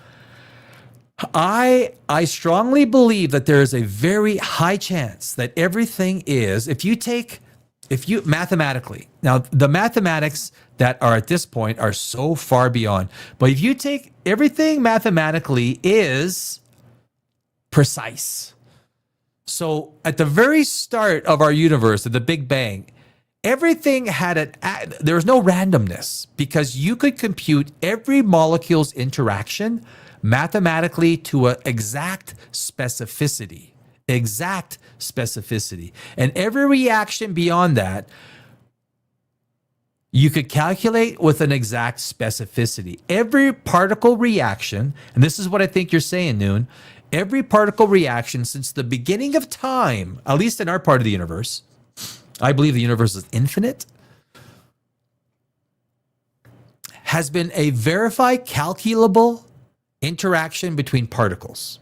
I strongly believe that there is a very high chance that everything is, if you mathematically, now the mathematics that are at this point are so far beyond, but if you take everything mathematically is precise. So at the very start of our universe, at the Big Bang, everything had there was no randomness because you could compute every molecule's interaction mathematically to an exact specificity. And every reaction beyond that, you could calculate with an exact specificity. Every particle reaction, and this is what I think you're saying, Noon, every particle reaction since the beginning of time, at least in our part of the universe, I believe the universe is infinite, has been a verified, calculable interaction between particles.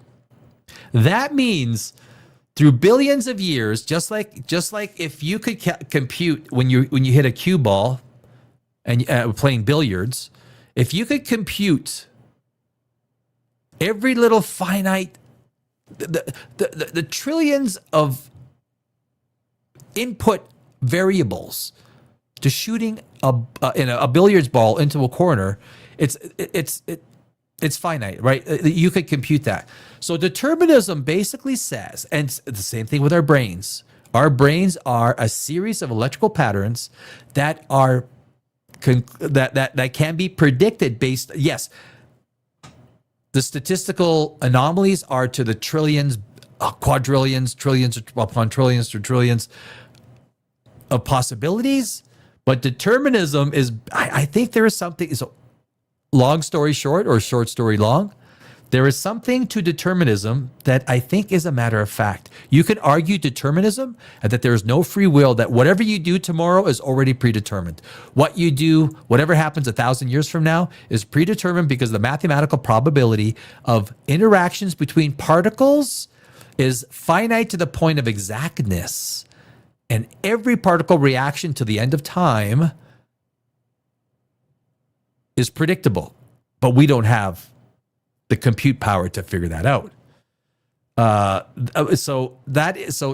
That means through billions of years, just like if you could compute when you hit a cue ball and playing billiards, if you could compute every little finite, the trillions of input variables to shooting a billiards ball into a corner, it's finite, right? You could compute that. So determinism basically says, and it's the same thing with our brains. Our brains are a series of electrical patterns that are that can be predicted based. Yes, the statistical anomalies are to the trillions, quadrillions, trillions upon trillions to trillions of possibilities. But determinism is, I think there is something. So long story short, or short story long, there is something to determinism that I think is a matter of fact. You can argue determinism and that there is no free will, that whatever you do tomorrow is already predetermined. What you do, whatever happens 1,000 years from now, is predetermined because the mathematical probability of interactions between particles is finite to the point of exactness. And every particle reaction to the end of time is predictable, but we don't have the compute power to figure that out. So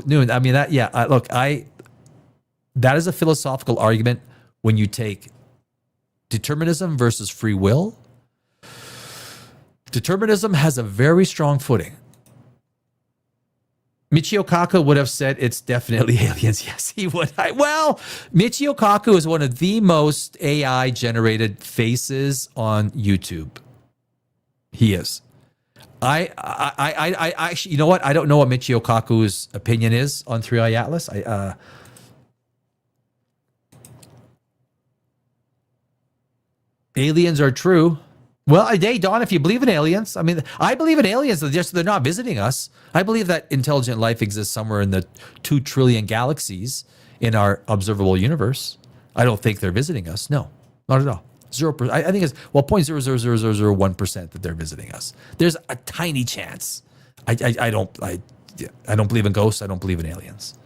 Noon. I mean, that is a philosophical argument when you take determinism versus free will. Determinism has a very strong footing. Michio Kaku would have said it's definitely aliens. Yes, he would. Michio Kaku is one of the most AI-generated faces on YouTube. He is. I actually, you know what? I don't know what Michio Kaku's opinion is on 3i Atlas. Aliens are true. Well, hey, Don, if you believe in aliens, I mean, I believe in aliens. They're not visiting us. I believe that intelligent life exists somewhere in the 2 trillion galaxies in our observable universe. I don't think they're visiting us. No, not at all. 0%. I think it's 0.00001% that they're visiting us. There's a tiny chance. I don't believe in ghosts. I don't believe in aliens.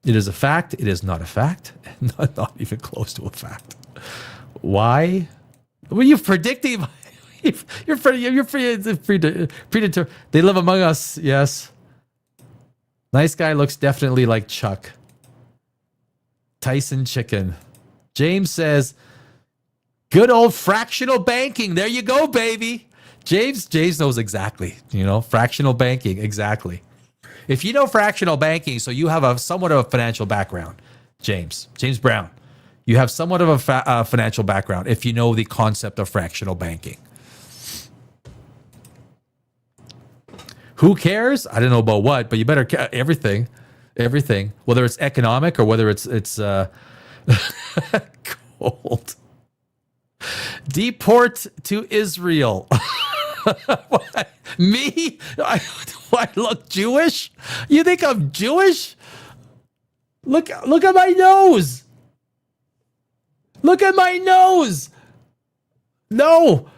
It is a fact. It is not a fact. Not even close to a fact. Why? Well, you're predicting. You're predetermined. They live among us. Yes. Nice guy looks definitely like Chuck. Tyson chicken. James says, good old fractional banking. There you go, baby. James knows exactly. Fractional banking. Exactly. If you know fractional banking, so you have somewhat of a financial background, James Brown. You have somewhat of a financial background if you know the concept of fractional banking. Who cares? I don't know about what, but you better care. Everything, whether it's economic or whether it's cold. Deport to Israel. What? Me? I look Jewish? You think I'm Jewish? Look at my nose. Look at my nose. No.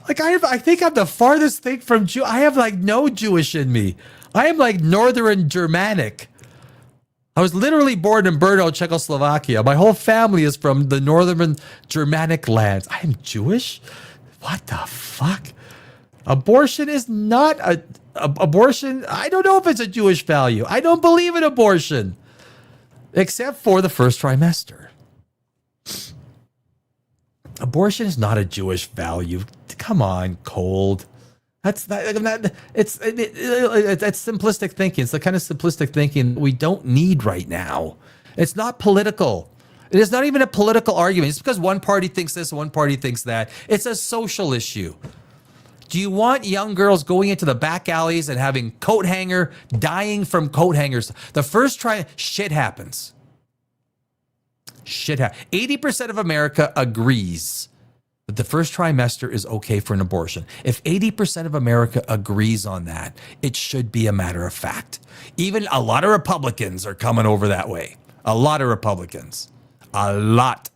I think I'm the farthest thing from Jew. I have no Jewish in me. I am Northern Germanic. I was literally born in Brno, Czechoslovakia. My whole family is from the Northern Germanic lands. I am Jewish? What the fuck? Abortion is not abortion. I don't know if it's a Jewish value. I don't believe in abortion, except for the first trimester. Abortion is not a Jewish value. Come on, cold. That's simplistic thinking. It's the kind of simplistic thinking we don't need right now. It's not political. It is not even a political argument. It's because one party thinks this, one party thinks that. It's a social issue. Do you want young girls going into the back alleys and having coat hanger, dying from coat hangers? The first shit happens. 80% of America agrees that the first trimester is okay for an abortion. If 80% of America agrees on that, it should be a matter of fact. Even a lot of Republicans are coming over that way. A lot of Republicans. A lot.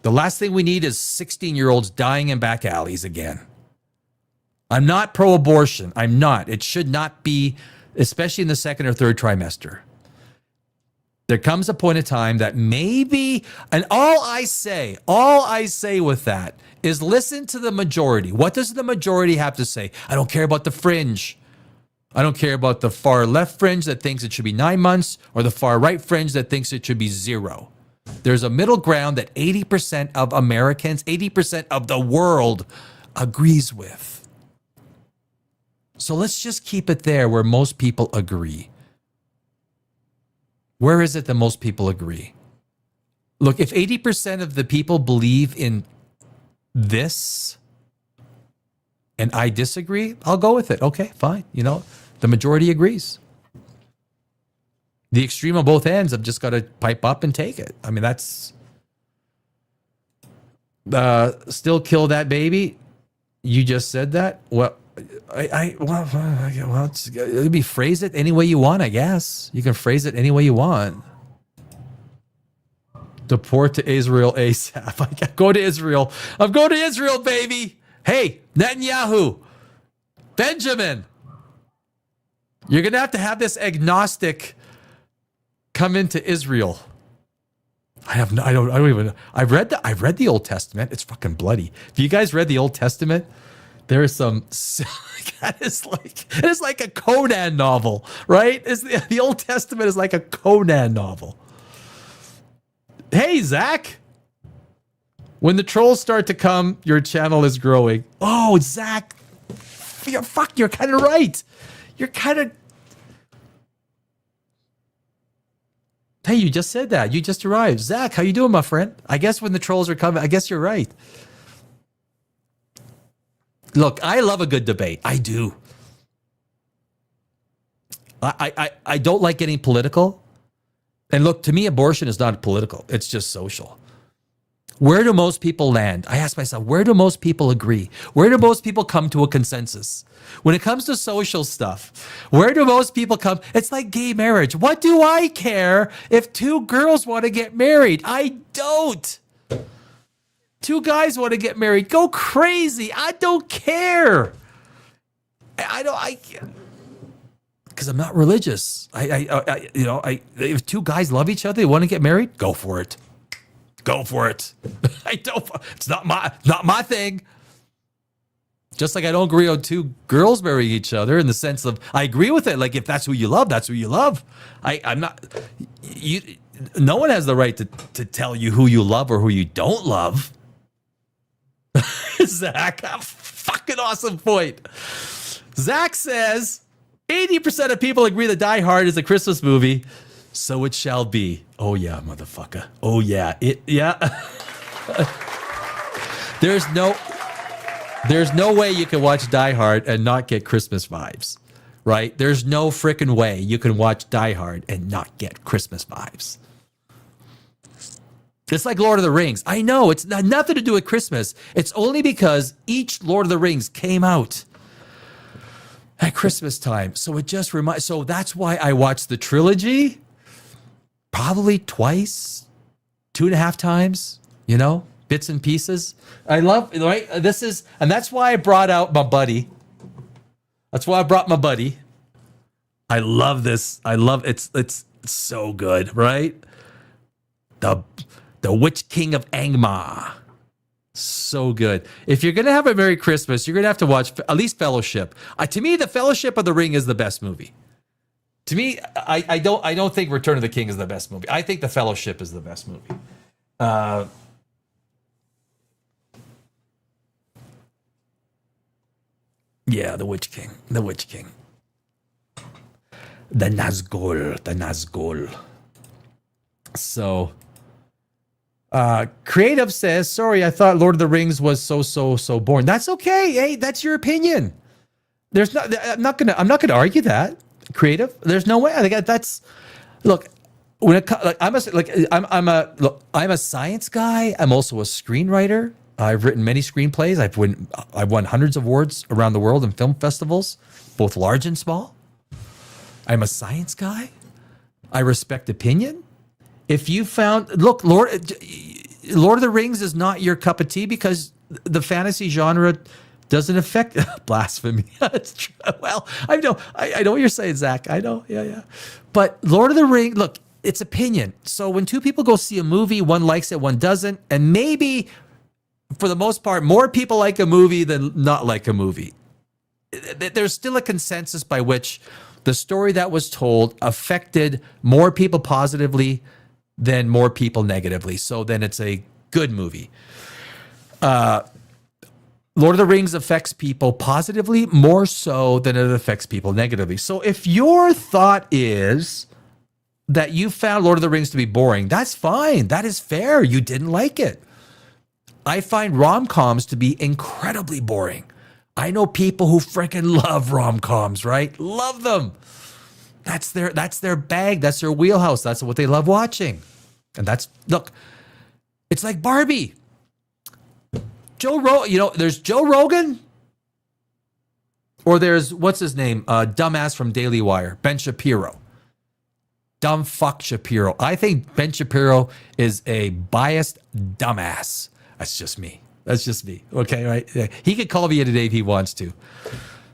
The last thing we need is 16-year-olds dying in back alleys again. I'm not pro-abortion. I'm not. It should not be, especially in the second or third trimester. There comes a point of time that maybe, and all I say with that is listen to the majority. What does the majority have to say? I don't care about the fringe. I don't care about the far left fringe that thinks it should be 9 months or the far right fringe that thinks it should be 0. There's a middle ground that 80% of Americans, 80% of the world agrees with. So let's just keep it there where most people agree. Where is it that most people agree? Look, if 80% of the people believe in this and I disagree, I'll go with it. Okay, fine. You know, the majority agrees. The extreme on both ends have just got to pipe up and take it. I mean, that's still kill that baby. You just said that. Well, maybe phrase it any way you want. I guess you can phrase it any way you want. Deport to Israel ASAP. I gotta go to Israel. I'm going to Israel, baby. Hey, Netanyahu, Benjamin, you're gonna have this agnostic come into Israel. I've read the Old Testament. It's fucking bloody. If you guys read the Old Testament, there is some, it is like a Conan novel, right? The Old Testament is like a Conan novel. Hey, Zach, when the trolls start to come, your channel is growing. Oh, Zach, you're kind of right. You're kind of, hey, you just said that. You just arrived. Zach, how you doing, my friend? I guess when the trolls are coming, I guess you're right. Look, I love a good debate. I do. I don't like getting political. And look, to me, abortion is not political. It's just social. Where do most people land? I ask myself, where do most people agree? Where do most people come to a consensus? When it comes to social stuff, where do most people come? It's like gay marriage. What do I care if 2 girls want to get married? I don't. 2 guys want to get married. Go crazy. I don't care. Because I'm not religious. If 2 guys love each other, they want to get married, go for it. Go for it. It's not my thing. Just like I don't agree on 2 girls marrying each other in the sense of I agree with it. Like if that's who you love, that's who you love. I'm not. No one has the right to tell you who you love or who you don't love. Zach, a fucking awesome point. Zach says 80% of people agree that Die Hard is a Christmas movie. So it shall be. Oh yeah, motherfucker. Oh yeah. There's no way you can watch Die Hard and not get Christmas vibes, right? There's no freaking way you can watch Die Hard and not get Christmas vibes. It's like Lord of the Rings. I know it's nothing to do with Christmas. It's only because each Lord of the Rings came out at Christmas time. So it just reminds. So that's why I watched the trilogy. Probably twice, 2.5 times, bits and pieces. I love, right? And that's why I brought out my buddy. That's why I brought my buddy. I love this. It's so good, right? The Witch King of Angmar. So so good. If you're gonna have a Merry Christmas, you're gonna have to watch at least Fellowship. To me, the Fellowship of the Ring is the best movie. To me, I don't think Return of the King is the best movie. I think the Fellowship is the best movie. Yeah, the Witch King. The Witch King. The Nazgul. The Nazgul. So, Creative says, sorry, I thought Lord of the Rings was so boring. That's okay. Hey, that's your opinion. I'm not gonna argue that. Creative. There's no way. I think that's, look, when it like I'm a science guy. I'm also a screenwriter. I've written many screenplays. I've won hundreds of awards around the world in film festivals, both large and small. I'm a science guy. I respect opinion. If you found, look, Lord of the Rings is not your cup of tea because the fantasy genre doesn't affect blasphemy. That's true. Well, I know what you're saying, Zach. I know. Yeah. But Lord of the Rings, look, it's opinion. So when two people go see a movie, one likes it, one doesn't, and maybe for the most part, more people like a movie than not like a movie. There's still a consensus by which the story that was told affected more people positively than more people negatively. So then it's a good movie. Lord of the Rings affects people positively more so than it affects people negatively. So if your thought is that you found Lord of the Rings to be boring, that's fine. That is fair. You didn't like it. I find rom-coms to be incredibly boring. I know people who freaking love rom-coms, right? Love them. That's their bag. That's their wheelhouse. That's what they love watching. And look, it's like Barbie. There's Joe Rogan, or there's, what's his name? Dumbass from Daily Wire, Ben Shapiro. Dumb fuck Shapiro. I think Ben Shapiro is a biased dumbass. That's just me. Okay, right? He could call me in today if he wants to.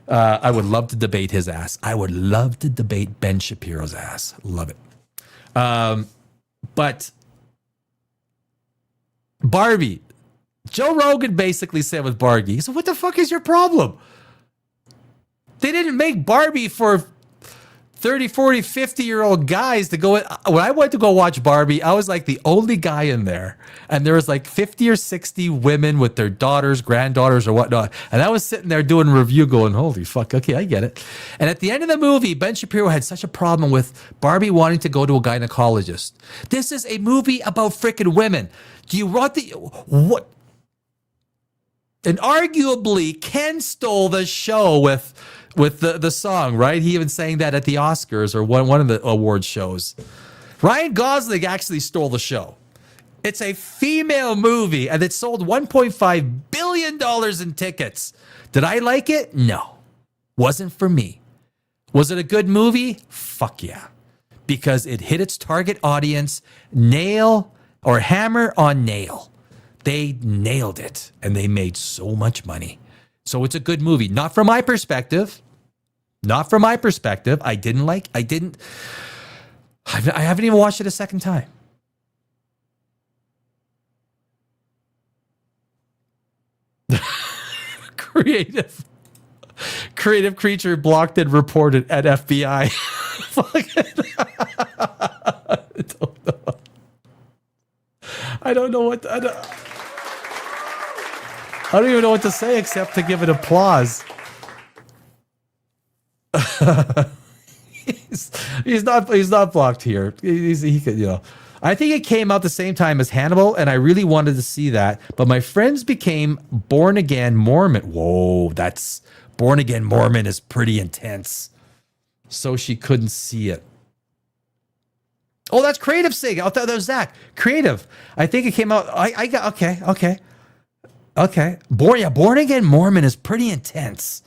I would love to debate his ass. I would love to debate Ben Shapiro's ass. Love it. But Barbie, Joe Rogan basically said with Barbie, he said, what the fuck is your problem? They didn't make Barbie for 30, 40, 50-year-old guys to go. When I went to go watch Barbie, I was like the only guy in there. And there was like 50 or 60 women with their daughters, granddaughters, or whatnot. And I was sitting there doing a review going, holy fuck, okay, I get it. And at the end of the movie, Ben Shapiro had such a problem with Barbie wanting to go to a gynecologist. This is a movie about freaking women. Do you want what? And arguably, Ken stole the show with the song, right? He even sang that at the Oscars or one of the awards shows. Ryan Gosling actually stole the show. It's a female movie, and it sold $1.5 billion in tickets. Did I like it? No. Wasn't for me. Was it a good movie? Fuck yeah. Because it hit its target audience, nail or hammer on nail. They nailed it, and they made so much money. So it's a good movie. Not from my perspective. I haven't even watched it a second time. Creative creature blocked and reported at FBI. I don't know what. I don't even know what to say except to give it applause. he's not blocked here. He could, I think it came out the same time as Hannibal, and I really wanted to see that. But my friends became born again Mormon. Whoa, that's born again Mormon is pretty intense. So she couldn't see it. Oh, that's Creative saying. I thought that was Zach. Creative. I think it came out. I got okay. Born again Mormon is pretty intense.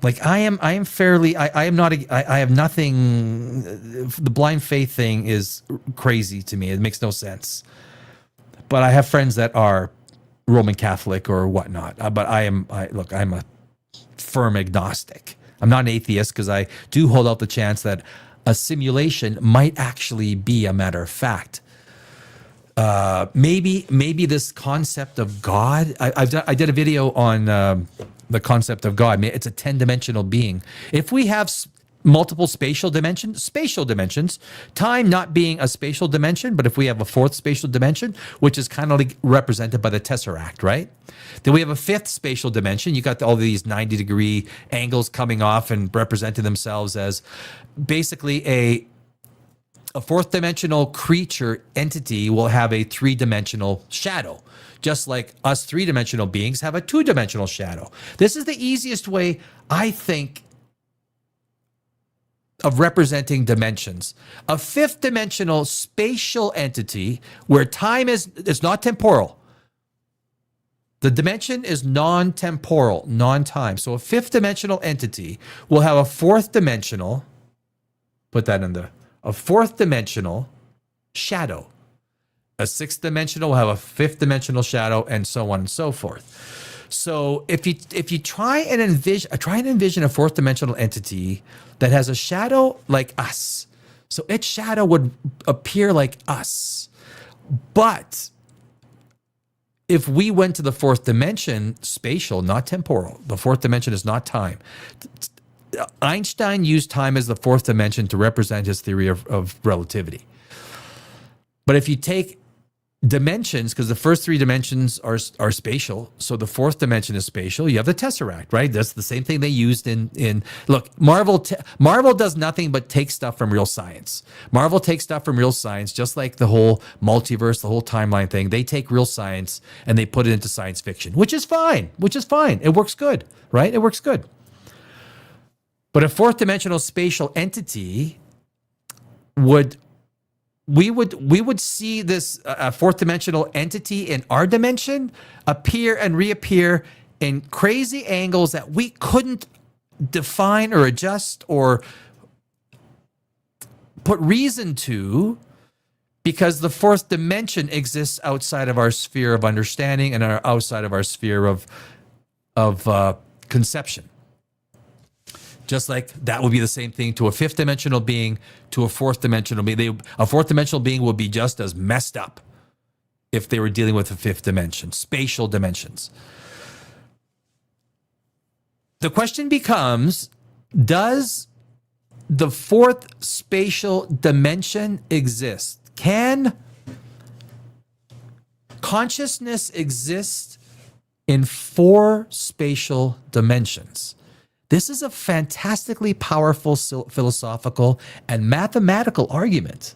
Like I am fairly. I am not. I have nothing. The blind faith thing is crazy to me. It makes no sense. But I have friends that are Roman Catholic or whatnot. But I'm a firm agnostic. I'm not an atheist because I do hold out the chance that a simulation might actually be a matter of fact. maybe this concept of God. I did a video on the concept of God. It's a 10-dimensional being. If we have multiple spatial dimensions, time not being a spatial dimension, but if we have a fourth spatial dimension, which is kind of like represented by the tesseract, right? Then we have a fifth spatial dimension. You got all these 90-degree angles coming off and representing themselves as basically a fourth dimensional creature entity will have a 3-dimensional shadow, just like us 3-dimensional beings have a 2-dimensional shadow. This is the easiest way, I think, of representing dimensions. A fifth dimensional spatial entity where time is not temporal. The dimension is non-temporal, non-time. So a fifth dimensional entity will have a fourth dimensional, put that in there, a fourth dimensional shadow. A sixth dimensional will have a fifth dimensional shadow, and so on and so forth. So if you try and envision a fourth dimensional entity that has a shadow like us, so its shadow would appear like us. But if we went to the fourth dimension, spatial, not temporal, the fourth dimension is not time. Einstein used time as the fourth dimension to represent his theory of relativity. But if you take dimensions, because the first 3 dimensions are spatial, so the fourth dimension is spatial. You have the tesseract, right? That's the same thing they used in look, Marvel does nothing but take stuff from real science. Marvel takes stuff from real science, just like the whole multiverse, the whole timeline thing. They take real science and they put it into science fiction, which is fine. It works good, right? It works good. But a fourth dimensional spatial entity we would see this fourth dimensional entity in our dimension appear and reappear in crazy angles that we couldn't define or adjust or put reason to, because the fourth dimension exists outside of our sphere of understanding and outside of our sphere of conception. Just like that would be the same thing to a fifth dimensional being, to a fourth dimensional being. A fourth dimensional being would be just as messed up if they were dealing with a fifth dimension, spatial dimensions. The question becomes, does the fourth spatial dimension exist? Can consciousness exist in 4 spatial dimensions? This is a fantastically powerful philosophical and mathematical argument.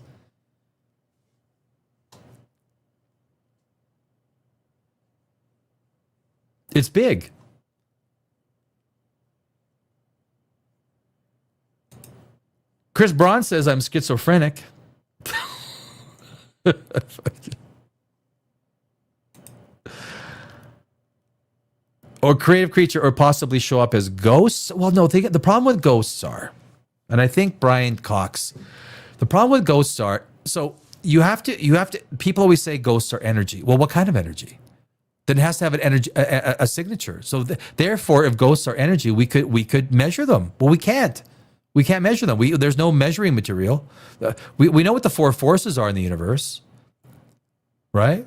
It's big. Chris Braun says I'm schizophrenic. Or creative creature, or possibly show up as ghosts. Well, no, the problem with ghosts are, and I think Brian Cox, the problem with ghosts are, so you have to, people always say ghosts are energy. Well, what kind of energy? Then it has to have an energy, a signature. So therefore, if ghosts are energy, we could measure them. Well, we can't. We can't measure them. There's no measuring material. We know what the 4 forces are in the universe, right?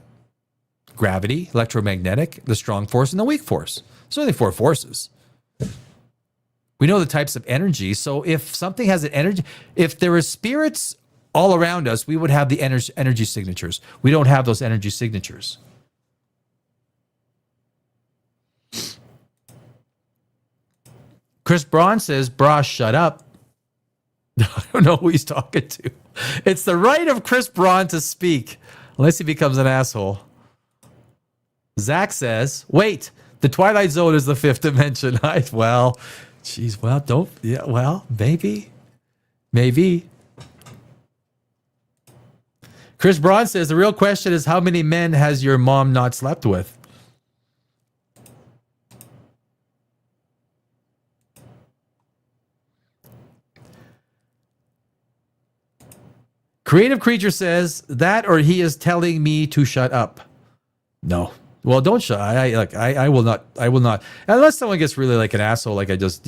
Gravity, electromagnetic, the strong force, and the weak force. It's only 4 forces. We know the types of energy. So if something has an energy, if there are spirits all around us, we would have the energy signatures. We don't have those energy signatures. Chris Braun says, "Bra, shut up." I don't know who he's talking to. It's the right of Chris Braun to speak, unless he becomes an asshole. Zach says, wait, the Twilight Zone is the 5th dimension. Maybe. Chris Braun says, the real question is, how many men has your mom not slept with? Creative Creature says, that or he is telling me to shut up. No. Well, don't shut. I will not. Unless someone gets really like an asshole, like I just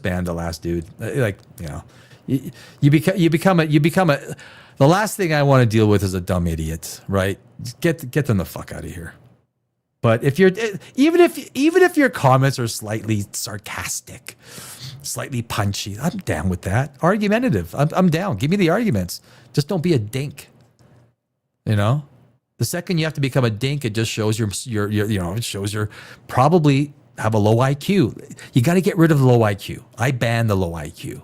banned the last dude. You become a. The last thing I want to deal with is a dumb idiot, right? Get them the fuck out of here. But if you're even if your comments are slightly sarcastic, slightly punchy, I'm down with that. Argumentative, I'm down. Give me the arguments. Just don't be a dink. You know, the second you have to become a dink, it just shows it shows you're probably have a low IQ. You got to get rid of the low IQ. I ban the low IQ.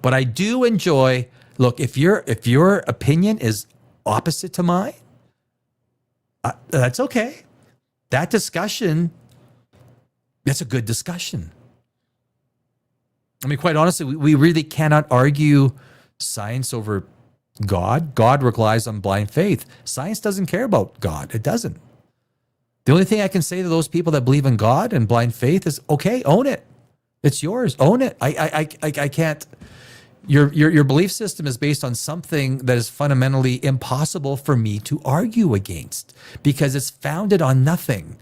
But I do enjoy. Look, if your opinion is opposite to mine, that's okay. That discussion, that's a good discussion. I mean, quite honestly, we really cannot argue science over God. God relies on blind faith. Science doesn't care about God. It doesn't. The only thing I can say to those people that believe in God and blind faith is, okay, own it. It's yours. Own it. I can't. Your belief system is based on something that is fundamentally impossible for me to argue against because it's founded on nothing.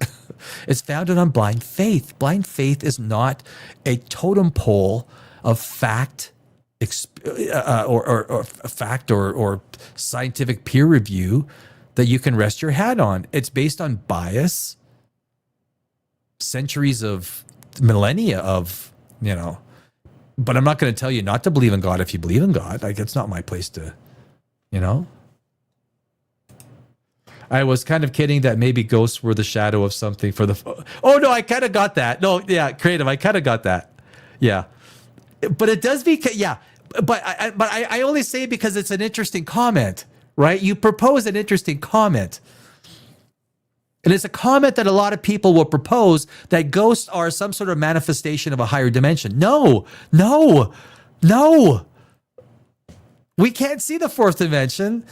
It's founded on blind faith. Blind faith is not a totem pole of fact, or fact or scientific peer review that you can rest your hat on. It's based on bias, centuries of millennia of, but I'm not going to tell you not to believe in God if you believe in God. Like, it's not my place to, I was kind of kidding that maybe ghosts were the shadow of something for the. Oh no, I kind of got that. No, yeah, creative. I kind of got that. Yeah, but it does be. Yeah, but I only say it because it's an interesting comment, right? You propose an interesting comment. And it's a comment that a lot of people will propose that ghosts are some sort of manifestation of a higher dimension. No. We can't see the fourth dimension.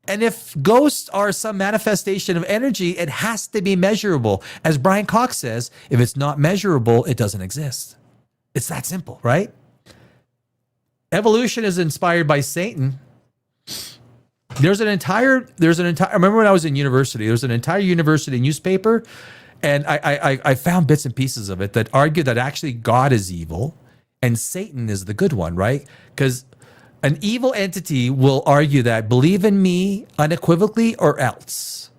And if ghosts are some manifestation of energy, it has to be measurable. As Brian Cox says, if it's not measurable, it doesn't exist. It's that simple, right? Evolution is inspired by Satan. There's an entire, I remember when I was in university, there was an entire university newspaper, and I found bits and pieces of it that argue that actually God is evil and Satan is the good one, right? Because an evil entity will argue that believe in me unequivocally or else.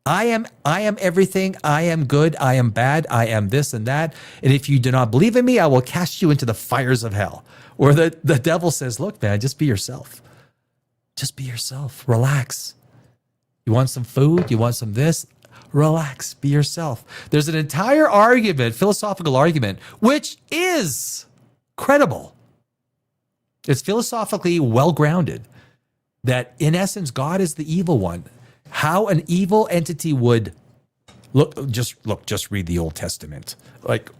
I am everything. I am good. I am bad. I am this and that. And if you do not believe in me, I will cast you into the fires of hell. Or the devil says, look, man, just be yourself. Just be yourself. Relax. You want some food? You want some this? Relax. Be yourself. There's an entire argument, philosophical argument, which is credible. It's philosophically well-grounded that, in essence, God is the evil one. How an evil entity would just read the Old Testament. Like,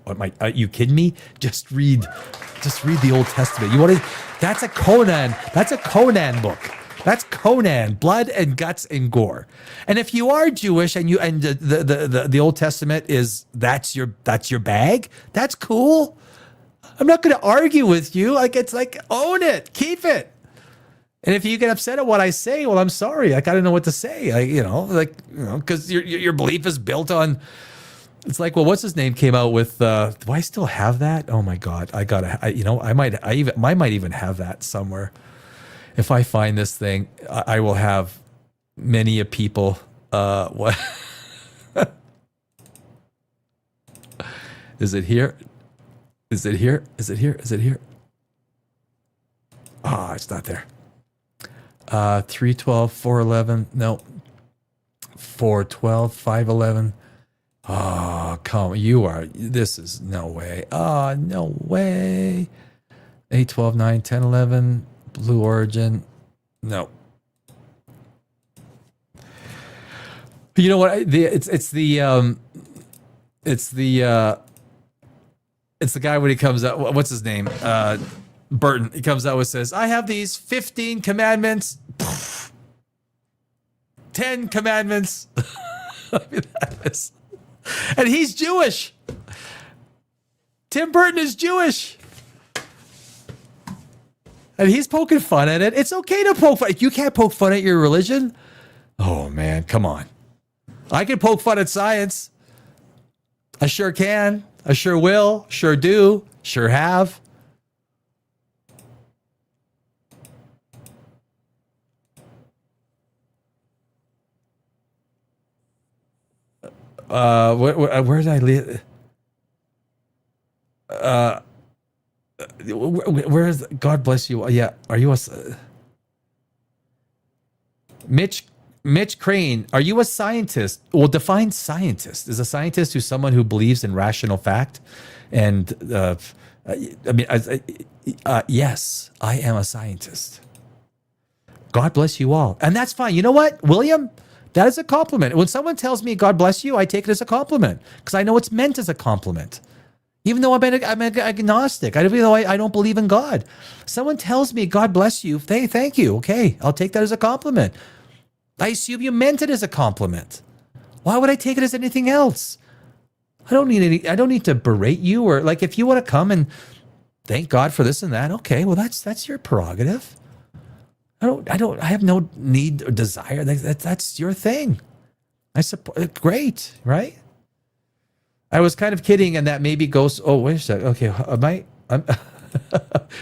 are you kidding me? Just read the Old Testament. You want to? That's a Conan book. That's Conan, blood and guts and gore. And if you are Jewish and the Old Testament that's your bag, that's cool. I'm not going to argue with you. It's like, own it, keep it. And if you get upset at what I say, well, I'm sorry. I don't know what to say. Because your belief is built on. It's like, well, what's his name came out with? Do I still have that? Oh my God, I might even have that somewhere. If I find this thing, I will have many a people. What is it here? Is it here? Is it here? Is it here? Ah, it's not there. 312, 411. No. 412, 511. Oh, this is no way. Oh, no way. 8, 12, 9, 10, 11. Blue Origin. No. You know what? It's the guy when he comes out. What's his name? Burton. He comes out and says, I have these 15 commandments. 10 commandments. And he's Jewish. Tim Burton is Jewish. And he's poking fun at it. It's okay to poke fun. You can't poke fun at your religion. Oh, man, come on. I can poke fun at science. I sure can. I sure will. Sure do. Sure have. Where did I leave? Where is God bless you? Yeah, are you a Mitch Crane? Are you a scientist? Well, define scientist. Is a scientist who's someone who believes in rational fact? And yes, I am a scientist. God bless you all, and that's fine. You know what, William? That is a compliment. When someone tells me God bless you, I take it as a compliment because I know it's meant as a compliment. Even though I'm agnostic, even though I don't believe in God. Someone tells me, God bless you, thank you. Okay, I'll take that as a compliment. I assume you meant it as a compliment. Why would I take it as anything else? I don't need to berate you, or like if you want to come and thank God for this and that, okay, well that's your prerogative. I have no need or desire. That's your thing. I support. Great, right? I was kind of kidding, and that maybe goes. Oh, wait a second. Okay, I'm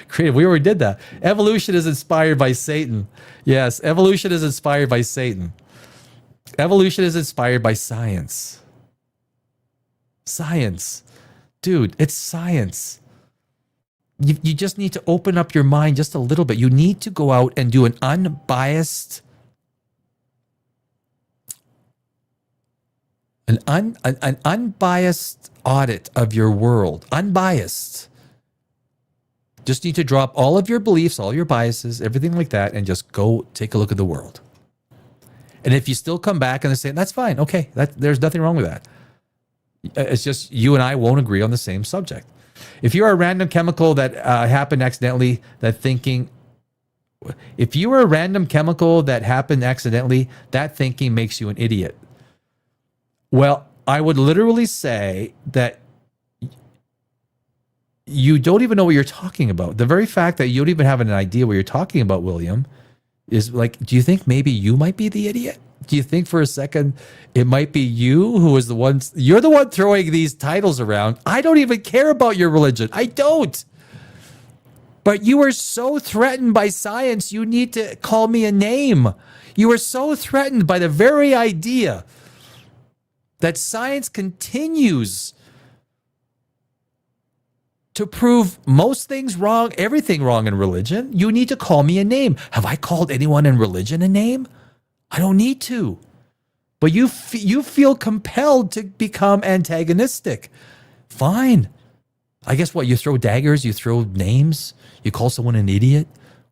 creative. We already did that. Evolution is inspired by Satan. Yes, evolution is inspired by Satan. Evolution is inspired by science. Science, dude, it's science. You just need to open up your mind just a little bit. You need to go out and do an unbiased. An unbiased audit of your world. Unbiased. Just need to drop all of your beliefs, all your biases, everything like that, and just go take a look at the world. And if you still come back and say, that's fine, okay, there's nothing wrong with that. It's just you and I won't agree on the same subject. If you're a random chemical that happened accidentally, if you were a random chemical that happened accidentally, that thinking makes you an idiot. Well, I would literally say that you don't even know what you're talking about. The very fact that you don't even have an idea what you're talking about, William, is like, do you think maybe you might be the idiot? Do you think for a second it might be you who is you're the one throwing these titles around? I don't even care about your religion. I don't. But you are so threatened by science, you need to call me a name. You are so threatened by the very idea that science continues to prove most things wrong, everything wrong in religion. You need to call me a name. Have I called anyone in religion a name? I don't need to. But you feel compelled to become antagonistic. Fine. I guess what? You throw daggers, you throw names, you call someone an idiot.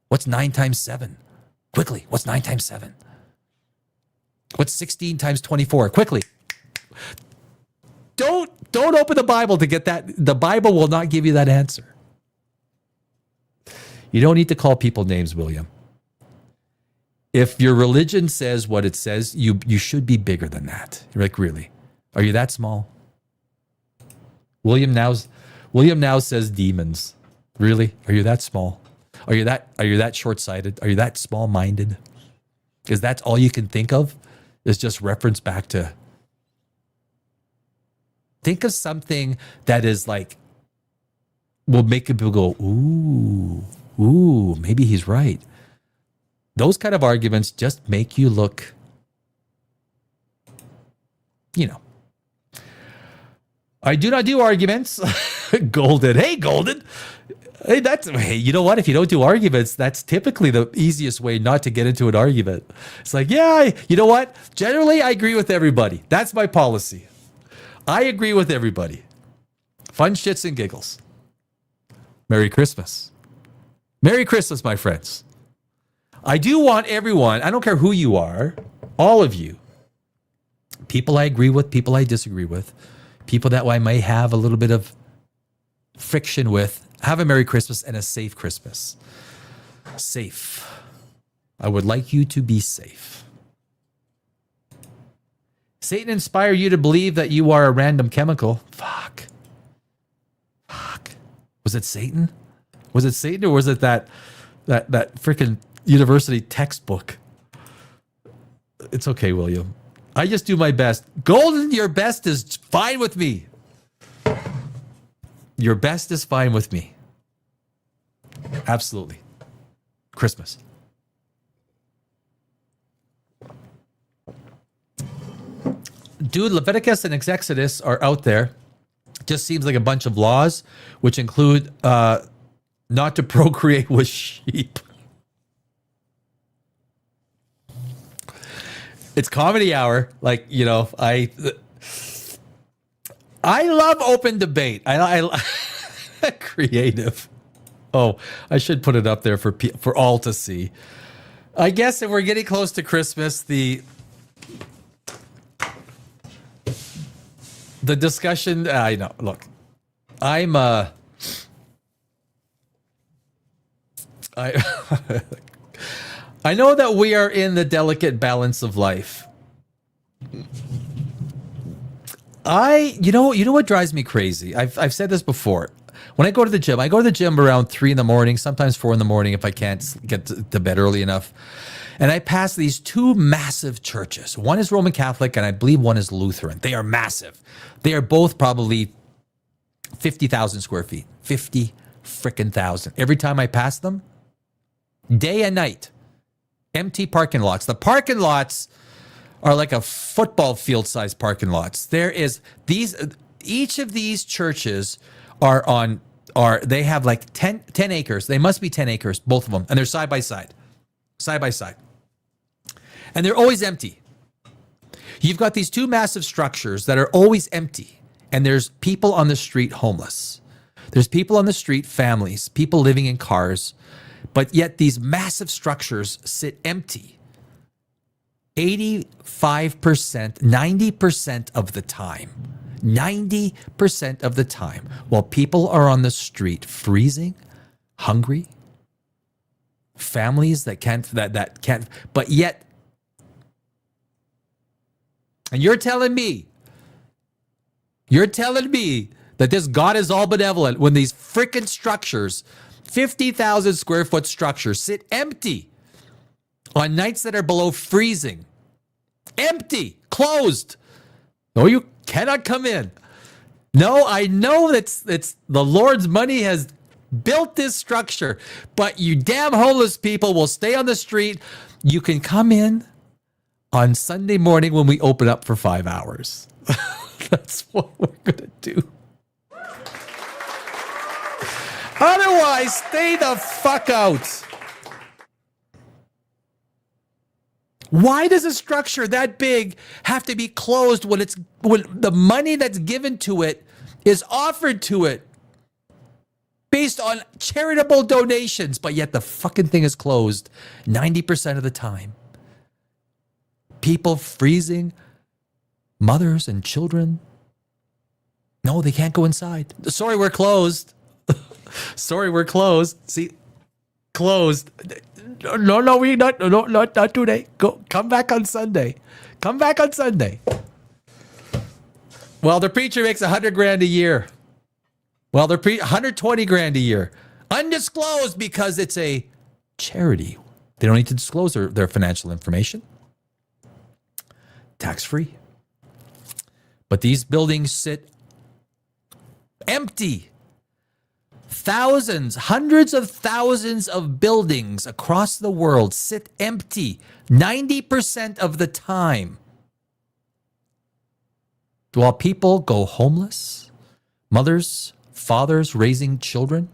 What's 9 times 7? Quickly, what's 9 times 7? What's 16 times 24? Quickly. Don't open the Bible to get that. The Bible will not give you that answer. You don't need to call people names, William. If your religion says what it says, you should be bigger than that. You're like, really? Are you that small? William now says demons. Really? Are you that small? Are you that short-sighted? Are you that small-minded? Is that all you can think of? Is just reference back to. Think of something that is like, will make people go, ooh, maybe he's right. Those kind of arguments just make you look, I do not do arguments. Golden. Hey, Golden. Hey, you know what? If you don't do arguments, that's typically the easiest way not to get into an argument. It's like, yeah, you know what? Generally, I agree with everybody. That's my policy. I agree with everybody. Fun shits and giggles. Merry Christmas. Merry Christmas, my friends. I do want everyone, I don't care who you are, all of you, people I agree with, people I disagree with, people that I may have a little bit of friction with, have a Merry Christmas and a safe Christmas. Safe. I would like you to be safe. Satan inspired you to believe that you are a random chemical. Fuck. Was it Satan? Was it Satan, or was it that freaking university textbook? It's okay, William. I just do my best. Golden, your best is fine with me. Your best is fine with me. Absolutely. Christmas. dude, Leviticus and Exodus are out there. Just seems like a bunch of laws, which include not to procreate with sheep. It's comedy hour. Like, you know, I love open debate. I creative. Oh, I should put it up there for all to see. I guess if we're getting close to Christmas, the discussion, I know, look, I'm I know that we are in the delicate balance of life. You know what drives me crazy? I've said this before. When I go to the gym around 3 in the morning, sometimes 4 in the morning if I can't get to bed early enough. And I pass these two massive churches. One is Roman Catholic, and I believe one is Lutheran. They are massive. They are both probably 50,000 square feet. 50 frickin' thousand. Every time I pass them, day and night, empty parking lots. The parking lots are like a football field size parking lots. Each of these churches they have like 10 acres. They must be 10 acres, both of them. And they're side by side. And they're always empty. You've got these two massive structures that are always empty. And there's people on the street homeless. There's people on the street, families, people living in cars. But yet these massive structures sit empty 85%, 90% of the time. 90% of the time, while people are on the street freezing, hungry, families that can't, but yet, and you're telling me that this God is all benevolent when these freaking structures, 50,000 square foot structures, sit empty on nights that are below freezing. Empty, closed. No, you cannot come in. No, I know it's the Lord's money has built this structure, but you damn homeless people will stay on the street. You can come in on Sunday morning when we open up for 5 hours. That's what we're going to do. Otherwise, stay the fuck out. Why does a structure that big have to be closed when the money that's given to it is offered to it based on charitable donations, but yet the fucking thing is closed 90% of the time? People freezing, mothers and children. No, they can't go inside. Sorry, we're closed. Sorry, we're closed. See, closed. No, we not today. Come back on Sunday. Come back on Sunday. Well, the preacher makes $100,000 a year. Well, they're $120,000 a year. Undisclosed because it's a charity. They don't need to disclose their financial information. Tax-free. But these buildings sit empty. Thousands, hundreds of thousands of buildings across the world sit empty 90% of the time. While people go homeless, mothers, fathers raising children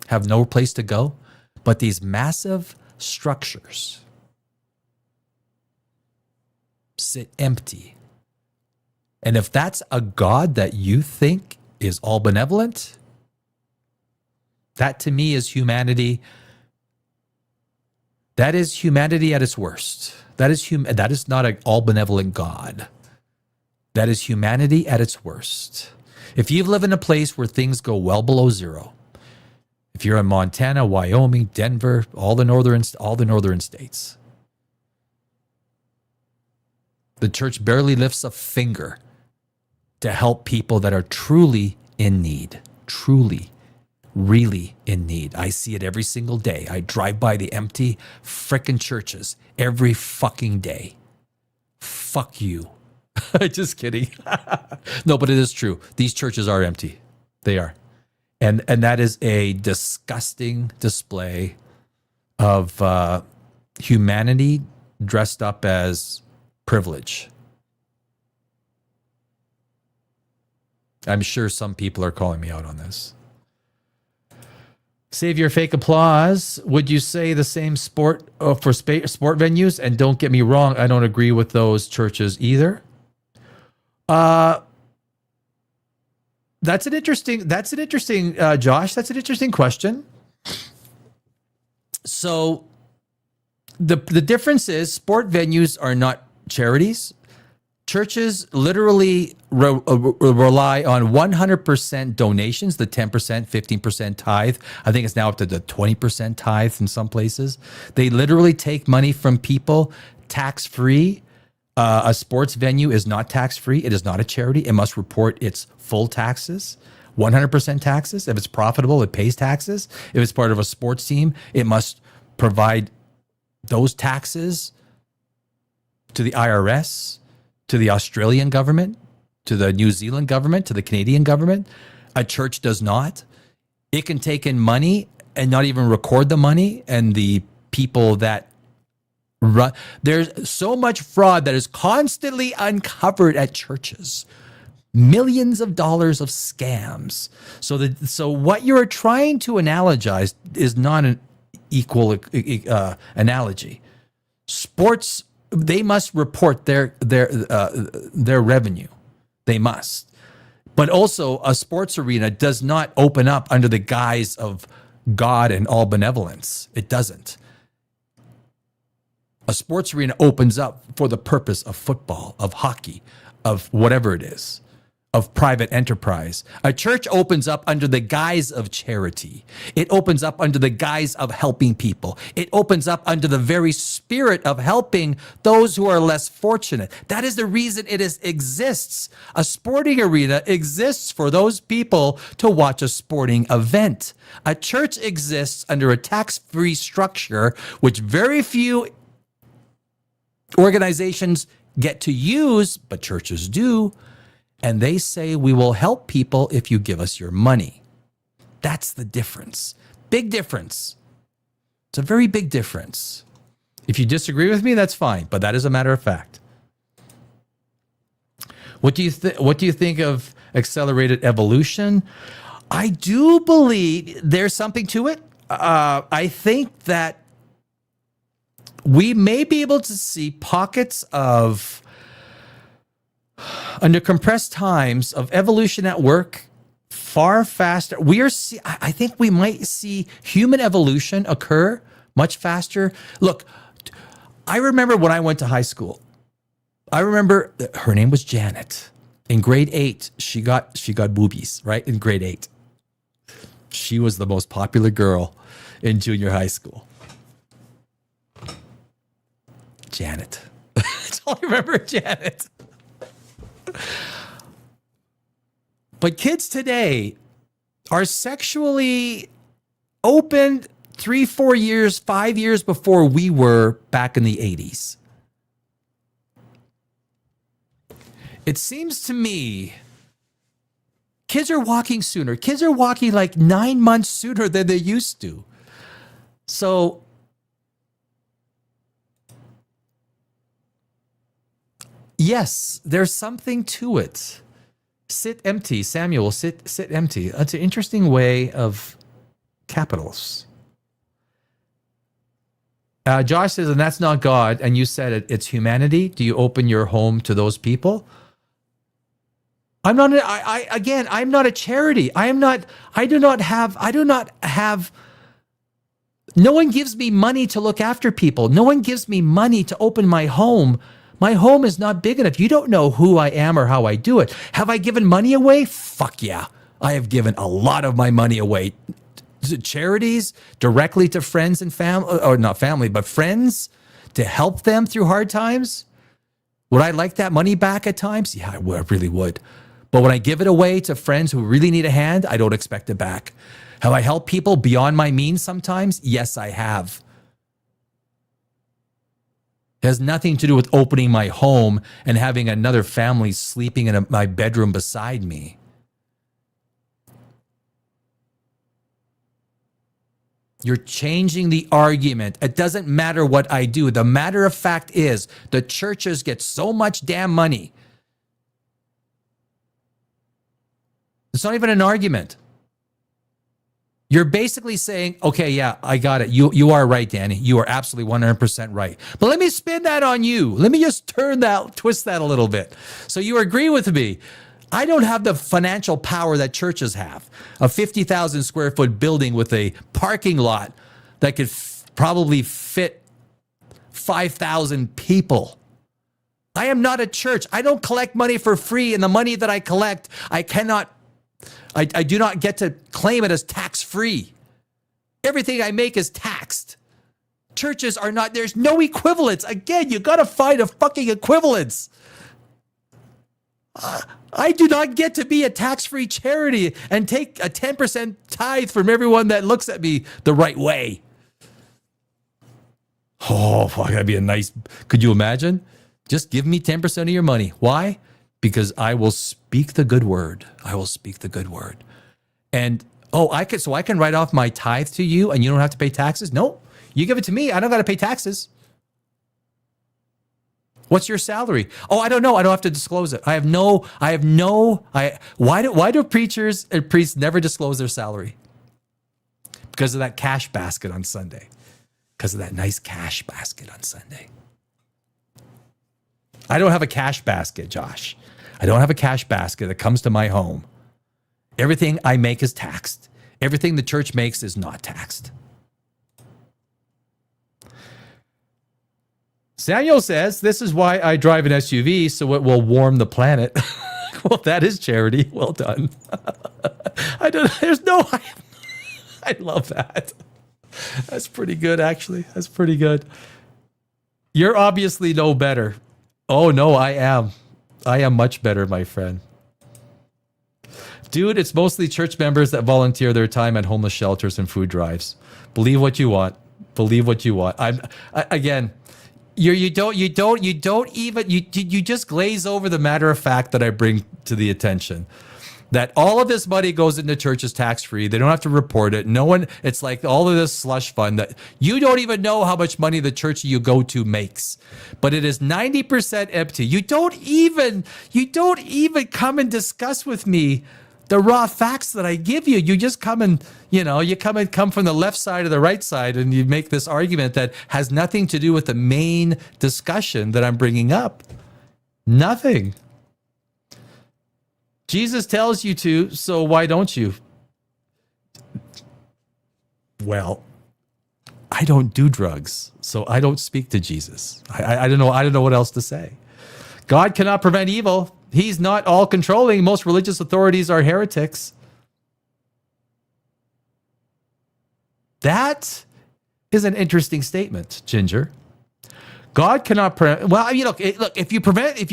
have no place to go, but these massive structures sit empty. And if that's a God that you think is all benevolent, that to me is humanity. That is humanity at its worst. That is not an all benevolent God. That is humanity at its worst. If you live in a place where things go well below zero, if you're in Montana, Wyoming, Denver, all the northern states, the church barely lifts a finger to help people that are truly in need, truly, really in need. I see it every single day. I drive by the empty frickin' churches every fucking day. Fuck you. Just kidding. No, but it is true. These churches are empty. They are. And that is a disgusting display of humanity dressed up as privilege. I'm sure some people are calling me out on this. Save your fake applause. Would you say the same sport for sport venues? And don't get me wrong, I don't agree with those churches either. That's an interesting, Josh. That's an interesting question. So the difference is sport venues are not charities. Churches literally rely on 100% donations, the 10%, 15% tithe. I think it's now up to the 20% tithe in some places. They literally take money from people tax-free. A sports venue is not tax-free. It is not a charity. It must report its full taxes, 100% taxes. If it's profitable, it pays taxes. If it's part of a sports team, it must provide those taxes to the IRS, to the Australian government, to the New Zealand government, to the Canadian government. A church does not. It can take in money and not even record the money, and the people that run. There's so much fraud that is constantly uncovered at churches. Millions of dollars of scams. So what you're trying to analogize is not an equal analogy. Sports, they must report their revenue. They must. But also a sports arena does not open up under the guise of God and all benevolence. It doesn't. A sports arena opens up for the purpose of football, of hockey, of whatever it is, of private enterprise. A church opens up under the guise of charity. It opens up under the guise of helping people. It opens up under the very spirit of helping those who are less fortunate. That is the reason it exists. A sporting arena exists for those people to watch a sporting event. A church exists under a tax-free structure, which very few organizations get to use, but churches do. And they say, we will help people if you give us your money. That's the difference. Big difference. It's a very big difference. If you disagree with me, that's fine, but that is a matter of fact. What do you think of accelerated evolution? I do believe there's something to it. I think that we may be able to see pockets of, under compressed times, of evolution at work far faster. I think we might see human evolution occur much faster. Look, I remember when I went to high school. I remember her name was Janet. In grade 8, she got boobies, right? In grade 8. She was the most popular girl in junior high school. Janet. That's all I remember, Janet. But kids today are sexually open 3, 4 years, 5 years before we were back in the 80s. It seems to me kids are walking sooner. Kids are walking like 9 months sooner than they used to. So yes, there's something to it. Sit empty, Samuel, sit empty. That's an interesting way of capitals. Josh says, and that's not God, and you said it, it's humanity. Do you open your home to those people? I'm not a charity. I do not have, no one gives me money to look after people. No one gives me money to open my home. My home is not big enough. You don't know who I am or how I do it. Have I given money away? Fuck yeah. I have given a lot of my money away to charities, directly to friends and family, or not family, but friends, to help them through hard times. Would I like that money back at times? Yeah, I really would. But when I give it away to friends who really need a hand, I don't expect it back. Have I helped people beyond my means sometimes? Yes, I have. It has nothing to do with opening my home and having another family sleeping in my bedroom beside me. You're changing the argument. It doesn't matter what I do. The matter of fact is the churches get so much damn money. It's not even an argument. You're basically saying, okay, yeah, I got it. You are right, Danny. You are absolutely 100% right. But let me spin that on you. Let me just twist that a little bit. So you agree with me. I don't have the financial power that churches have. A 50,000 square foot building with a parking lot that could probably fit 5,000 people. I am not a church. I don't collect money for free, and the money that I collect, I do not get to claim it as tax-free. Everything I make is taxed. Churches are not, there's no equivalence. Again, you got to find a fucking equivalence. I do not get to be a tax-free charity and take a 10% tithe from everyone that looks at me the right way. Oh, fuck, that'd be a nice, could you imagine? Just give me 10% of your money. Why? Because I will speak the good word. I will speak the good word. And, I can write off my tithe to you and you don't have to pay taxes? No, you give it to me. I don't got to pay taxes. What's your salary? Oh, I don't know. I don't have to disclose it. Why do preachers and priests never disclose their salary? Because of that cash basket on Sunday. Because of that nice cash basket on Sunday. I don't have a cash basket, Josh. I don't have a cash basket that comes to my home. Everything I make is taxed. Everything the church makes is not taxed. Samuel says, this is why I drive an SUV, so it will warm the planet. Well, that is charity. Well done. I love that. That's pretty good, actually. That's pretty good. You're obviously no better. Oh, no, I am. I am much better, my friend. Dude, it's mostly church members that volunteer their time at homeless shelters and food drives. Believe what you want. Believe what you want. You just glaze over the matter of fact that I bring to the attention. That all of this money goes into churches tax-free. They don't have to report it. It's like all of this slush fund that you don't even know how much money the church you go to makes. But it is 90% empty. You don't even come and discuss with me the raw facts that I give you. You just come and, come from the left side or the right side and you make this argument that has nothing to do with the main discussion that I'm bringing up. Nothing. Jesus tells you to, so why don't you? Well, I don't do drugs, so I don't speak to Jesus. I don't know. I don't know what else to say. God cannot prevent evil. He's not all controlling. Most religious authorities are heretics. That is an interesting statement, Ginger. God cannot prevent. Well, look. If you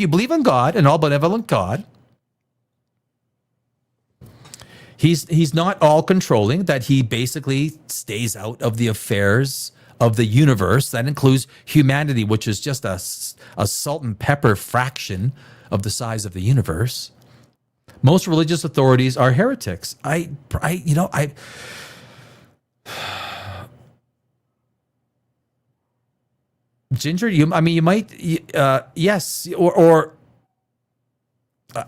believe in God, an all benevolent God, He's not all controlling, that he basically stays out of the affairs of the universe. That includes humanity, which is just a salt and pepper fraction of the size of the universe. Most religious authorities are heretics. Ginger, you might, yes,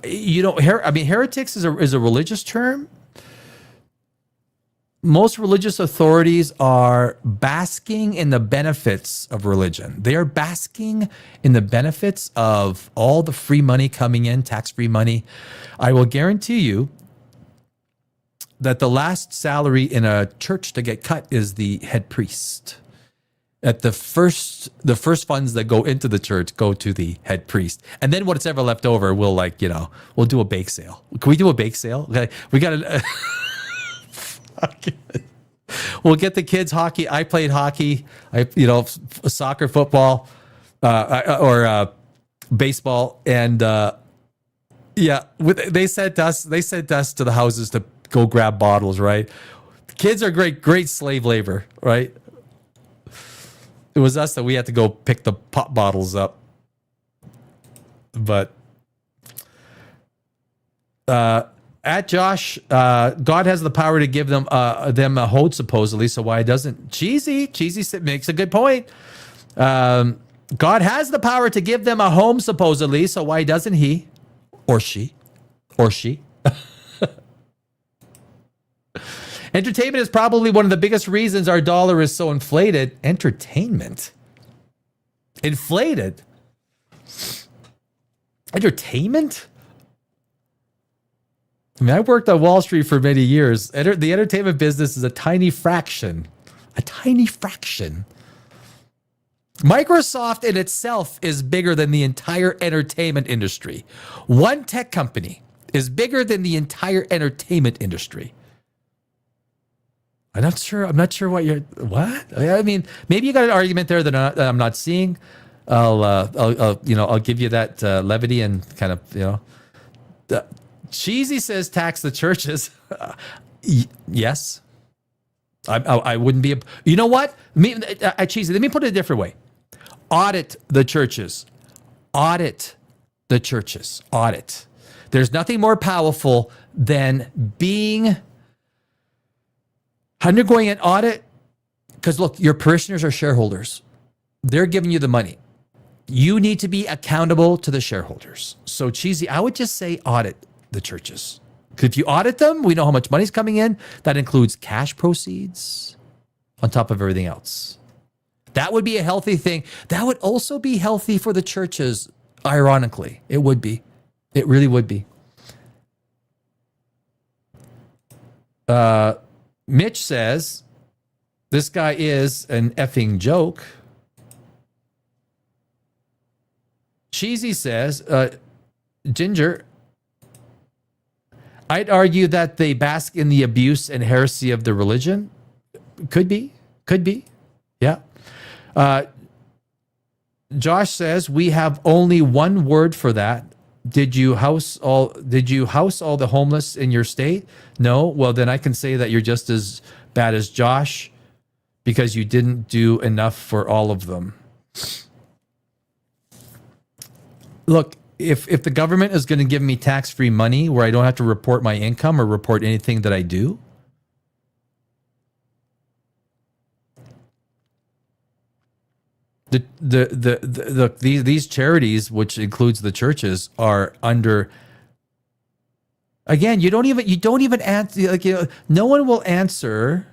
heretics is a religious term. Most religious authorities are basking in the benefits of religion. They are basking in the benefits of all the free money coming in, tax-free money. I will guarantee you that the last salary in a church to get cut is the head priest. At the first funds that go into the church go to the head priest, and then what's ever left over, we'll do a bake sale. Can we do a bake sale? Okay, we got to. We'll get the kids hockey. I played hockey. Soccer, football, or baseball, and they sent us to the houses to go grab bottles. Right, kids are great slave labor. Right. It was us that we had to go pick the pop bottles up. But at Josh, God has the power to give them a hold, supposedly. So why doesn't Cheesy makes a good point. God has the power to give them a home, supposedly. So why doesn't he or she? Entertainment is probably one of the biggest reasons our dollar is so inflated. Entertainment? Inflated? Entertainment? I mean, I worked on Wall Street for many years. The entertainment business is a tiny fraction. A tiny fraction. Microsoft in itself is bigger than the entire entertainment industry. One tech company is bigger than the entire entertainment industry. I'm not sure what? I mean, maybe you got an argument there that I'm not seeing. I'll give you that levity and kind of, Cheesy says tax the churches. Yes. I wouldn't be. You know what? Cheesy, let me put it a different way. Audit the churches. Audit the churches. Audit. There's nothing more powerful than undergoing an audit. Because look, your parishioners are shareholders. They're giving you the money. You need to be accountable to the shareholders. So, Cheesy, I would just say audit the churches. Because if you audit them, we know how much money's coming in. That includes cash proceeds on top of everything else. That would be a healthy thing. That would also be healthy for the churches, ironically. It would be. It really would be. Mitch says, this guy is an effing joke. Cheesy says, Ginger, I'd argue that they bask in the abuse and heresy of the religion. Could be. Yeah. Josh says, we have only one word for that. Did you house all the homeless in your state? No. Well, then I can say that you're just as bad as Josh because you didn't do enough for all of them. Look, if the government is going to give me tax-free money where I don't have to report my income or report anything that I do, these charities, which includes the churches, are under. Again, you don't even answer. No one will answer.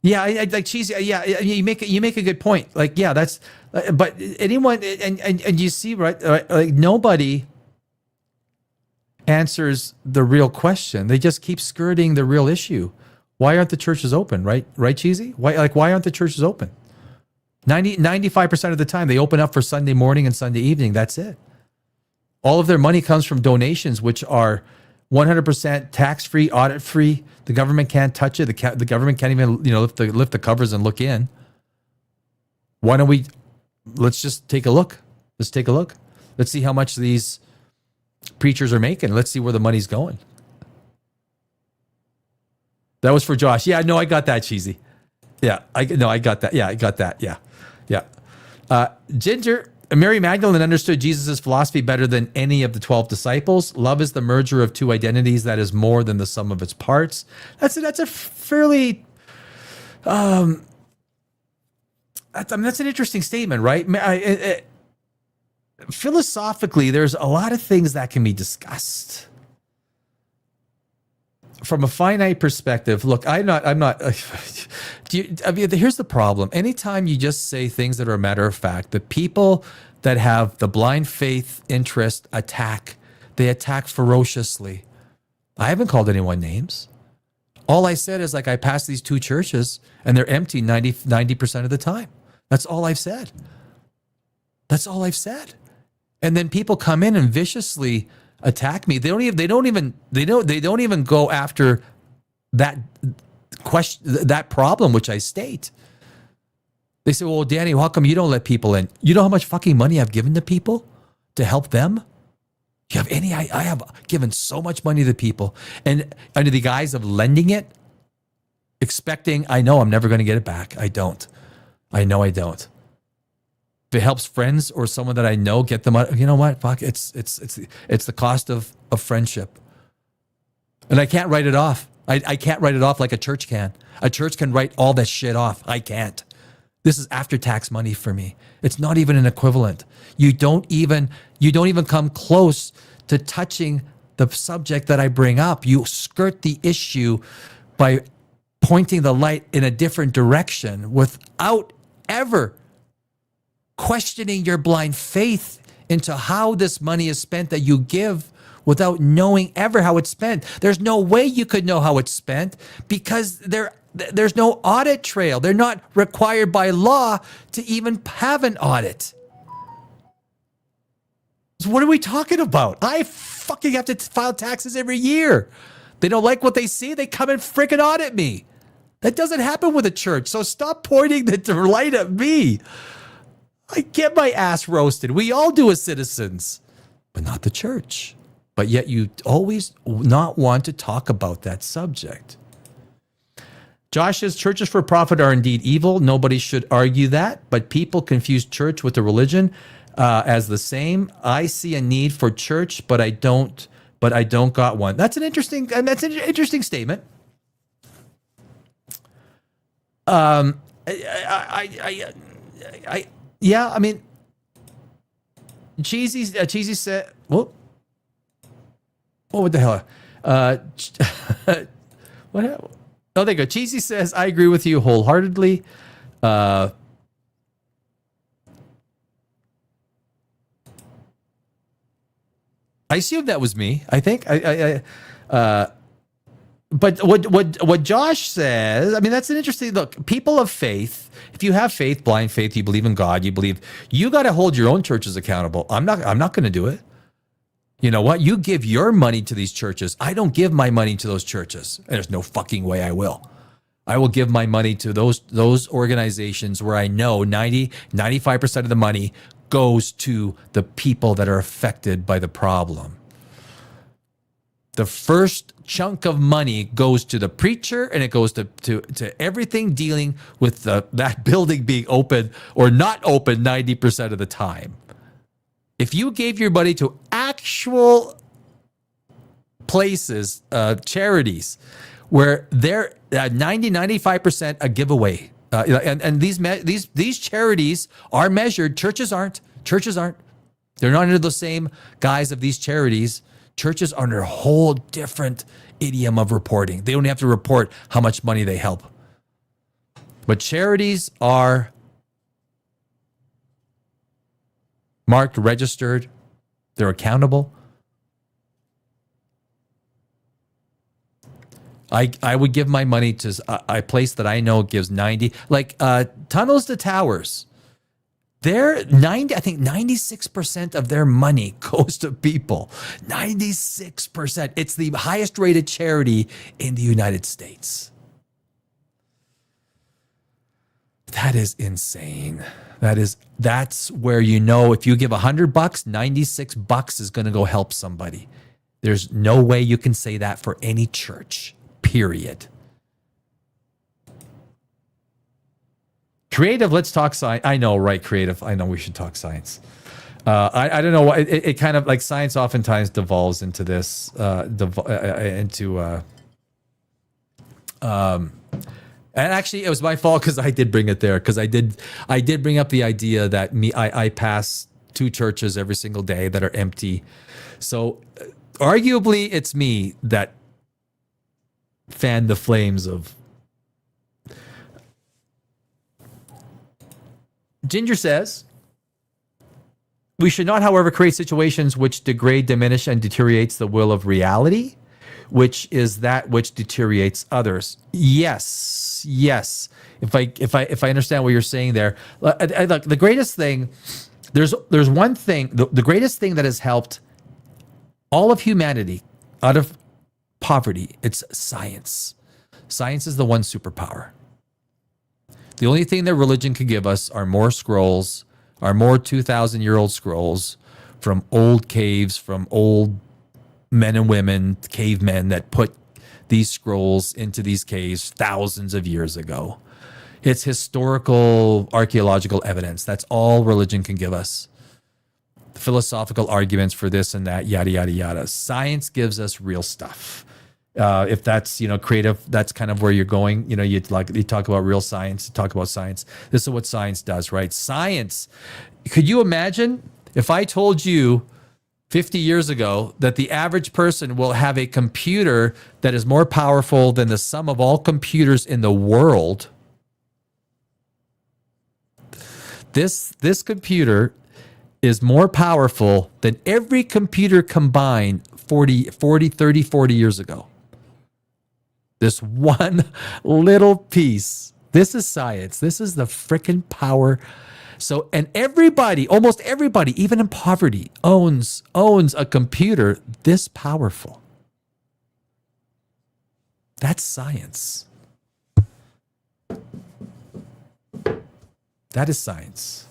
Yeah, like Cheesy. Yeah, you make a good point. Like, yeah, that's. But anyone and you see, right? Like nobody answers the real question. They just keep skirting the real issue. Why aren't the churches open? Right, Cheesy? Why aren't the churches open? 95% of the time they open up for Sunday morning and Sunday evening. That's it. All of their money comes from donations, which are 100% tax-free, audit-free. The government can't touch it. The government can't even lift the covers and look in. Why don't we? Let's just take a look. Let's take a look. Let's see how much these preachers are making. Let's see where the money's going. That was for Josh. Yeah, no, I got that, Cheesy. Yeah, I got that. Yeah, I got that. Yeah. Ginger, Mary Magdalene understood Jesus' philosophy better than any of the 12 disciples. Love is the merger of two identities that is more than the sum of its parts. That's a fairly that's an interesting statement, right? Philosophically, there's a lot of things that can be discussed. From a finite perspective, look, I'm not. Here's the problem. Anytime you just say things that are a matter of fact, the people that have the blind faith interest they attack ferociously. I haven't called anyone names. All I said is I pass these two churches and they're empty 90% of the time. That's all I've said. That's all I've said. And then people come in and viciously attack me. They don't even go after that question, that problem which I state. They say, well, Danny, how come you don't let people in? You know how much fucking money I've given to people to help them? You have any? I have given so much money to people, and under the guise of lending it, expecting I know I'm never going to get it back. I don't. I know I don't. If it helps friends or someone that I know get them out, you know what? Fuck, it's the cost of friendship. And I can't write it off. I can't write it off like a church can. A church can write all that shit off. I can't. This is after tax money for me. It's not even an equivalent. You don't even come close to touching the subject that I bring up. You skirt the issue by pointing the light in a different direction without ever questioning your blind faith into how this money is spent that you give without knowing ever how it's spent. There's no way you could know how it's spent because there's no audit trail. They're not required by law to even have an audit. So what are we talking about? I fucking have to file taxes every year. They don't like what they see, they come and freaking audit me. That doesn't happen with a church, so stop pointing the light at me. I get my ass roasted. We all do as citizens, but not the church. But yet you always not want to talk about that subject. Josh says, churches for profit are indeed evil. Nobody should argue that, but people confuse church with the religion as the same. I see a need for church, but I don't got one. That's an interesting statement. Yeah, I mean, Cheesy said, whoop. What the hell? What happened? Oh, there you go. Cheesy says, I agree with you wholeheartedly. I assume that was me. I think. But what Josh says, I mean, that's an interesting look. People of faith, if you have faith, blind faith, you believe in God, you got to hold your own churches accountable. I'm not going to do it. You know what? You give your money to these churches. I don't give my money to those churches. There's no fucking way I will. I will give my money to those organizations where I know 95% of the money goes to the people that are affected by the problem. The first chunk of money goes to the preacher, and it goes to everything dealing with that building being open or not open 90% of the time. If you gave your money to actual places, charities, where they're 95% a giveaway, and these charities are measured. Churches aren't. They're not under the same guise of these charities. Churches are under a whole different idiom of reporting. They don't have to report how much money they help. But charities are marked, registered. They're accountable. I would give my money to a place that I know gives 90, like Tunnels to Towers. They're 90, I think 96% of their money goes to people. 96%. It's the highest rated charity in the United States. That is insane. That's where you know if you give $100, $96 is going to go help somebody. There's no way you can say that for any church, period. Creative, let's talk science. I know, right? Creative. I know we should talk science. I don't know why it kind of like science oftentimes devolves into this, and actually, it was my fault because I did bring it there. Because I did bring up the idea that I pass 2 churches every single day that are empty. So, arguably, it's me that fanned the flames of. Ginger says, we should not, however, create situations which degrade, diminish, and deteriorates the will of reality, which is that which deteriorates others. Yes. If I understand what you're saying there, look, the greatest thing, there's one thing, the greatest thing that has helped all of humanity out of poverty, it's science. Science is the one superpower. The only thing that religion can give us are more scrolls, are more 2,000-year-old scrolls from old caves, from old men and women, cavemen that put these scrolls into these caves thousands of years ago. It's historical, archaeological evidence. That's all religion can give us. Philosophical arguments for this and that, yada, yada, yada. Science gives us real stuff. If that's, creative, that's kind of where you're going. You talk about real science, you talk about science. This is what science does, right? Science. Could you imagine if I told you 50 years ago that the average person will have a computer that is more powerful than the sum of all computers in the world. This computer is more powerful than every computer combined 30, 40 years ago. This one little piece. This is science. This is the freaking power. So, and everybody, almost everybody, even in poverty, owns a computer this powerful. That's science. That is science.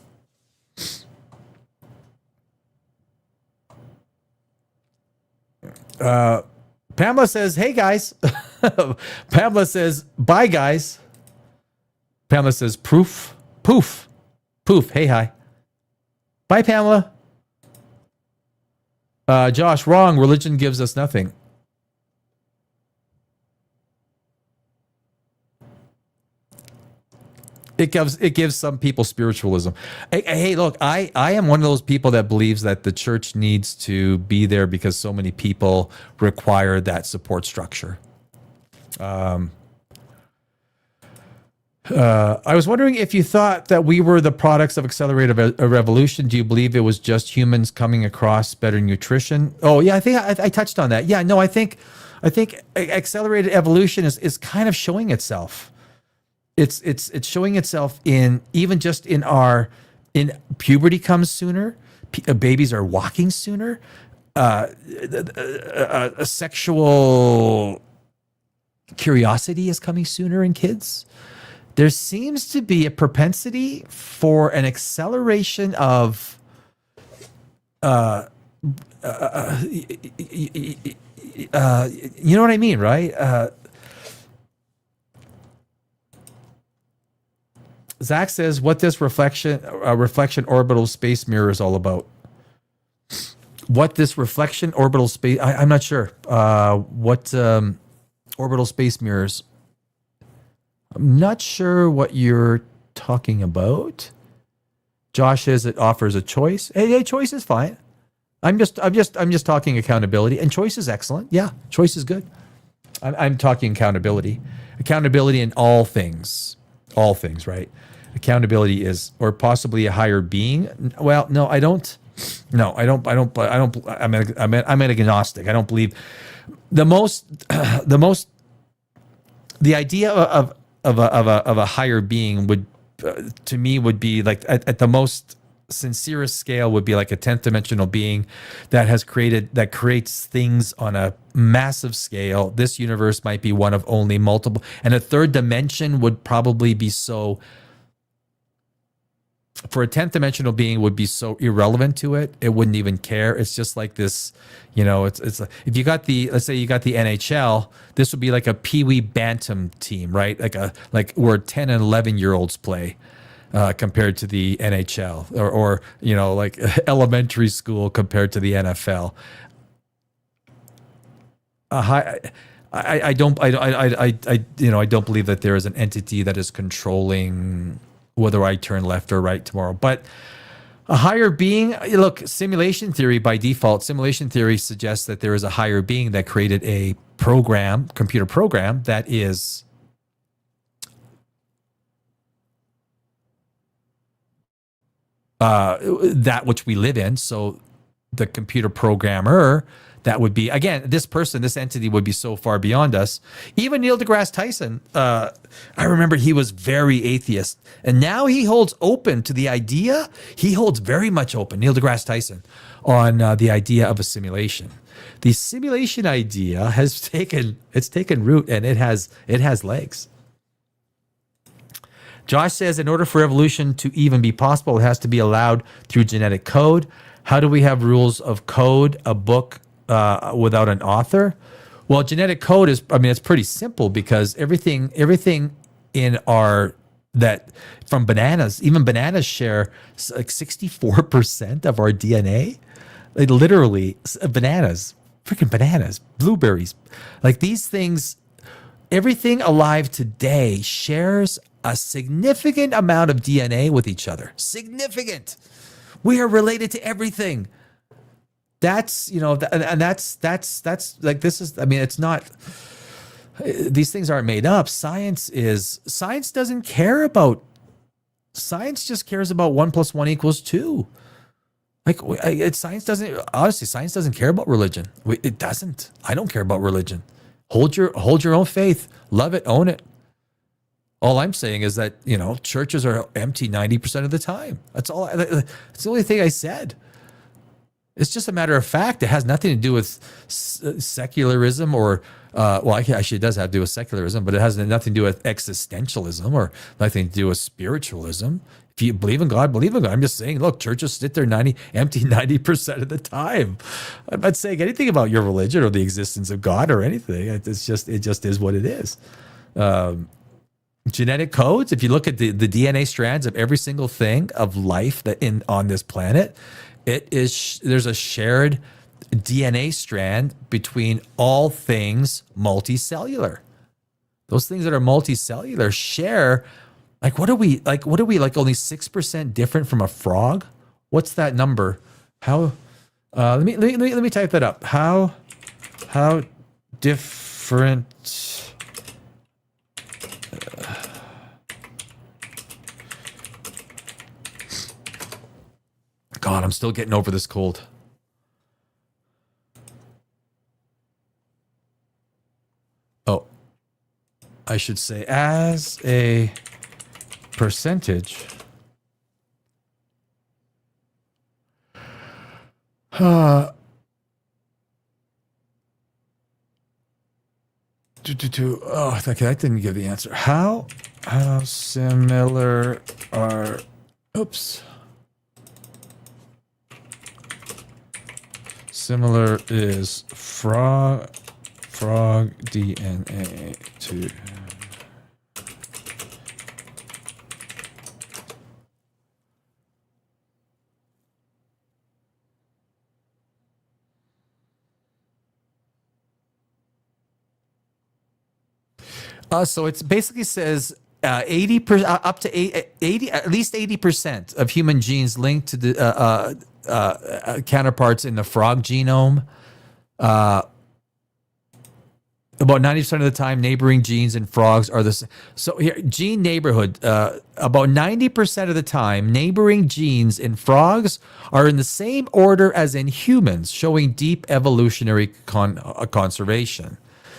Pamela says, hey guys. Pamela says, bye guys. Pamela says, poof. Hey, hi. Bye, Pamela. Josh, wrong. Religion gives us nothing. It gives some people spiritualism. Hey, look, I am one of those people that believes that the church needs to be there because so many people require that support structure. I was wondering if you thought that we were the products of accelerated revolution. Do you believe it was just humans coming across better nutrition? Oh, yeah, I think I touched on that. Yeah, no, I think accelerated evolution is kind of showing itself. It's showing itself in even just in puberty comes sooner. Babies are walking sooner. A sexual curiosity is coming sooner in kids. There seems to be a propensity for an acceleration of you know what I mean, right? Zach says, what this reflection orbital space mirror is all about. What this reflection orbital space, I'm not sure. What orbital space mirrors? I'm not sure what you're talking about. Josh says it offers a choice. Hey, choice is fine. I'm just talking accountability, and choice is excellent. Yeah, choice is good. I'm talking accountability. Accountability in all things, right? Accountability is, or possibly a higher being. Well, no, I don't. No, I don't. I'm an agnostic. I don't believe the idea of a higher being would, to me, would be like at the most sincerest scale would be like a 10th dimensional being that creates things on a massive scale. This universe might be one of only multiple, and a third dimension would probably be so. For a 10th dimensional being would be so irrelevant to it, it wouldn't even care. It's just like this, it's like if you got let's say you got the NHL, this would be like a Pee-wee Bantam team, right? Like where 10 and 11-year-olds play compared to the NHL or like elementary school compared to the NFL. I don't believe that there is an entity that is controlling whether I turn left or right tomorrow. But a higher being, look, simulation theory by default, simulation theory suggests that there is a higher being that created a computer program that is that which we live in. So the computer programmer, that would be, again, this entity would be so far beyond us. Even Neil deGrasse Tyson, I remember he was very atheist. And now he holds open to the idea. He holds very much open, Neil deGrasse Tyson, on the idea of a simulation. The simulation idea has taken root, and it has legs. Josh says, in order for evolution to even be possible, it has to be allowed through genetic code. How do we have rules of code, a book, without an author? Well, genetic code it's pretty simple because everything in that from bananas, even bananas share like 64% of our DNA. Like literally bananas, freaking bananas, blueberries, like these things, everything alive today shares a significant amount of DNA with each other. Significant. We are related to everything. That's, and that's like, this is, I mean, it's not, these things aren't made up. Science doesn't care about, science just cares about 1 + 1 = 2. Like, science doesn't care about religion. It doesn't. I don't care about religion. Hold your own faith. Love it. Own it. All I'm saying is that, churches are empty 90% of the time. That's all. That's the only thing I said. It's just a matter of fact. It has nothing to do with secularism or, actually it does have to do with secularism, but it has nothing to do with existentialism or nothing to do with spiritualism. If you believe in God, believe in God. I'm just saying, look, churches sit there empty 90% of the time. I'm not saying anything about your religion or the existence of God or anything. It just is what it is. Genetic codes, if you look at the DNA strands of every single thing of life on this planet, there's a shared DNA strand between all things multicellular. Those things that are multicellular share, what are we only 6% different from a frog? What's that number? How let me type that up. How different God, I'm still getting over this cold. Oh, I should say as a percentage. Oh, okay, I didn't give the answer. How similar are, similar is frog DNA to so it basically says 80% up to 80 at least 80% of human genes linked to the counterparts in the frog genome. About 90% of the time, neighboring genes in frogs are the same. So here, gene neighborhood. About 90% of the time, neighboring genes in frogs are in the same order as in humans, showing deep evolutionary conservation.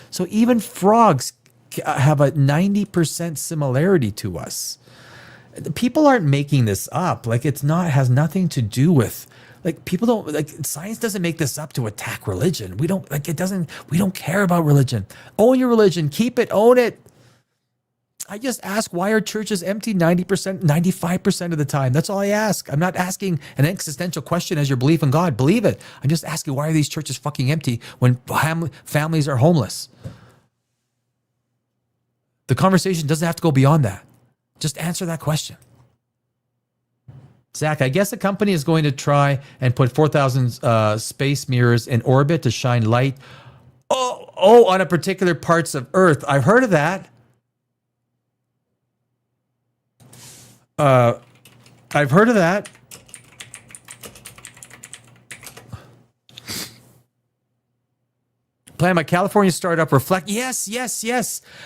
So even frogs have a 90% similarity to us. People aren't making this up. Has nothing to do with, people don't, science doesn't make this up to attack religion. We don't, we don't care about religion. Own your religion, keep it, own it. I just ask, why are churches empty 90%, 95% of the time? That's all I ask. I'm not asking an existential question as your belief in God. Believe it. I'm just asking, why are these churches fucking empty when families are homeless? The conversation doesn't have to go beyond that. Just answer that question. Zach, I guess a company is going to try and put 4,000 space mirrors in orbit to shine light. On a particular parts of Earth. I've heard of that. I've heard of that. Plan my California startup reflect. Yes.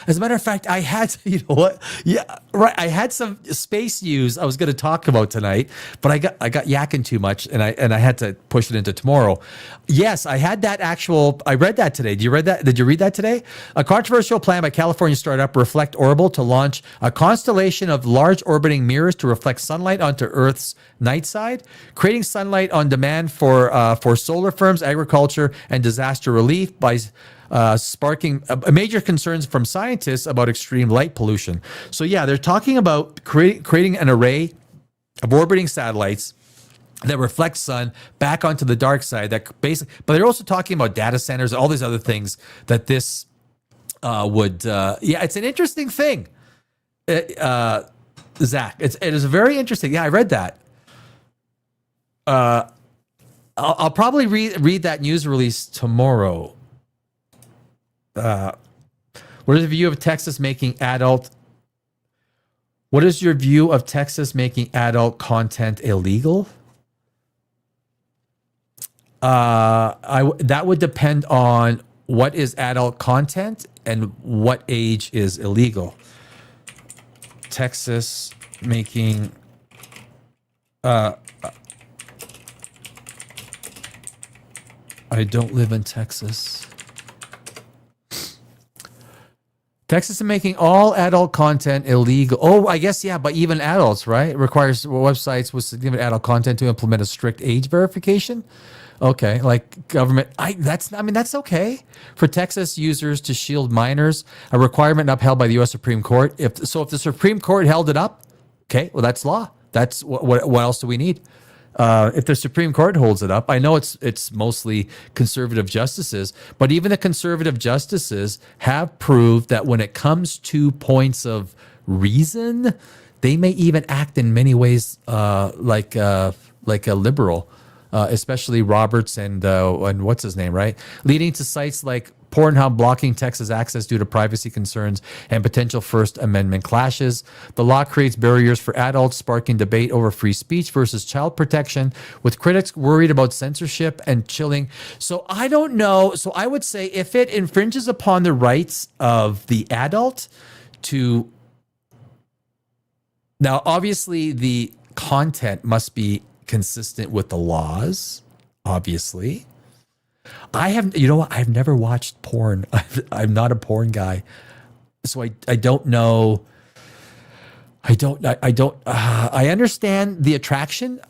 As a matter of fact, I had, you know what? Yeah, right. I had some space news I was going to talk about tonight, but I got yakking too much, and I had to push it into tomorrow. Yes, I had that actual. I read that today. Did you read that? Did you read that today? A controversial plan by California startup Reflect Orbital to launch a constellation of large orbiting mirrors to reflect sunlight onto Earth's night side, creating sunlight on demand for solar firms, agriculture, and disaster relief by sparking major concerns from scientists about extreme light pollution. So yeah, they're talking about creating an array of orbiting satellites that reflect sun back onto the dark side. But they're also talking about data centers and all these other things that this would. It's an interesting thing, Zach. It is very interesting. Yeah, I read that. I'll probably read that news release tomorrow. What is the view of Texas making adult? What is your view of Texas making adult content illegal? That would depend on what is adult content and what age is illegal. Texas making I don't live in Texas. Texas is making all adult content illegal. Oh, I guess, yeah, but even adults, right? It requires websites with significant adult content to implement a strict age verification. Okay, like government, that's okay for Texas users to shield minors, a requirement upheld by the U.S. Supreme Court. If the Supreme Court held it up, okay, well, that's law. That's what else do we need? If the Supreme Court holds it up, I know it's mostly conservative justices, but even the conservative justices have proved that when it comes to points of reason, they may even act in many ways like a liberal, especially Roberts and what's his name, right? Leading to sites like Pornhub blocking Texas access due to privacy concerns and potential First Amendment clashes. The law creates barriers for adults, sparking debate over free speech versus child protection, with critics worried about censorship and chilling. So I don't know. So I would say if it infringes upon the rights of the adult to... Now, obviously, the content must be consistent with the laws, obviously. I've never watched porn. I'm not a porn guy, so I don't know. I understand the attraction.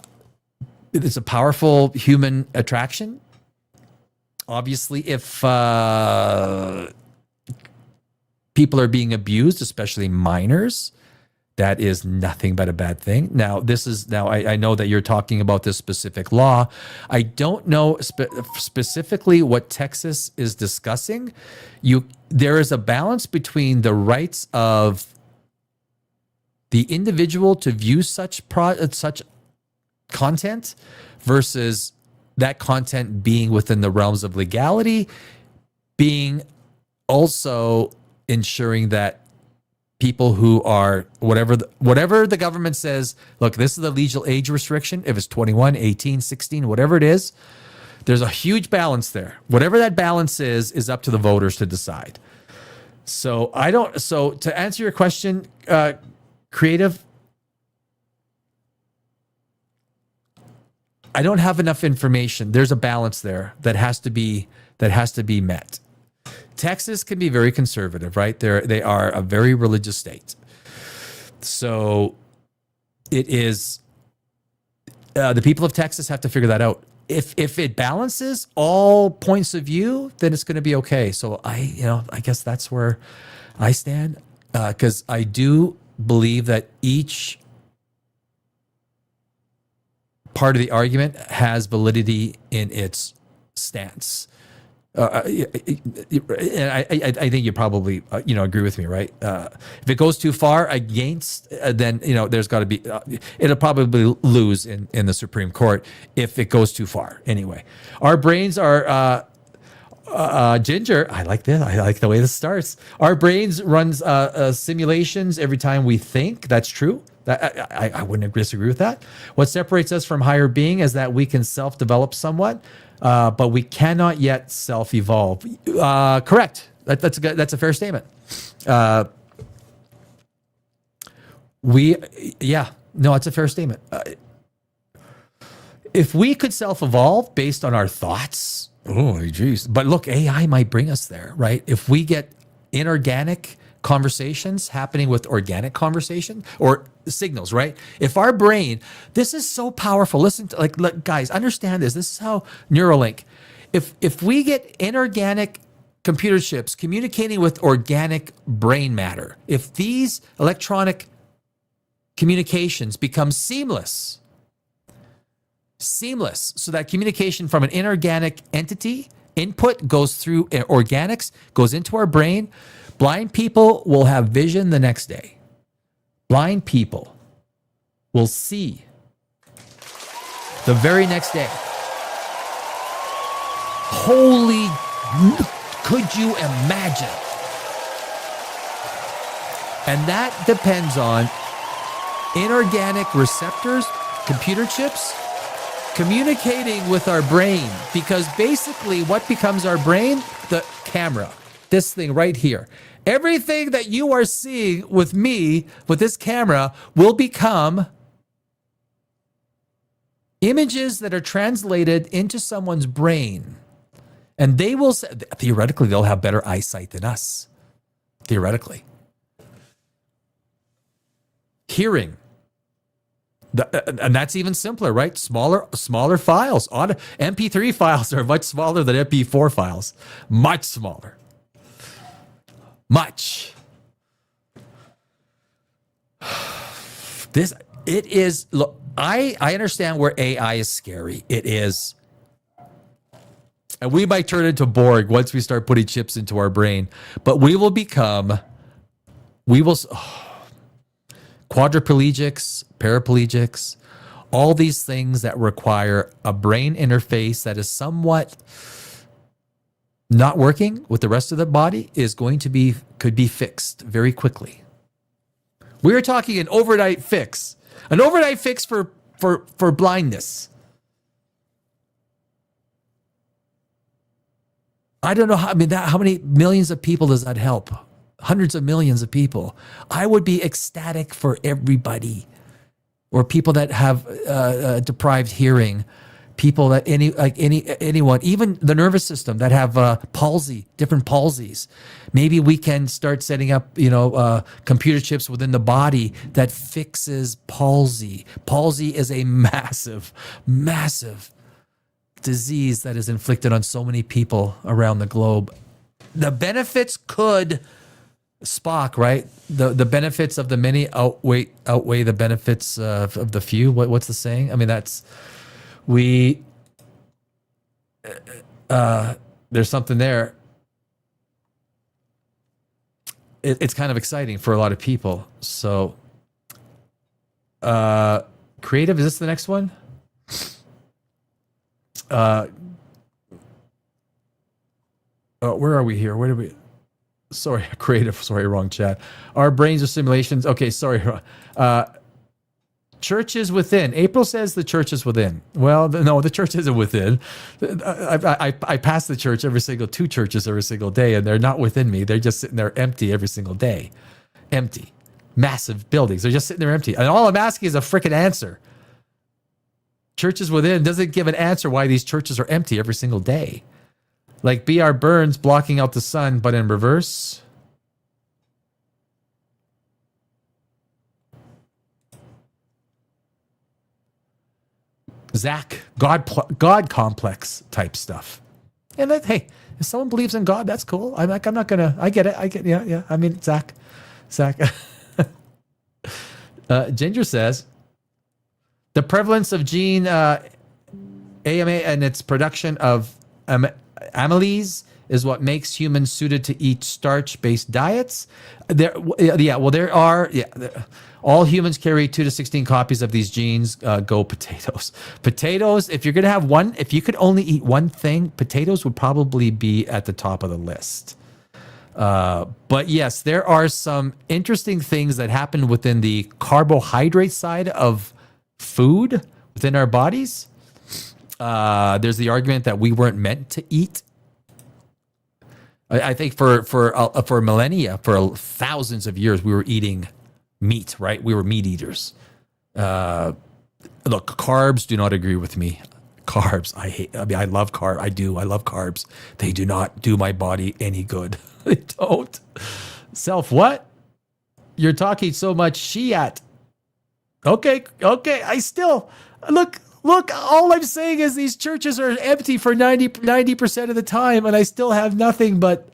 It's a powerful human attraction. Obviously, if people are being abused, especially minors, that is nothing but a bad thing. Now, I know that you're talking about this specific law. I don't know specifically what Texas is discussing. There is a balance between the rights of the individual to view such content versus that content being within the realms of legality, being also ensuring that people who are whatever the government says, look, this is the legal age restriction. If it's 21, 18, 16, whatever it is, there's a huge balance there. Whatever that balance is up to the voters to decide. So to answer your question, creative, I don't have enough information. There's a balance there that has to be met. Texas can be very conservative, right? They are a very religious state. So it is, the people of Texas have to figure that out. If it balances all points of view, then it's going to be okay. So I guess that's where I stand, because I do believe that each part of the argument has validity in its stance. I think you probably agree with me, right? If it goes too far against, then there's got to be it'll probably lose in the Supreme Court if it goes too far. Anyway, our brains are Ginger. I like this. I like the way this starts. Our brains runs simulations every time we think. That's true. I wouldn't disagree with that. What separates us from higher being is that we can self-develop somewhat. But we cannot yet self-evolve. Correct. That's a fair statement. It's a fair statement. If we could self-evolve based on our thoughts, oh, geez. But look, AI might bring us there, right? If we get inorganic conversations happening with organic conversation or signals, right? If our brain, this is so powerful. Listen to, look, guys, understand this. This is how Neuralink. If we get inorganic computer chips communicating with organic brain matter, if these electronic communications become seamless, so that communication from an inorganic entity input goes through organics, goes into our brain, blind people will have vision the next day. Blind people will see the very next day. Holy, could you imagine? And that depends on inorganic receptors, computer chips, communicating with our brain, because basically what becomes our brain? The camera, this thing right here. Everything that you are seeing with me, with this camera, will become images that are translated into someone's brain. And they will, theoretically, they'll have better eyesight than us. Theoretically. Hearing. And that's even simpler, right? Smaller files. MP3 files are much smaller than MP4 files. Much smaller. Much. Look, I understand where AI is scary. It is. And we might turn into Borg once we start putting chips into our brain. But quadriplegics, paraplegics, all these things that require a brain interface that is somewhat not working with the rest of the body could be fixed very quickly. We're talking an overnight fix for blindness. I don't know how many millions of people does that help? Hundreds of millions of people. I would be ecstatic for everybody, or people that have deprived hearing, people that anyone, even the nervous system that have palsy, different palsies. Maybe we can start setting up, computer chips within the body that fixes palsy. Palsy is a massive, massive disease that is inflicted on so many people around the globe. The benefits could Spock, right? The benefits of the many outweigh the benefits of the few. What's the saying? I mean, there's something there. It's kind of exciting for a lot of people. So, creative, is this the next one? Where are we here? Where did we? Sorry, creative. Sorry, wrong chat. Our brains are simulations. Okay, sorry. Church is within. April says the church is within. Well, no, the church isn't within. I pass the church two churches every single day, and they're not within me. They're just sitting there empty every single day. Empty. Massive buildings. They're just sitting there empty. And all I'm asking is a freaking answer. Churches within doesn't give an answer why these churches are empty every single day. Like B.R. Burns blocking out the sun, but in reverse. Zach, God complex type stuff. And hey, if someone believes in God, that's cool. I get it. Yeah. I mean, Zach. Ginger says, the prevalence of gene AMA and its production of amylase is what makes humans suited to eat starch-based diets. All humans carry 2 to 16 copies of these genes. Go potatoes. Potatoes, if you're going to have one, if you could only eat one thing, potatoes would probably be at the top of the list. But yes, there are some interesting things that happen within the carbohydrate side of food within our bodies. There's the argument that we weren't meant to eat. I think for millennia, for thousands of years, we were eating meat, right? We were meat eaters. Look, carbs do not agree with me. Carbs, I love carbs. I love carbs. They do not do my body any good. They don't. Self what? You're talking so much shiat. Okay. I still, look, all I'm saying is these churches are empty for 90% of the time, and I still have nothing but,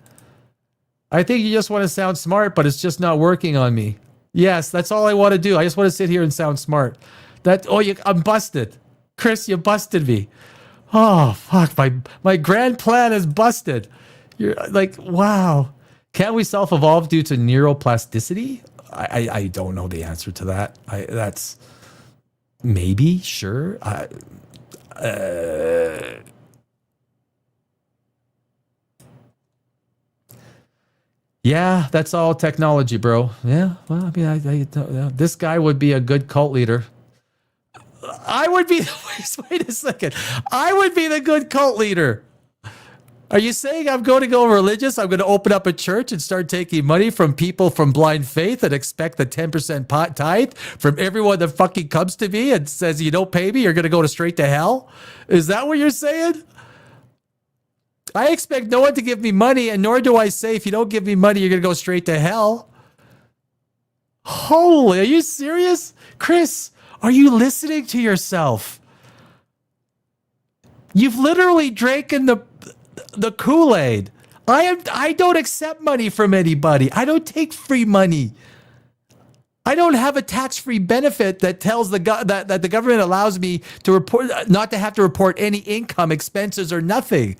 I think you just want to sound smart, but it's just not working on me. Yes, that's all I want to do. I just want to sit here and sound smart. I'm busted. Chris, you busted me. Oh, fuck, my grand plan is busted. You're like, wow. Can we self-evolve due to neuroplasticity? I don't know the answer to that. That's maybe, sure. Yeah, that's all technology, bro. Yeah, well, I mean, this guy would be a good cult leader. I would be, wait a second. I would be the good cult leader. Are you saying I'm going to go religious? I'm going to open up a church and start taking money from people from blind faith and expect the 10% tithe from everyone that fucking comes to me and says, you don't pay me, you're going to go straight to hell? Is that what you're saying? I expect no one to give me money, and nor do I say if you don't give me money, you're going to go straight to hell. Holy, are you serious? Chris, are you listening to yourself? You've literally drank in the Kool-Aid. I don't accept money from anybody. I don't take free money. I don't have a tax-free benefit that tells that the government allows me to report, not to have to report any income, expenses, or nothing.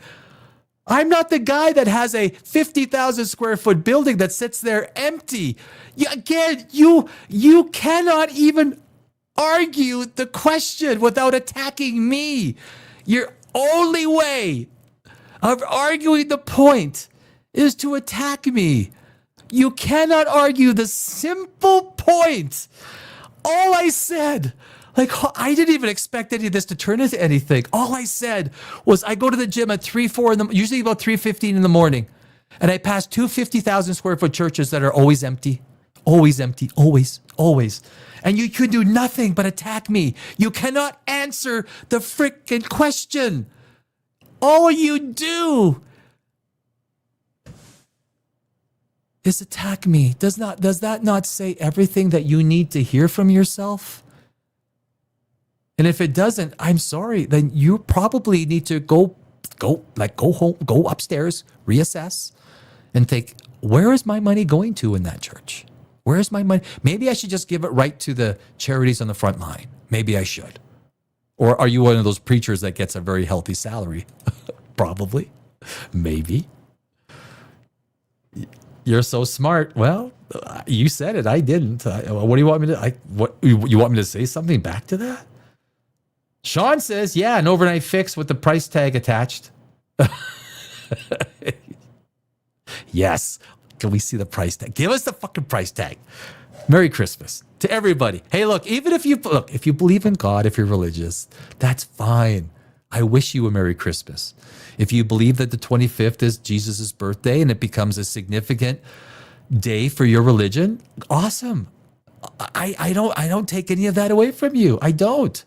I'm not the guy that has a 50,000 square foot building that sits there empty. You cannot even argue the question without attacking me. Your only way of arguing the point is to attack me. You cannot argue the simple point. All I said, I didn't even expect any of this to turn into anything. All I said was I go to the gym at 3-4 usually about 3:15 in the morning, and I pass two 50,000 square foot churches that are always empty, always, always. And you could do nothing but attack me. You cannot answer the frickin' question. All you do is attack me. Does that not say everything that you need to hear from yourself? And if it doesn't, I'm sorry, then you probably need to go home, go upstairs, reassess, and think, where is my money going to in that church? Where is my money? Maybe I should just give it right to the charities on the front line. Maybe I should. Or are you one of those preachers that gets a very healthy salary? Probably. Maybe. You're so smart. Well, you said it. I didn't. What do you want me to? You want me to say something back to that? Sean says, yeah, an overnight fix with the price tag attached. Yes. Can we see the price tag? Give us the fucking price tag. Merry Christmas to everybody. Hey, look, even if you believe in God, if you're religious, that's fine. I wish you a Merry Christmas. If you believe that the 25th is Jesus' birthday and it becomes a significant day for your religion, awesome. I don't take any of that away from you. I don't.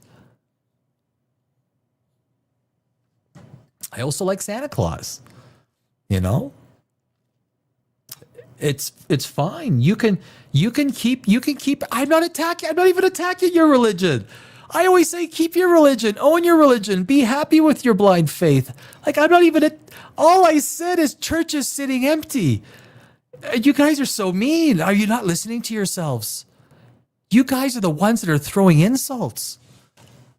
I also like Santa Claus. You know? It's fine. You can keep I'm not even attacking your religion. I always say keep your religion, own your religion, be happy with your blind faith. All I said is churches sitting empty. You guys are so mean. Are you not listening to yourselves? You guys are the ones that are throwing insults.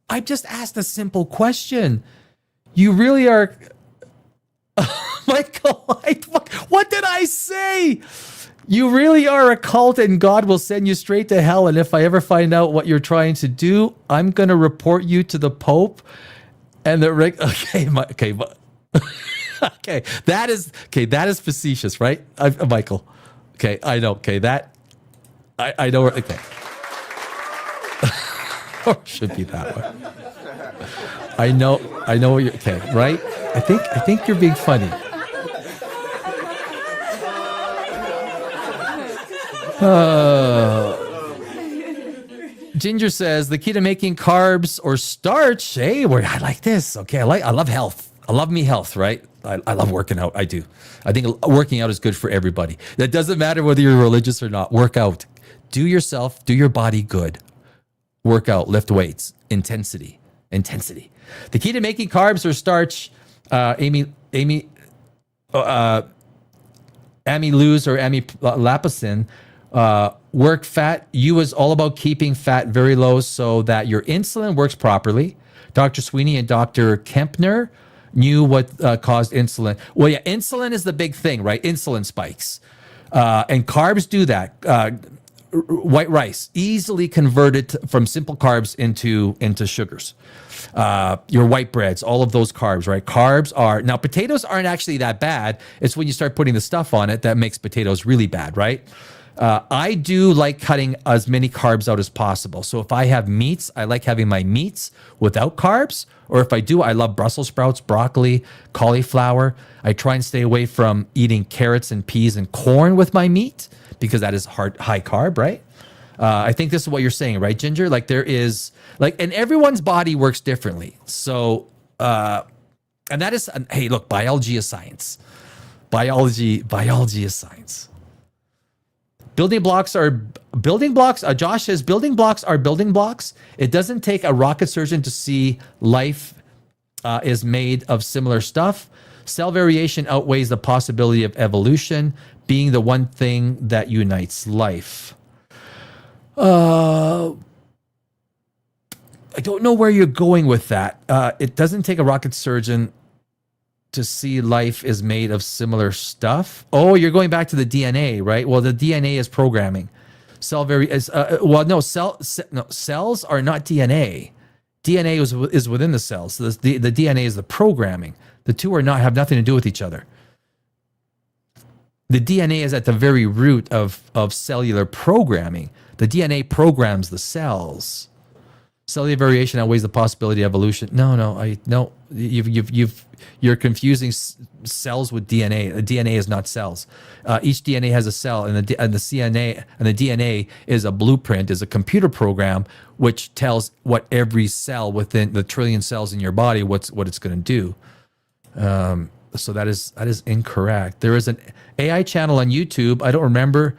I just asked a simple question. You really are Michael, what did I say? You really are a cult and God will send you straight to hell. And if I ever find out what you're trying to do, I'm going to report you to the Pope and the okay. That is facetious, right? Michael. Okay. I know. Okay. I know. Okay. Or should be that way. I know what you're, okay. Right. I think you're being funny. Ginger says the key to making carbs or starch. Hey, I like this. Okay, I love health. I love me health, right? I love working out. I do. I think working out is good for everybody. That doesn't matter whether you're religious or not. Work out. Do your body good. Work out. Lift weights. Intensity. The key to making carbs or starch. Amy Luz or Amy Lapison. Work fat. You is all about keeping fat very low so that your insulin works properly. Dr. Sweeney and Dr. Kempner knew what caused insulin. Well, yeah, insulin is the big thing, right? Insulin spikes. And carbs do that. White rice, easily converted from simple carbs into sugars. Your white breads, all of those carbs, right? Carbs are, now potatoes aren't actually that bad. It's when you start putting the stuff on it that makes potatoes really bad, right? I do like cutting as many carbs out as possible. So if I have meats, I like having my meats without carbs. Or if I do, I love Brussels sprouts, broccoli, cauliflower. I try and stay away from eating carrots and peas and corn with my meat because that is high carb, right? I think this is what you're saying, right, Ginger? Like there is and everyone's body works differently. So, and that is, hey, look, biology is science. Biology is science. Building blocks. Josh says building blocks are building blocks. It doesn't take a rocket surgeon to see life is made of similar stuff. Cell variation outweighs the possibility of evolution being the one thing that unites life. I don't know where you're going with that. It doesn't take a rocket surgeon to see life is made of similar stuff. Oh, you're going back to the DNA, right? Well, the DNA is programming. Cells are not DNA. DNA is within the cells. So the DNA is the programming. The two have nothing to do with each other. The DNA is at the very root of cellular programming. The DNA programs the cells. Cellular variation outweighs the possibility of evolution. No. You're confusing cells with DNA. The DNA is not cells. Each DNA has a cell, and the DNA is a blueprint, is a computer program which tells what every cell within the trillion cells in your body what it's going to do. So that is incorrect. There is an AI channel on YouTube. I don't remember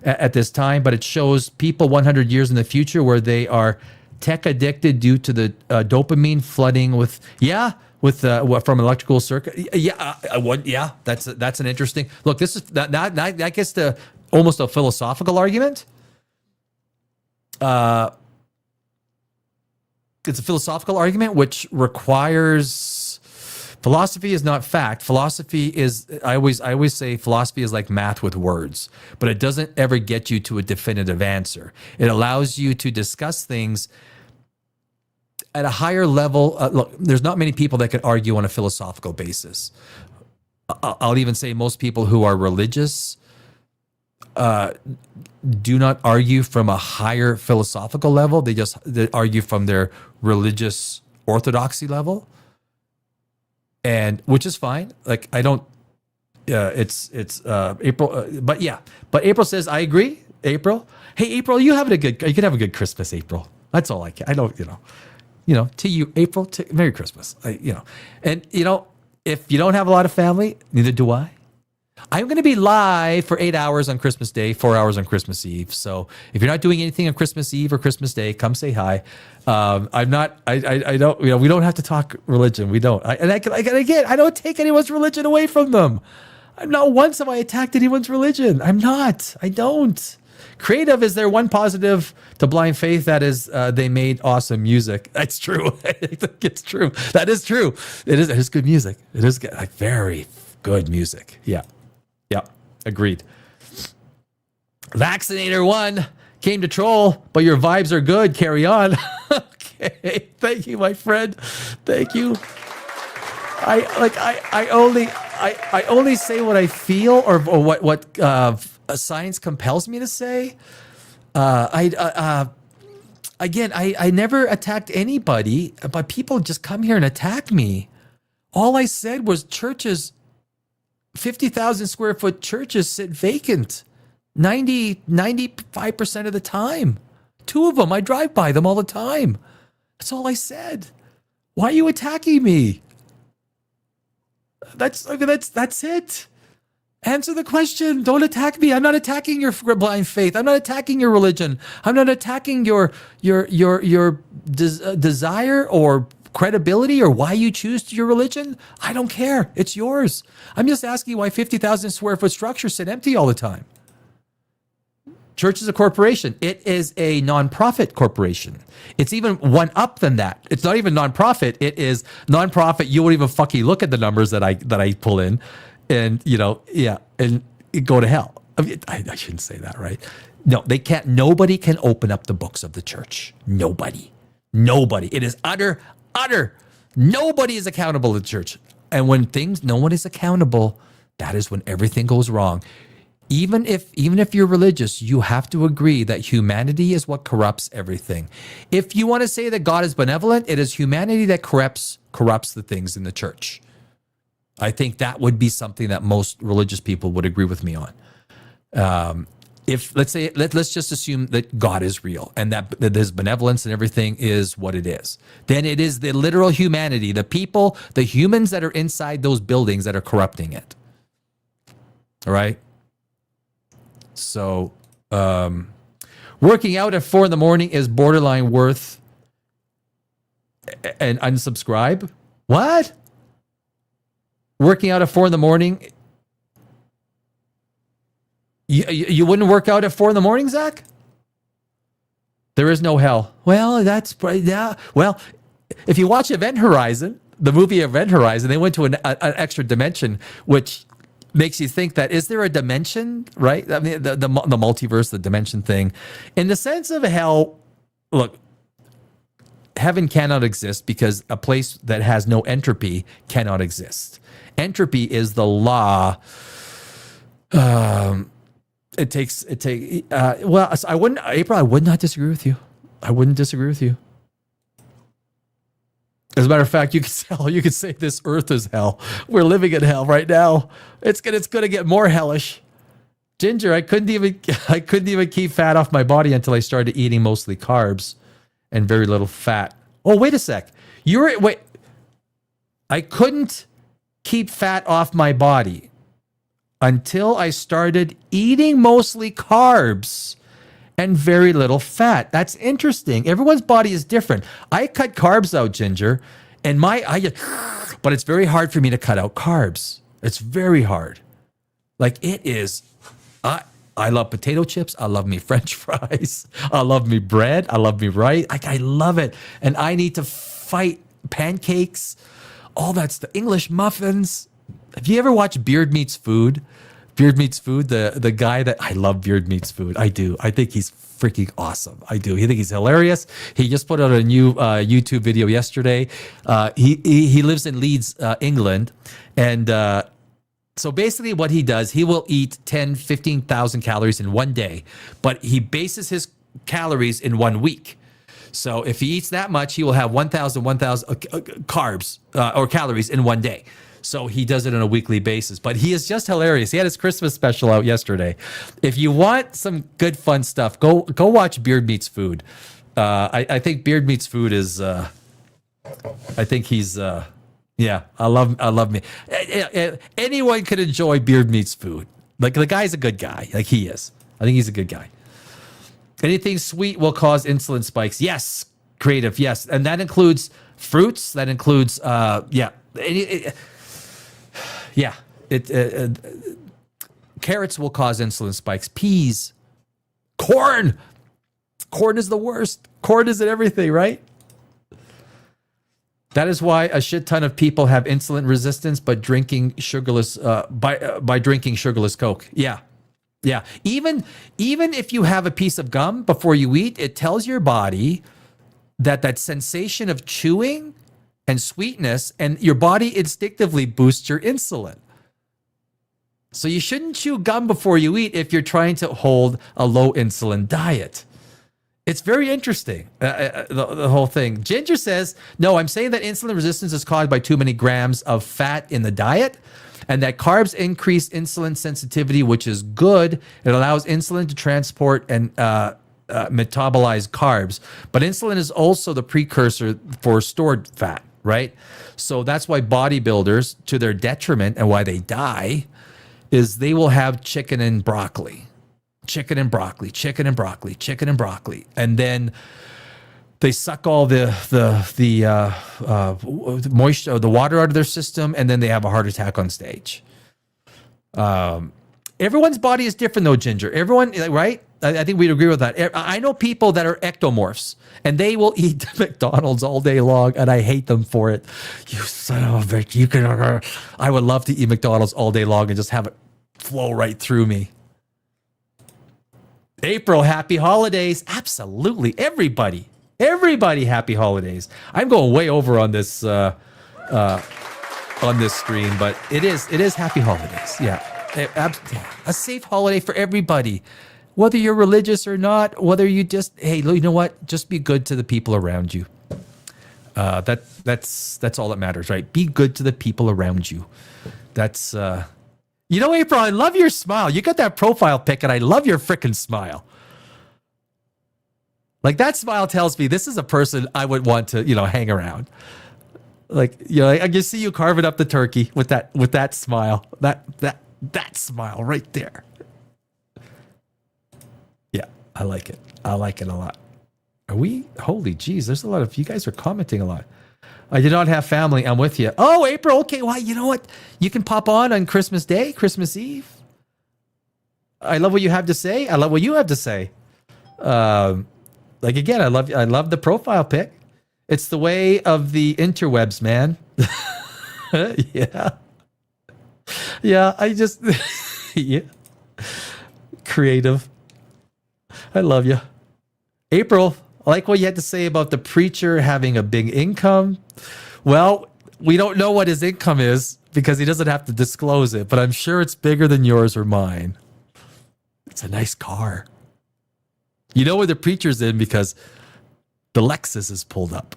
at this time, but it shows people 100 years in the future where they are tech addicted due to the dopamine flooding from electrical circuit. That's an interesting look. This is that gets to almost a philosophical argument. It's a philosophical argument which requires philosophy is not fact. Philosophy is I always say philosophy is like math with words, but it doesn't ever get you to a definitive answer. It allows you to discuss things at a higher level. Look, there's not many people that could argue on a philosophical basis. I'll even say most people who are religious do not argue from a higher philosophical level. They argue from their religious orthodoxy level, and which is fine. Like I don't. It's April, but April says I agree. April, hey April, you can have a good Christmas, April. That's all I can. I don't, to you, April. Merry Christmas. And if you don't have a lot of family, neither do I. I'm going to be live for 8 hours on Christmas Day, 4 hours on Christmas Eve. So if you're not doing anything on Christmas Eve or Christmas Day, come say hi. I'm not. I don't. We don't have to talk religion. We don't. Again, I don't take anyone's religion away from them. I'm not once have I attacked anyone's religion. I'm not. I don't. Creative is their one positive to blind faith. That is, they made awesome music. That's true. I think it's true. That is true. It is good music. It is good, like very good music. Yeah. Agreed. Vaccinator 1 came to troll, but your vibes are good. Carry on. Okay. Thank you, my friend. Thank you. I only say what I feel or what science compels me to say. I never attacked anybody, but people just come here and attack me. All I said was churches, 50,000 square foot churches sit vacant 95% of the time. 2 of them, I drive by them all the time. That's all I said. Why are you attacking me? That's it. Answer the question. Don't attack me. I'm not attacking your blind faith. I'm not attacking your religion. I'm not attacking your desire or credibility or why you choose your religion. I don't care. It's yours. I'm just asking why 50,000 square foot structures sit empty all the time. Church is a corporation. It is a nonprofit corporation. It's even one up than that. It's not even nonprofit. It is nonprofit. You won't even fucking look at the numbers that I pull in. And, and go to hell. I mean, I shouldn't say that, right? No, they can't. Nobody can open up the books of the church. Nobody. It is utter. Nobody is accountable to the church. And when no one is accountable, that is when everything goes wrong. Even if you're religious, you have to agree that humanity is what corrupts everything. If you want to say that God is benevolent, it is humanity that corrupts the things in the church. I think that would be something that most religious people would agree with me on. If let's just assume that God is real and that his benevolence and everything is what it is, then it is the literal humanity, the people, the humans that are inside those buildings that are corrupting it. All right. So, working out at 4 a.m. is borderline worth and unsubscribe. What? Working out at 4 a.m. You wouldn't work out at 4 a.m., Zach? There is no hell. Well, yeah. Well, if you watch Event Horizon, the movie Event Horizon, they went to an extra dimension, which makes you think that, is there a dimension, right? I mean, the multiverse, the dimension thing. In the sense of hell, look, heaven cannot exist because a place that has no entropy cannot exist. Entropy is the law. Well, I would not disagree with you. I wouldn't disagree with you. As a matter of fact, you could say this earth is hell. We're living in hell right now. It's gonna get more hellish. Ginger, I couldn't even keep fat off my body until I started eating mostly carbs and very little fat. Oh, wait a sec. I couldn't keep fat off my body until I started eating mostly carbs and very little fat. That's interesting. Everyone's body is different. I cut carbs out, Ginger, and but it's very hard for me to cut out carbs. It's very hard. Like it is. I love potato chips. I love me French fries. I love me bread. I love me rice. I love it. And I need to fight pancakes, all that's the English muffins. Have you ever watched Beard Meets Food? Beard Meets Food, the guy that I love Beard Meets Food. I do. I think he's freaking awesome. I do. I think he's hilarious. He just put out a new YouTube video yesterday. He lives in Leeds, England. And so basically what he does, he will eat 10, 15,000 calories in one day, but he bases his calories in 1 week. So if he eats that much, he will have 1,000 carbs or calories in one day. So he does it on a weekly basis, but he is just hilarious. He had his Christmas special out yesterday. If you want some good fun stuff, go watch Beard Meets Food. I think Beard Meets Food is. I think he's. Yeah, I love me. Anyone could enjoy Beard Meets Food. Like the guy's a good guy. Like he is. I think he's a good guy. Anything sweet will cause insulin spikes. Yes, creative. Yes, and that includes fruits. That includes carrots will cause insulin spikes. Peas, corn is the worst. Corn is in everything, right? That is why a shit ton of people have insulin resistance, but drinking sugarless by drinking sugarless Coke. Yeah. Even if you have a piece of gum before you eat, it tells your body that sensation of chewing and sweetness, and your body instinctively boosts your insulin. So you shouldn't chew gum before you eat if you're trying to hold a low insulin diet. It's very interesting, the whole thing. Ginger says, no, I'm saying that insulin resistance is caused by too many grams of fat in the diet, and that carbs increase insulin sensitivity, which is good. It allows insulin to transport and metabolize carbs. But insulin is also the precursor for stored fat, right? So that's why bodybuilders, to their detriment and why they die, is they will have chicken and broccoli. Chicken and broccoli. And then they suck all the moisture, the water out of their system, and then they have a heart attack on stage. Everyone's body is different though, Ginger. Everyone, right? I think we'd agree with that. I know people that are ectomorphs, and they will eat McDonald's all day long, and I hate them for it. You son of a bitch. I would love to eat McDonald's all day long and just have it flow right through me. April, happy holidays. Absolutely. Everybody, happy holidays. I'm going way over on this stream, but it is happy holidays. Yeah. A safe holiday for everybody, whether you're religious or not, whether you just, hey, you know what? Just be good to the people around you. That's all that matters, right? Be good to the people around you. That's, you know, April, I love your smile. You got that profile pic and I love your freaking smile. Like that smile tells me this is a person I would want to, you know, hang around. Like, you know, I can see you carving up the turkey with that smile, that smile right there. Yeah, I like it. I like it a lot. Are we? Holy geez, there's a lot of you guys are commenting a lot. I do not have family. I'm with you. Oh, April. Okay, well, you know what? You can pop on Christmas Day, Christmas Eve. I love what you have to say. I love what you have to say. Like again, I love the profile pic. It's the way of the interwebs, man. Yeah. Yeah, I just yeah. Creative. I love you. April, I like what you had to say about the preacher having a big income. Well, we don't know what his income is because he doesn't have to disclose it, but I'm sure it's bigger than yours or mine. It's a nice car. You know where the preacher's in because the Lexus is pulled up.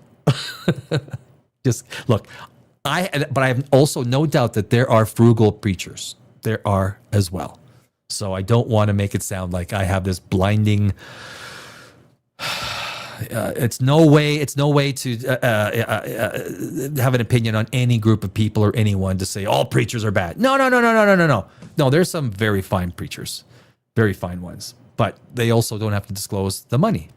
Just look, but I have also no doubt that there are frugal preachers. There are as well. So I don't want to make it sound like I have this blinding. It's no way to have an opinion on any group of people or anyone to say all preachers are bad. No. No, there's some very fine preachers, very fine ones, but they also don't have to disclose the money.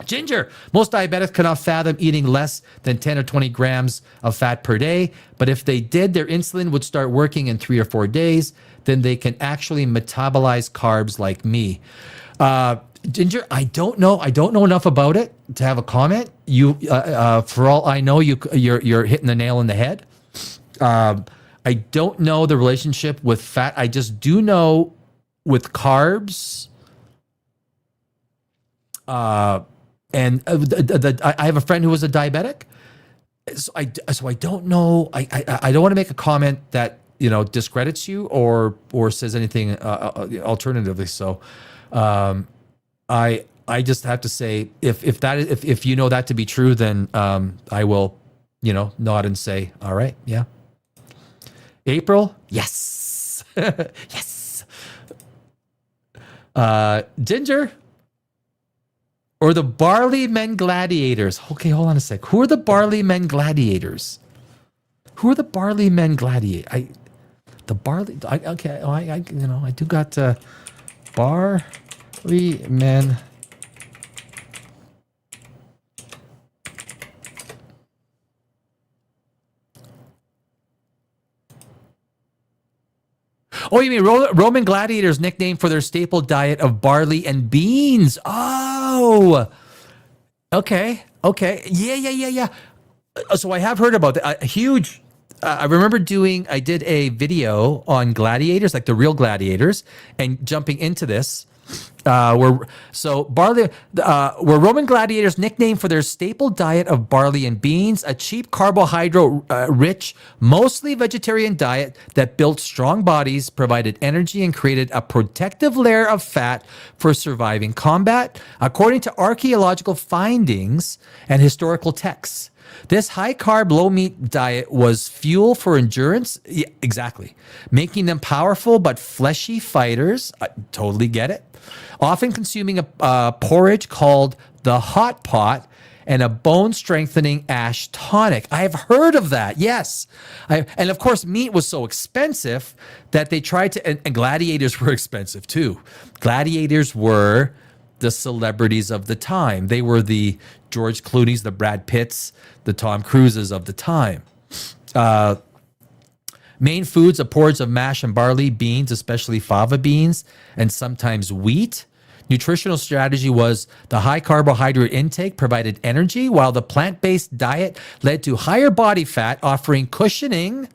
Ginger, most diabetics cannot fathom eating less than 10 or 20 grams of fat per day, but if they did, their insulin would start working in 3 or 4 days. Then they can actually metabolize carbs like me. Ginger, I don't know enough about it to have a comment. You, for all I know, you're hitting the nail on the head. I don't know the relationship with fat. I just do know with carbs. And I have a friend who was a diabetic, so I don't know. I don't want to make a comment that discredits you or says anything alternatively. So I just have to say if you know that to be true, then I will nod and say all right, yeah. April, yes, yes. Ginger. Or the Barley Men Gladiators. Okay, hold on a sec. Who are the Barley Men Gladiators? Who are the Barley Men Gladiators? I do got Barley Men. Oh, you mean Roman gladiators, nicknamed for their staple diet of barley and beans? Oh, okay. Yeah. So I have heard about that. A huge. I remember I did a video on gladiators, like the real gladiators, and jumping into this. Were Roman gladiators nicknamed for their staple diet of barley and beans, a cheap carbohydrate-rich, mostly vegetarian diet that built strong bodies, provided energy, and created a protective layer of fat for surviving combat, according to archaeological findings and historical texts. This high-carb, low-meat diet was fuel for endurance, yeah, exactly, making them powerful but fleshy fighters. I totally get it. Often consuming a porridge called the hot pot and a bone-strengthening ash tonic. I have heard of that, yes. And of course, meat was so expensive that they tried to, and gladiators were expensive too. Gladiators were the celebrities of the time. They were the George Clooney's, the Brad Pitts, the Tom Cruises of the time. Main foods, a porridge of mash and barley, beans, especially fava beans, and sometimes wheat. Nutritional strategy was the high carbohydrate intake provided energy, while the plant-based diet led to higher body fat, offering cushioning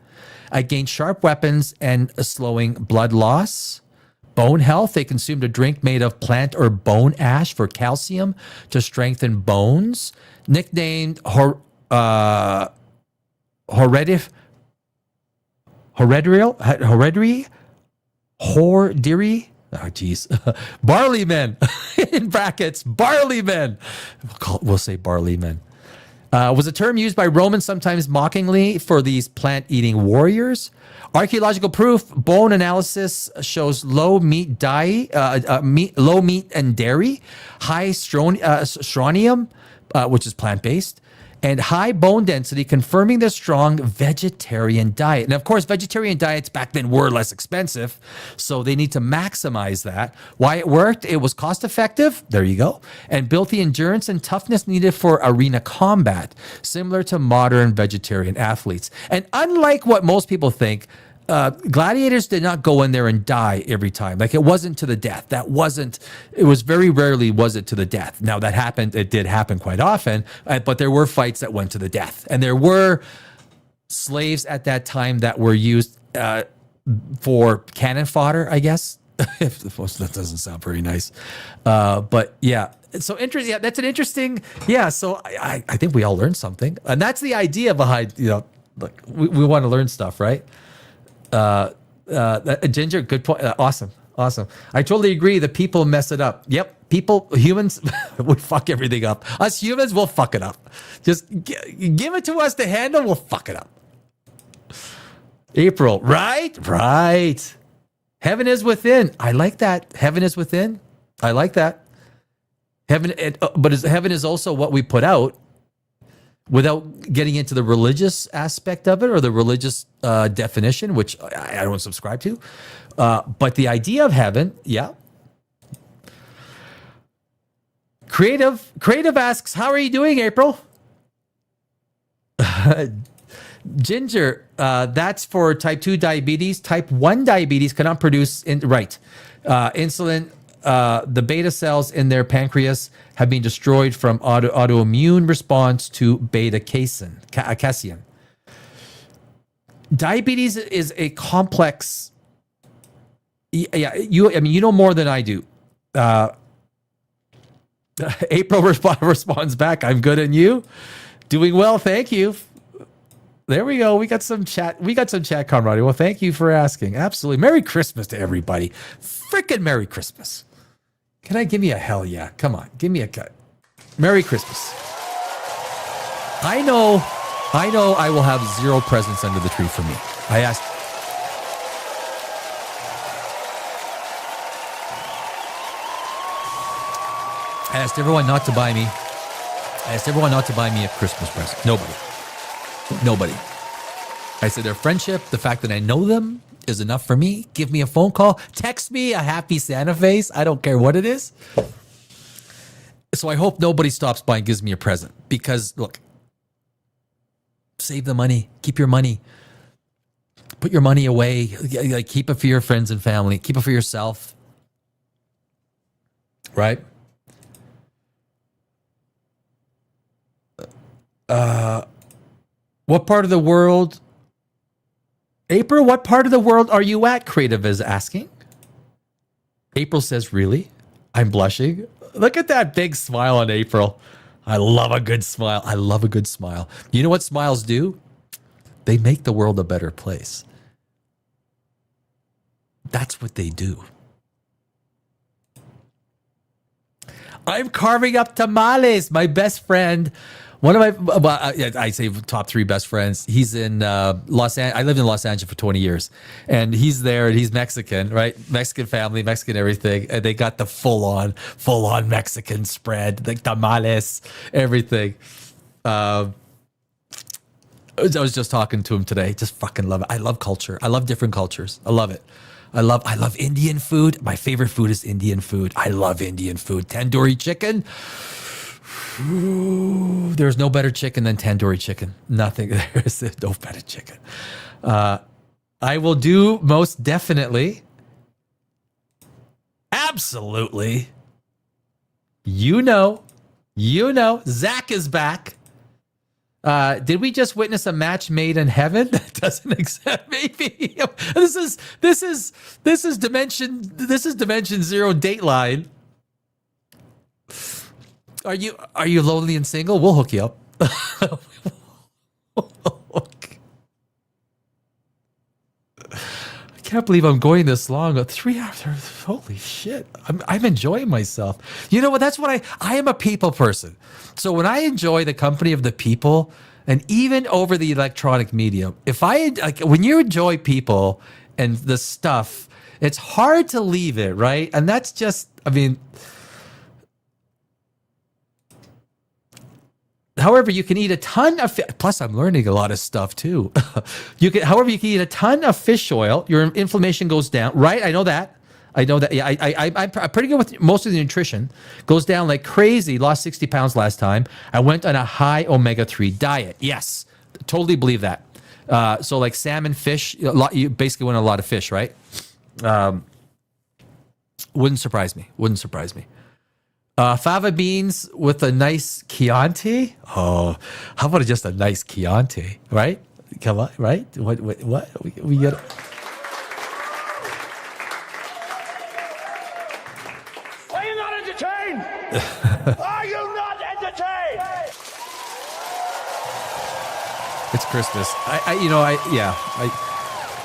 against sharp weapons and slowing blood loss. Bone health, they consumed a drink made of plant or bone ash for calcium to strengthen bones. Nicknamed hereditary, Diri. Oh, geez. Barley men, in brackets, barley men. We'll say barley men. Was a term used by Romans sometimes mockingly for these plant-eating warriors. Archaeological proof: bone analysis shows low meat low meat and dairy, high strontium, which is plant-based, and high bone density, confirming the strong vegetarian diet. And of course, vegetarian diets back then were less expensive, so they need to maximize that. Why it worked? It was cost effective. There you go. And built the endurance and toughness needed for arena combat, similar to modern vegetarian athletes. And unlike what most people think, gladiators did not go in there and die every time. Like, it wasn't to the death. It was very rarely was it to the death. Now that happened, it did happen quite often, but there were fights that went to the death. And there were slaves at that time that were used for cannon fodder, I guess. That doesn't sound very nice. But yeah, so interesting. Yeah, that's an interesting, yeah. So I think we all learned something. And that's the idea behind, look, we want to learn stuff, right? Ginger, good point. Awesome. I totally agree. The people mess it up. Yep. Humans, we fuck everything up. Us humans will fuck it up. Just give it to us to handle. We'll fuck it up. April, right? Heaven is within. I like that. Heaven is within. I like that. Heaven is also what we put out. Without getting into the religious aspect of it or the religious definition, which I don't subscribe to. But the idea of heaven, yeah. Creative asks, how are you doing, April? Ginger, that's for type 2 diabetes. Type 1 diabetes cannot produce, insulin. The beta cells in their pancreas have been destroyed from autoimmune response to beta casein. Diabetes is a complex. Yeah, you know more than I do. April responds back, "I'm good, and you? Doing well, thank you." There we go. We got some chat. Camaraderie. Well, thank you for asking. Absolutely. Merry Christmas to everybody. Freaking Merry Christmas. Can I give me a hell yeah? Come on, give me a cut. Merry Christmas. I know I will have 0 presents under the tree for me. I asked everyone not to buy me. A Christmas present. Nobody. I said their friendship, the fact that I know them, is enough for me. Give me a phone call. Text me a happy Santa face. I don't care what it is. So I hope nobody stops by and gives me a present. Because, look, save the money. Keep your money. Put your money away. Like, keep it for your friends and family. Keep it for yourself. Right? What part of the world... April, what part of the world are you at? Creative is asking. April says, really? I'm blushing. Look at that big smile on April. I love a good smile. You know what smiles do? They make the world a better place. That's what they do. I'm carving up tamales. My best friend... One of my, I say top 3 best friends. He's in Los Angeles. I lived in Los Angeles for 20 years, and he's there. And he's Mexican, right? Mexican family, Mexican everything, and they got the full on Mexican spread, like tamales, everything. I was just talking to him today. Just fucking love it. I love culture. I love different cultures. I love it. I love Indian food. My favorite food is Indian food. I love Indian food. Tandoori chicken. Ooh, there's no better chicken than tandoori chicken. Nothing. There's no better chicken. I will do most definitely. Absolutely. You know, Zach is back. Did we just witness a match made in heaven? That doesn't exist. Maybe this is dimension 0 Dateline. Are you lonely and single? We'll hook you up. can't believe I'm going this long. 3 hours. Holy shit. I'm enjoying myself. You know what? That's what I am a people person. So when I enjoy the company of the people, and even over the electronic medium, when you enjoy people and the stuff, it's hard to leave it, right? And that's just, however, you can eat a ton of plus I'm learning a lot of stuff too. You can eat a ton of fish oil, your inflammation goes down, right? I know that. Yeah, I'm pretty good with most of the nutrition. Goes down like crazy. Lost 60 pounds last time. I went on a high omega-3 diet. Yes, totally believe that. So like salmon, fish, you basically went on a lot of fish, right? Wouldn't surprise me. Fava beans with a nice Chianti. Oh, how about just a nice Chianti, right? Come on, right? What? We got. Are you not entertained? Are you not entertained? It's Christmas.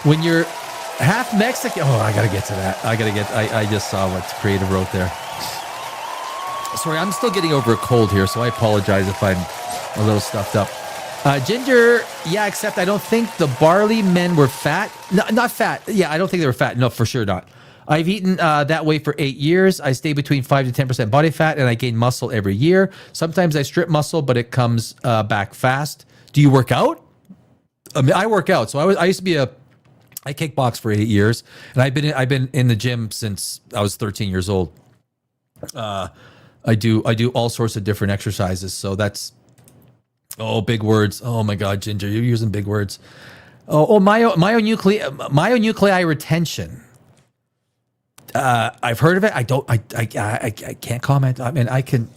When you're half Mexican. Oh, I gotta get to that. I just saw what Creative wrote there. Sorry, I'm still getting over a cold here, so I apologize if I'm a little stuffed up. Ginger, yeah, except I don't think the barley men were fat. No, not fat. Yeah, I don't think they were fat. No, for sure not. I've eaten that way for 8 years. I stay between 5 to 10% body fat, and I gain muscle every year. Sometimes I strip muscle, but it comes back fast. Do you work out? I work out. So I used to be I kickboxed for 8 years, and I've been in the gym since I was 13 years old. I do all sorts of different exercises. So that's, big words. Oh my God, Ginger, you're using big words. Myonuclei retention. I've heard of it. I can't comment. I mean, I can.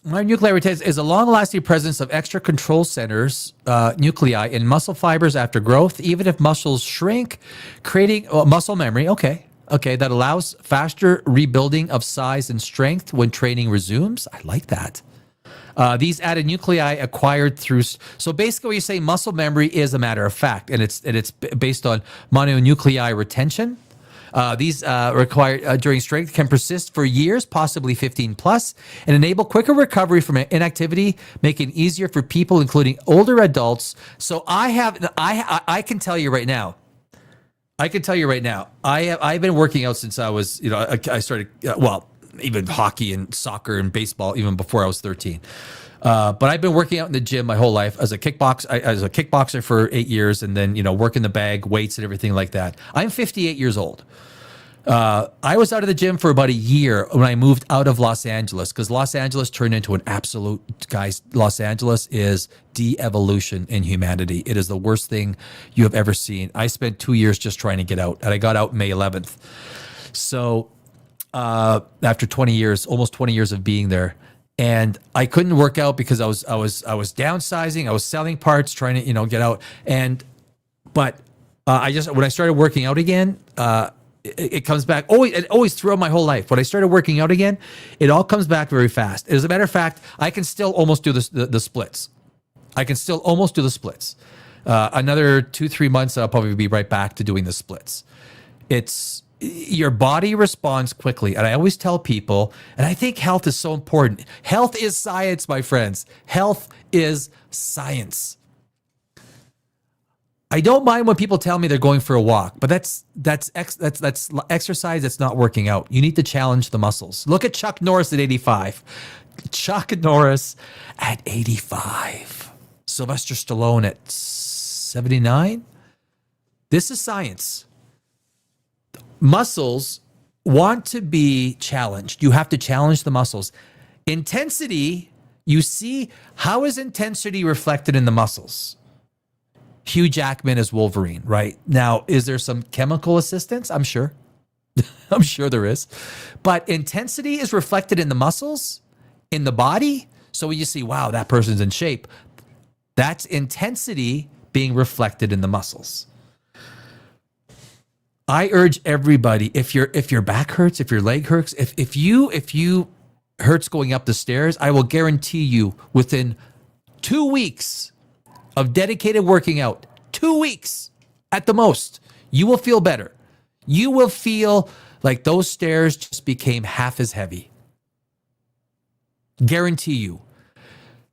Myonuclei retention is a long-lasting presence of extra control centers, nuclei, in muscle fibers after growth, even if muscles shrink, creating muscle memory. Okay, that allows faster rebuilding of size and strength when training resumes. I like that. These added nuclei acquired through. So basically, what you say, muscle memory is a matter of fact, and it's based on mononuclei retention. These required during strength can persist for years, possibly 15 plus, and enable quicker recovery from inactivity, making it easier for people, including older adults. So I can tell you right now. I've been working out since I was, I started, even hockey and soccer and baseball, even before I was 13. But I've been working out in the gym my whole life as a kickboxer for 8 years, and then, working the bag, weights and everything like that. I'm 58 years old. I was out of the gym for about a year when I moved out of Los Angeles, because Los Angeles turned into an absolute, guys, Los Angeles is de-evolution in humanity. It is the worst thing you have ever seen. I spent 2 years just trying to get out, and I got out May 11th. So after 20 years, almost 20 years of being there, and I couldn't work out because I was downsizing. I was selling parts, trying to get out. But when I started working out again, it comes back always throughout my whole life. When I started working out again, it all comes back very fast. As a matter of fact, I can still almost do the splits. Another 2-3 months, I'll probably be right back to doing the splits. Your body responds quickly. And I always tell people, and I think health is so important. Health is science, my friends. Health is science. I don't mind when people tell me they're going for a walk, but that's exercise that's not working out. You need to challenge the muscles. Look at Chuck Norris at 85. Chuck Norris at 85. Sylvester Stallone at 79. This is science. Muscles want to be challenged. You have to challenge the muscles. Intensity, you see, how is intensity reflected in the muscles? Hugh Jackman as Wolverine, right? Now, is there some chemical assistance? I'm sure. I'm sure there is. But intensity is reflected in the muscles, in the body. So when you see, wow, that person's in shape, that's intensity being reflected in the muscles. I urge everybody, if your back hurts, if your leg hurts, if you hurts going up the stairs, I will guarantee you within 2 weeks of dedicated working out, 2 weeks at the most, you will feel better. You will feel like those stairs just became half as heavy. Guarantee you.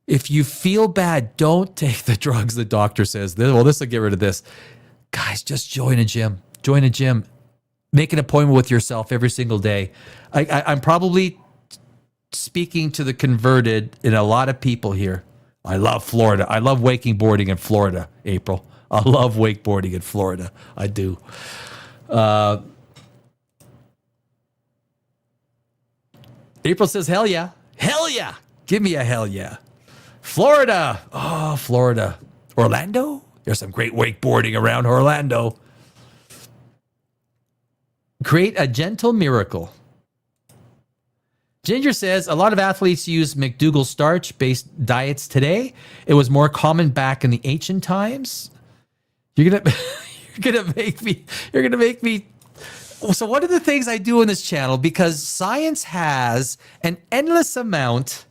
If you feel bad, don't take the drugs the doctor says. Well, this will get rid of this. Guys, just join a gym. Join a gym. Make an appointment with yourself every single day. I'm probably speaking to the converted in a lot of people here. I love Florida. I love wakeboarding in Florida, April. I love wakeboarding in Florida. I do. April says, hell yeah. Hell yeah. Give me a hell yeah. Florida. Oh, Florida. Orlando? There's some great wakeboarding around Orlando. Create a gentle miracle. Ginger says, a lot of athletes use McDougall starch-based diets today. It was more common back in the ancient times. You're gonna make me. So one of the things I do in this channel, because science has an endless amount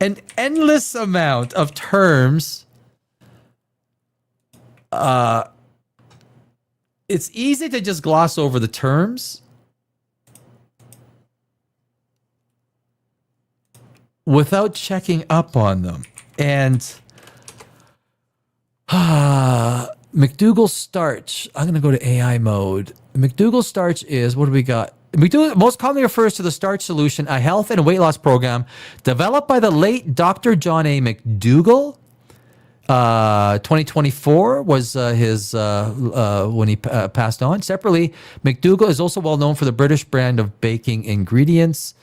of terms, it's easy to just gloss over the terms without checking up on them. And McDougall starch. I'm going to go to AI mode. McDougall starch is, what do we got? McDougall most commonly refers to the starch solution, a health and weight loss program developed by the late Dr. John A. McDougall. 2024 was his when he passed on. Separately, McDougall is also well known for the British brand of baking ingredients.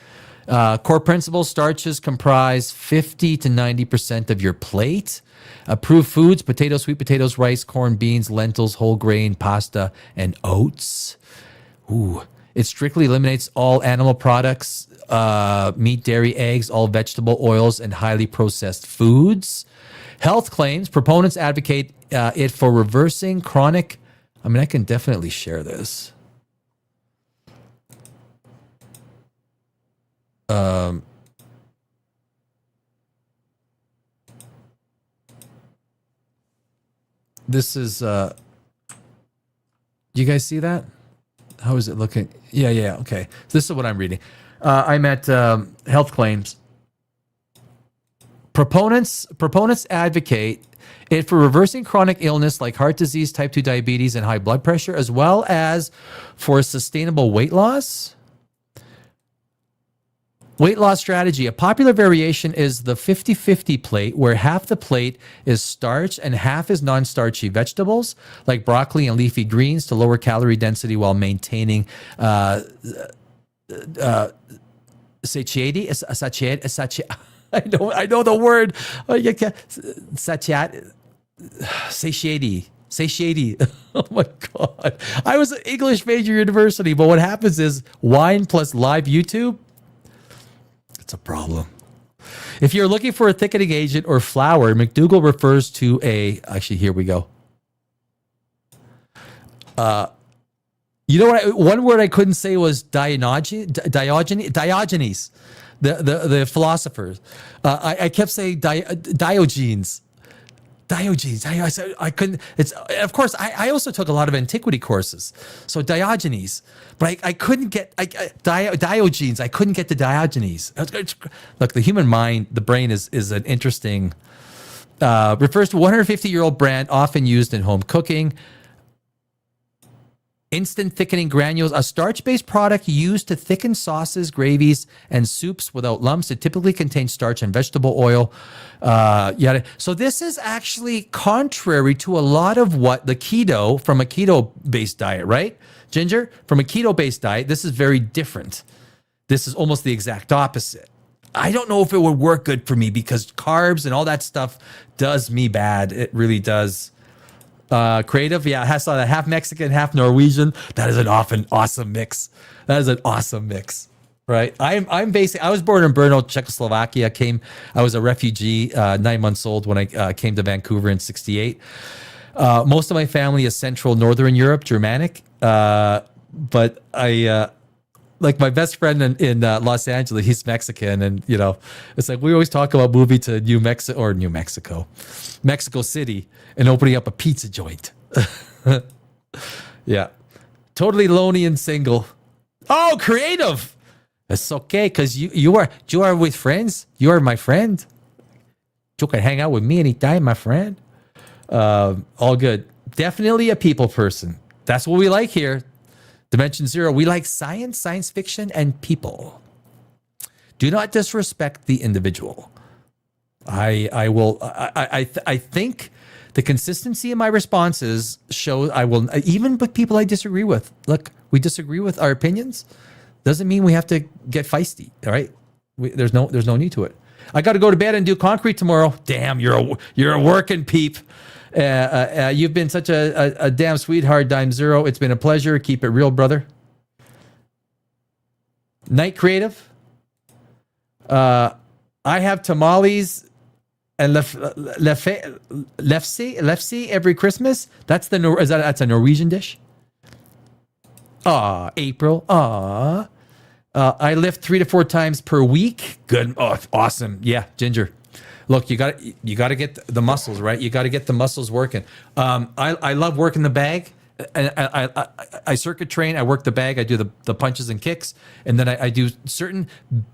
Core principles: starches comprise 50 to 90% of your plate. Approved foods: potatoes, sweet potatoes, rice, corn, beans, lentils, whole grain, pasta, and oats. Ooh. It strictly eliminates all animal products, meat, dairy, eggs, all vegetable oils, and highly processed foods. Health claims: proponents advocate it for reversing chronic. I mean, I can definitely share this. This is. Do you guys see that? How is it looking? Yeah. Okay. This is what I'm reading. I'm at health claims. Proponents advocate it for reversing chronic illness like heart disease, type 2 diabetes, and high blood pressure, as well as for sustainable weight loss. Weight loss strategy. A popular variation is the 50-50 plate, where half the plate is starch and half is non-starchy vegetables like broccoli and leafy greens to lower calorie density while maintaining satiety. I know the word. Satiety. Oh my God. I was an English major university, but what happens is wine plus live YouTube, it's a problem. If you're looking for a thickening agent or flour, McDougall refers to actually, here we go. You know what? One word I couldn't say was Diogenes, the philosophers. I kept saying Diogenes. I couldn't. It's of course. I also took a lot of antiquity courses, so Diogenes, but I couldn't get Diogenes. I couldn't get to Diogenes. Look, the human mind, the brain is an interesting. Refers to a 150-year-old brand often used in home cooking. Instant thickening granules, a starch-based product used to thicken sauces, gravies, and soups without lumps. It typically contains starch and vegetable oil. So this is actually contrary to a lot of what the keto, from a keto-based diet, right? Ginger, from a keto-based diet, this is very different. This is almost the exact opposite. I don't know if it would work good for me because carbs and all that stuff does me bad. It really does. Creative, yeah, has half Mexican, half Norwegian. That is an awesome mix. Right? I was born in Brno, Czechoslovakia. I was a refugee, 9 months old when I came to Vancouver in '68. Most of my family is Central Northern Europe, Germanic. but I like my best friend in Los Angeles. He's Mexican, and it's like we always talk about moving to Mexico City, and opening up a pizza joint. Yeah, totally lonely and single. Oh, creative. It's okay because you are with friends. You are my friend. You can hang out with me anytime, my friend. All good. Definitely a people person. That's what we like here. Dimension Zero. We like science fiction, and people. Do not disrespect the individual. I think the consistency in my responses shows I will, even with people I disagree with. Look, we disagree with our opinions. Doesn't mean we have to get feisty. All right. There's no need to it. I got to go to bed and do concrete tomorrow. Damn, you're a working peep. You've been such a damn sweetheart, Dime Zero. It's been a pleasure. Keep it real, brother. Night Creative. I have tamales and lefse every Christmas. That's that's a Norwegian dish. April. I lift 3 to 4 times per week. Good. Oh, awesome. Yeah, Ginger. Look, you got to get the muscles, right? You got to get the muscles working. I love working the bag. And I circuit train. I work the bag. I do the punches and kicks, and then I do certain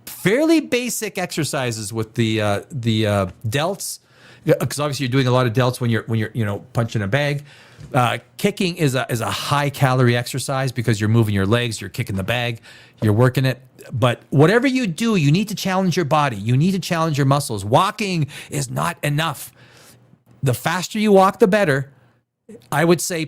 fairly basic exercises with the delts, because obviously you're doing a lot of delts when you're punching a bag. Kicking is a high calorie exercise because you're moving your legs, you're kicking the bag, you're working it. But whatever you do, you need to challenge your body. You need to challenge your muscles. Walking is not enough. The faster you walk, the better. I would say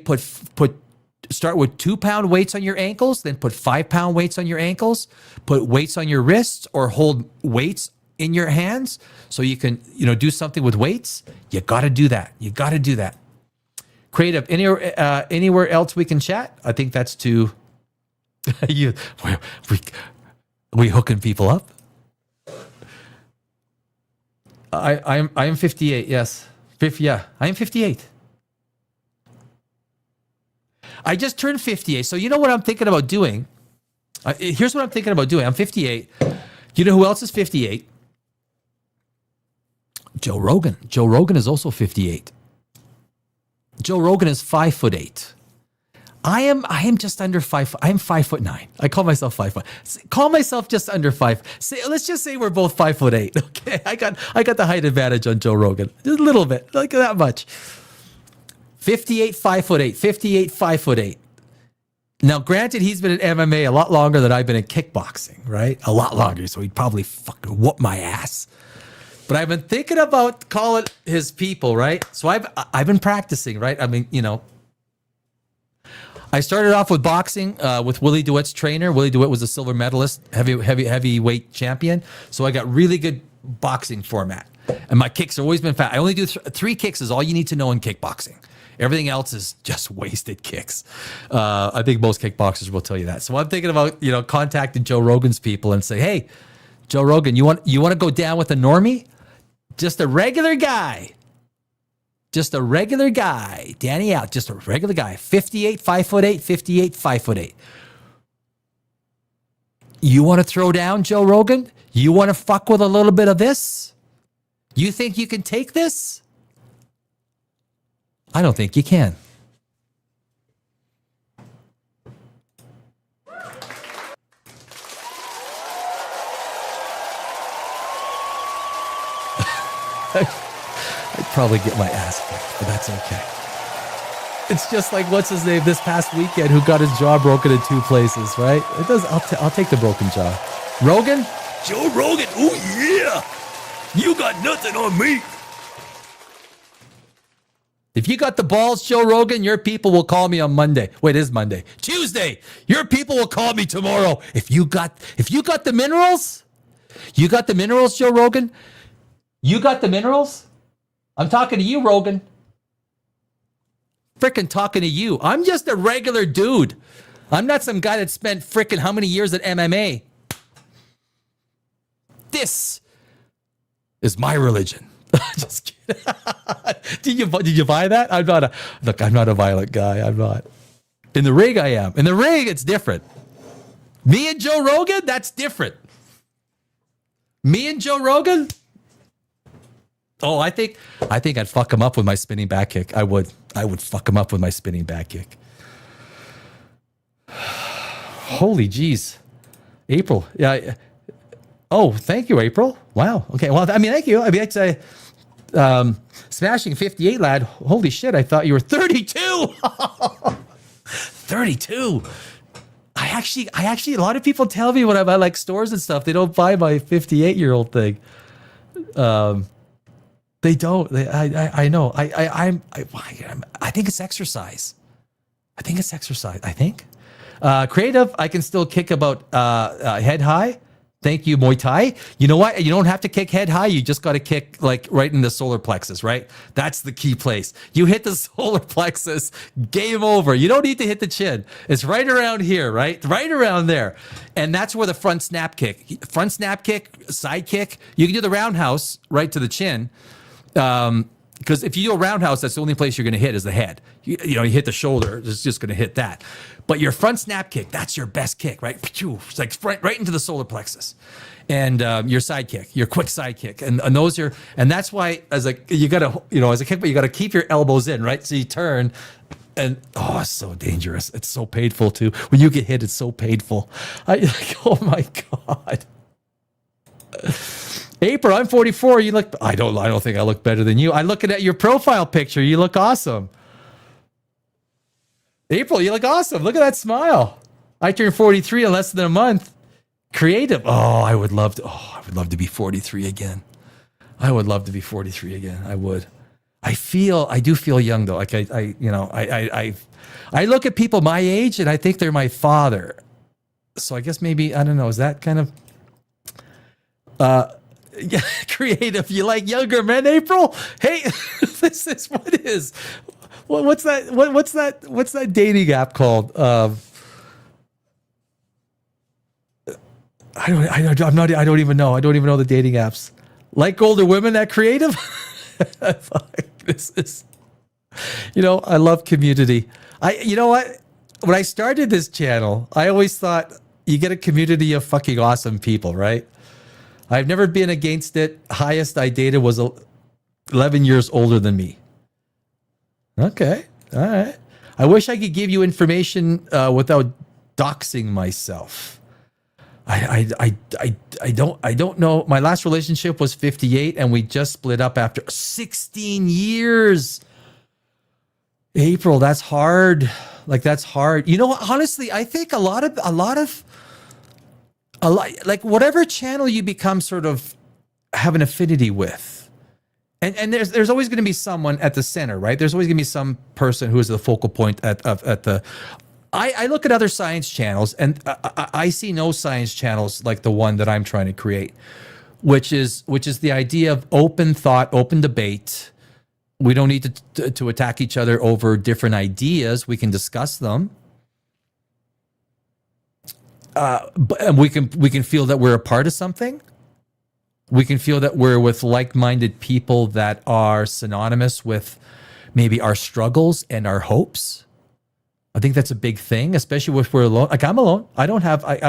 start with 2-pound weights on your ankles, then put 5-pound weights on your ankles, put weights on your wrists, or hold weights in your hands so you can do something with weights. You got to do that. You got to do that. Creative. Anywhere else we can chat? I think that's too. We hooking people up. I am 58. Yes, yeah. I am 58. I just turned 58. So you know what I'm thinking about doing? Here's what I'm thinking about doing. I'm 58. You know who else is 58? Joe Rogan. Joe Rogan is also 58. Joe Rogan is 5'8". I am just under 5. I am 5'9". I call myself 5 foot. Call myself just under 5. Let's just say we're both 5'8". Okay, I got the height advantage on Joe Rogan. Just a little bit, like that much. 58, 5'8". 58, 5'8". Now, granted, he's been in MMA a lot longer than I've been in kickboxing, right? A lot longer, so he'd probably fucking whoop my ass. But I've been thinking about calling his people, right? So I've been practicing, right? I mean, I started off with boxing with Willie DeWitt's trainer. Willie DeWitt was a silver medalist, heavyweight champion. So I got really good boxing format. And my kicks have always been fast. I only do 3 kicks is all you need to know in kickboxing. Everything else is just wasted kicks. I think most kickboxers will tell you that. So I'm thinking about, contacting Joe Rogan's people and say, hey, Joe Rogan, you want to go down with a normie? Just a regular guy. Just a regular guy. Danny out. Just a regular guy. 58, 5'8", 58, 5'8". You want to throw down, Joe Rogan? You want to fuck with a little bit of this? You think you can take this? I don't think you can. I'd probably get my ass kicked, but that's okay. It's just like, what's his name this past weekend who got his jaw broken in 2 places, right? It does. I'll take the broken jaw. Rogan? Joe Rogan. Oh, yeah. You got nothing on me. If you got the balls, Joe Rogan, your people will call me on Monday. Wait, it is Monday. Tuesday. Your people will call me tomorrow. If you got the minerals, Joe Rogan. You got the minerals? I'm talking to you, Rogan. Frickin' talking to you. I'm just a regular dude. I'm not some guy that spent frickin' how many years at MMA. This is my religion. Just kidding. Did you buy that? I'm not a violent guy. I'm not. In the ring, I am. In the ring, it's different. Me and Joe Rogan, that's different. Me and Joe Rogan? Oh, I think I'd fuck him up with my spinning back kick. I would fuck him up with my spinning back kick. Holy jeez. April. Yeah. Oh, thank you, April. Wow. Okay. Well, I mean, thank you. I mean, I'd say smashing 58, lad. Holy shit. I thought you were 32. 32. I actually, a lot of people tell me when I'm at like stores and stuff, they don't buy my 58-year-old thing. They don't. I know. I think it's exercise. I think. Creative, I can still kick about head high. Thank you, Muay Thai. You know what? You don't have to kick head high. You just got to kick like right in the solar plexus, right? That's the key place. You hit the solar plexus, game over. You don't need to hit the chin. It's right around here, right? Right around there. And that's where the front snap kick, side kick. You can do the roundhouse right to the chin. Because if you do a roundhouse, that's the only place you're going to hit is the head. You hit the shoulder, it's just going to hit that. But your front snap kick, that's your best kick, right? It's like right into the solar plexus. And your side kick, your quick side kick. And those are, and that's why as a kick, but you got to keep your elbows in, right? So you turn and, it's so dangerous. It's so painful too. When you get hit, it's so painful. Oh my God. April, I'm 44. You look. I don't think I look better than you. I'm looking at your profile picture. You look awesome. April, you look awesome. Look at that smile. I turned 43 in less than a month. Creative. I would love to be 43 again. I would love to be 43 again. I would. I do feel young though. Like I look at people my age and I think they're my father. So I guess maybe, I don't know. Is that kind of, yeah, creative. You like younger men, April? Hey, what's that dating app called? I don't even know. I don't even know the dating apps. Like older women that creative? This is, I love community. You know what? When I started this channel, I always thought you get a community of fucking awesome people, right? I've never been against it. Highest I dated was 11 years older than me. Okay. All right. I wish I could give you information without doxing myself. I don't know. My last relationship was 58 and we just split up after 16 years. April, that's hard. Like that's hard. Honestly, I think a lot of like whatever channel you become sort of have an affinity with. And there's always going to be someone at the center, right? There's always going to be some person who is the focal point at the. I look at other science channels and I see no science channels like the one that I'm trying to create, which is the idea of open thought, open debate. We don't need to attack each other over different ideas. We can discuss them. But we can feel that we're a part of something. We can feel that we're with like-minded people that are synonymous with maybe our struggles and our hopes. I think that's a big thing, especially if we're alone. Like I'm alone. I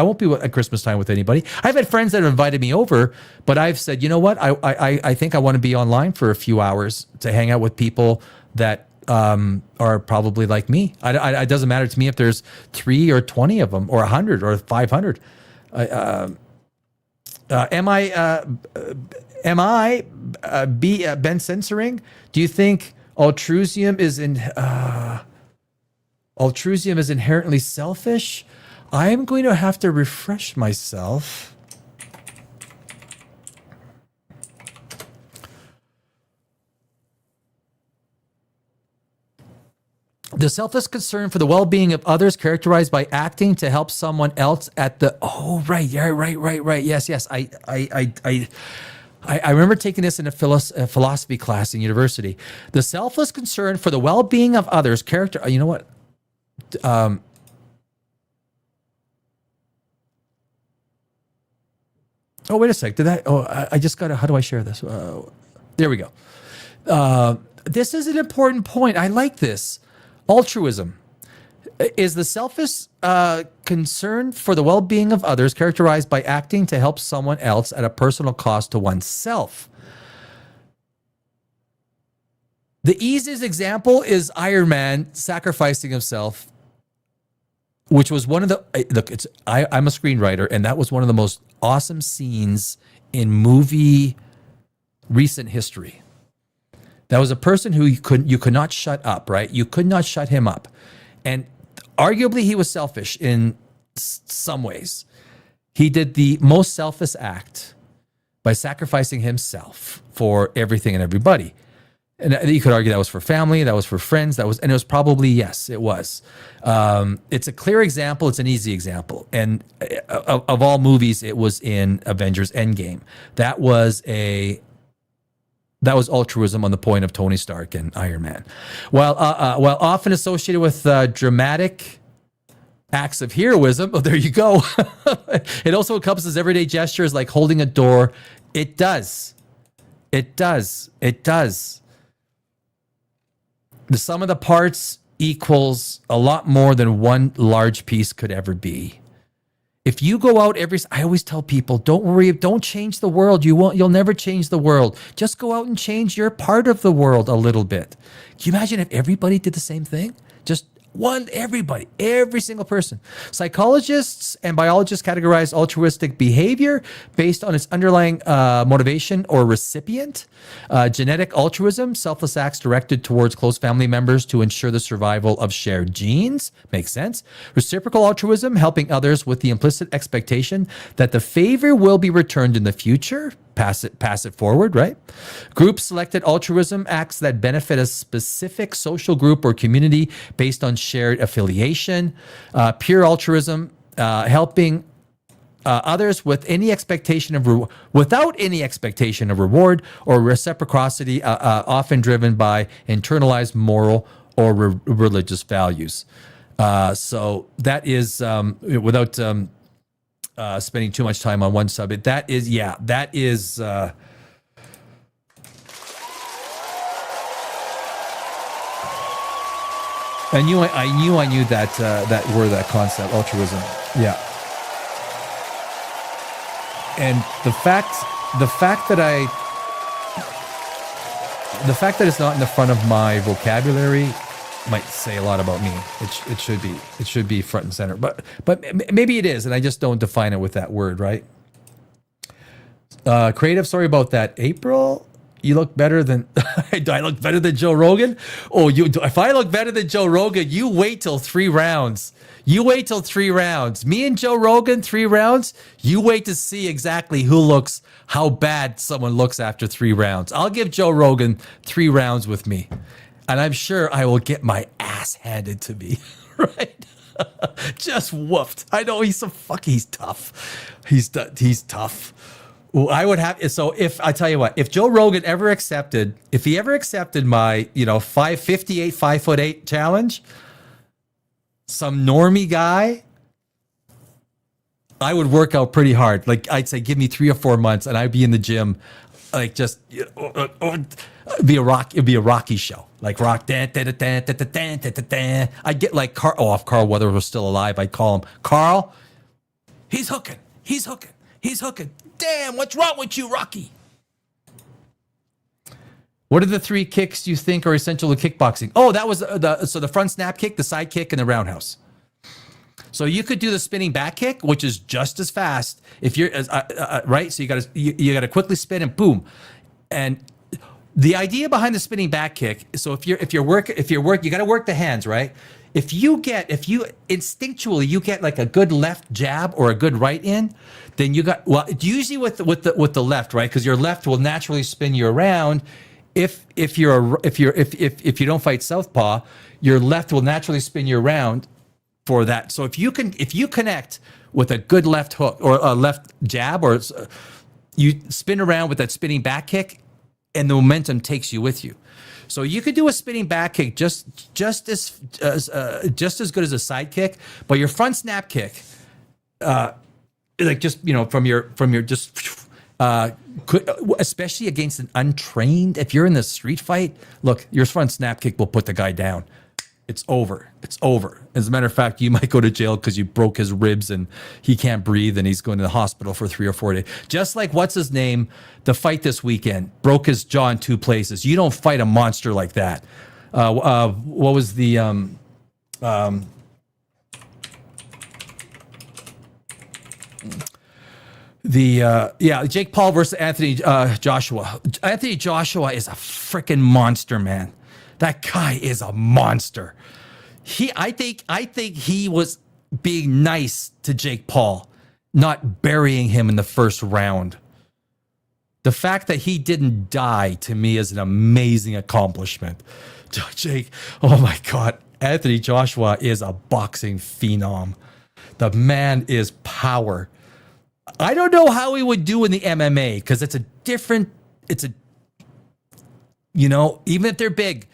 won't be at Christmas time with anybody. I've had friends that have invited me over, but I've said, you know what? I think I want to be online for a few hours to hang out with people that are probably like me. It doesn't matter to me if there's 3 or 20 of them or 100 or 500. Am I Ben censoring? Do you think altruism is inherently selfish? I am going to have to refresh myself. The selfless concern for the well-being of others characterized by acting to help someone else at the... Oh, right. Yeah, right. Yes. I remember taking this in a philosophy class in university. The selfless concern for the well-being of others You know what? Oh, wait a sec. I just got to... How do I share this? There we go. This is an important point. I like this. Altruism. Is the selfish concern for the well-being of others characterized by acting to help someone else at a personal cost to oneself? The easiest example is Iron Man sacrificing himself, which was one of the look. I'm a screenwriter, and that was one of the most awesome scenes in movie recent history. That was a person who you could not shut up, right? You could not shut him up, and arguably he was selfish in some ways. He did the most selfish act by sacrificing himself for everything and everybody. And you could argue that was for family, that was for friends, and it was probably, yes, it was. It's a clear example. It's an easy example. And of all movies, it was in Avengers Endgame. That was altruism on the point of Tony Stark and Iron Man. While often associated with dramatic acts of heroism, oh, there you go. It also encompasses everyday gestures like holding a door. It does. The sum of the parts equals a lot more than one large piece could ever be. If you go out I always tell people, don't worry, don't change the world. You'll never change the world. Just go out and change your part of the world a little bit. Can you imagine if everybody did the same thing? Just everybody, every single person. Psychologists and biologists categorize altruistic behavior based on its underlying motivation or recipient. Genetic altruism, selfless acts directed towards close family members to ensure the survival of shared genes. Makes sense. Reciprocal altruism, helping others with the implicit expectation that the favor will be returned in the future. Pass it forward, right? Group selected altruism, acts that benefit a specific social group or community based on shared affiliation. Pure altruism, helping others with any expectation of without any expectation of reward or reciprocity, often driven by internalized moral or religious values. So that is without spending too much time on one subject. That is. I knew that word, that concept, altruism. Yeah. And the fact that it's not in the front of my vocabulary might say a lot about me. It should be front and center. But maybe it is, and I just don't define it with that word, right? Creative, sorry about that. April, you look better than do I look better than Joe Rogan? Oh, if I look better than Joe Rogan, you wait till 3 rounds. Me and Joe Rogan, 3 rounds. You wait to see exactly how bad someone looks after 3 rounds. I'll give Joe Rogan 3 rounds with me, and I'm sure I will get my ass handed to me, right? Just whooped. I know he's tough. He's tough. Well, I would have, so if I tell you what, if Joe Rogan ever accepted my, 5'8" challenge, some normie guy, I would work out pretty hard. Like I'd say, give me 3 or 4 months and I'd be in the gym, like just, it'd be a Rocky show. Like rock, I'd get like if Carl Weather was still alive, I'd call him, Carl, he's hooking. Damn, what's wrong with you, Rocky? What are the 3 kicks you think are essential to kickboxing? Oh, that was the front snap kick, the side kick, and the roundhouse. So you could do the spinning back kick, which is just as fast if you're right. So you got to quickly spin and boom. And the idea behind the spinning back kick. So if you got to work the hands, right? If you instinctually you get like a good left jab or a good right in, then usually with the left, right? Because your left will naturally spin you around. If you don't fight southpaw, your left will naturally spin you around for that. So if you connect with a good left hook or a left jab, or you spin around with that spinning back kick, and the momentum takes you with you. So you could do a spinning back kick just as good as a side kick, but your front snap kick, from your especially against an untrained. If you're in the street fight, look, your front snap kick will put the guy down. It's over. It's over. As a matter of fact, you might go to jail because you broke his ribs and he can't breathe and he's going to the hospital for 3 or 4 days. Just like what's his name, the fight this weekend, broke his jaw in 2 places. You don't fight a monster like that. What was the Jake Paul versus Anthony Joshua. Anthony Joshua is a freaking monster, man. That guy is a monster. I think he was being nice to Jake Paul, not burying him in the first round. The fact that he didn't die to me is an amazing accomplishment. Jake, oh my God, Anthony Joshua is a boxing phenom. The man is power. I don't know how he would do in the MMA because even if they're big,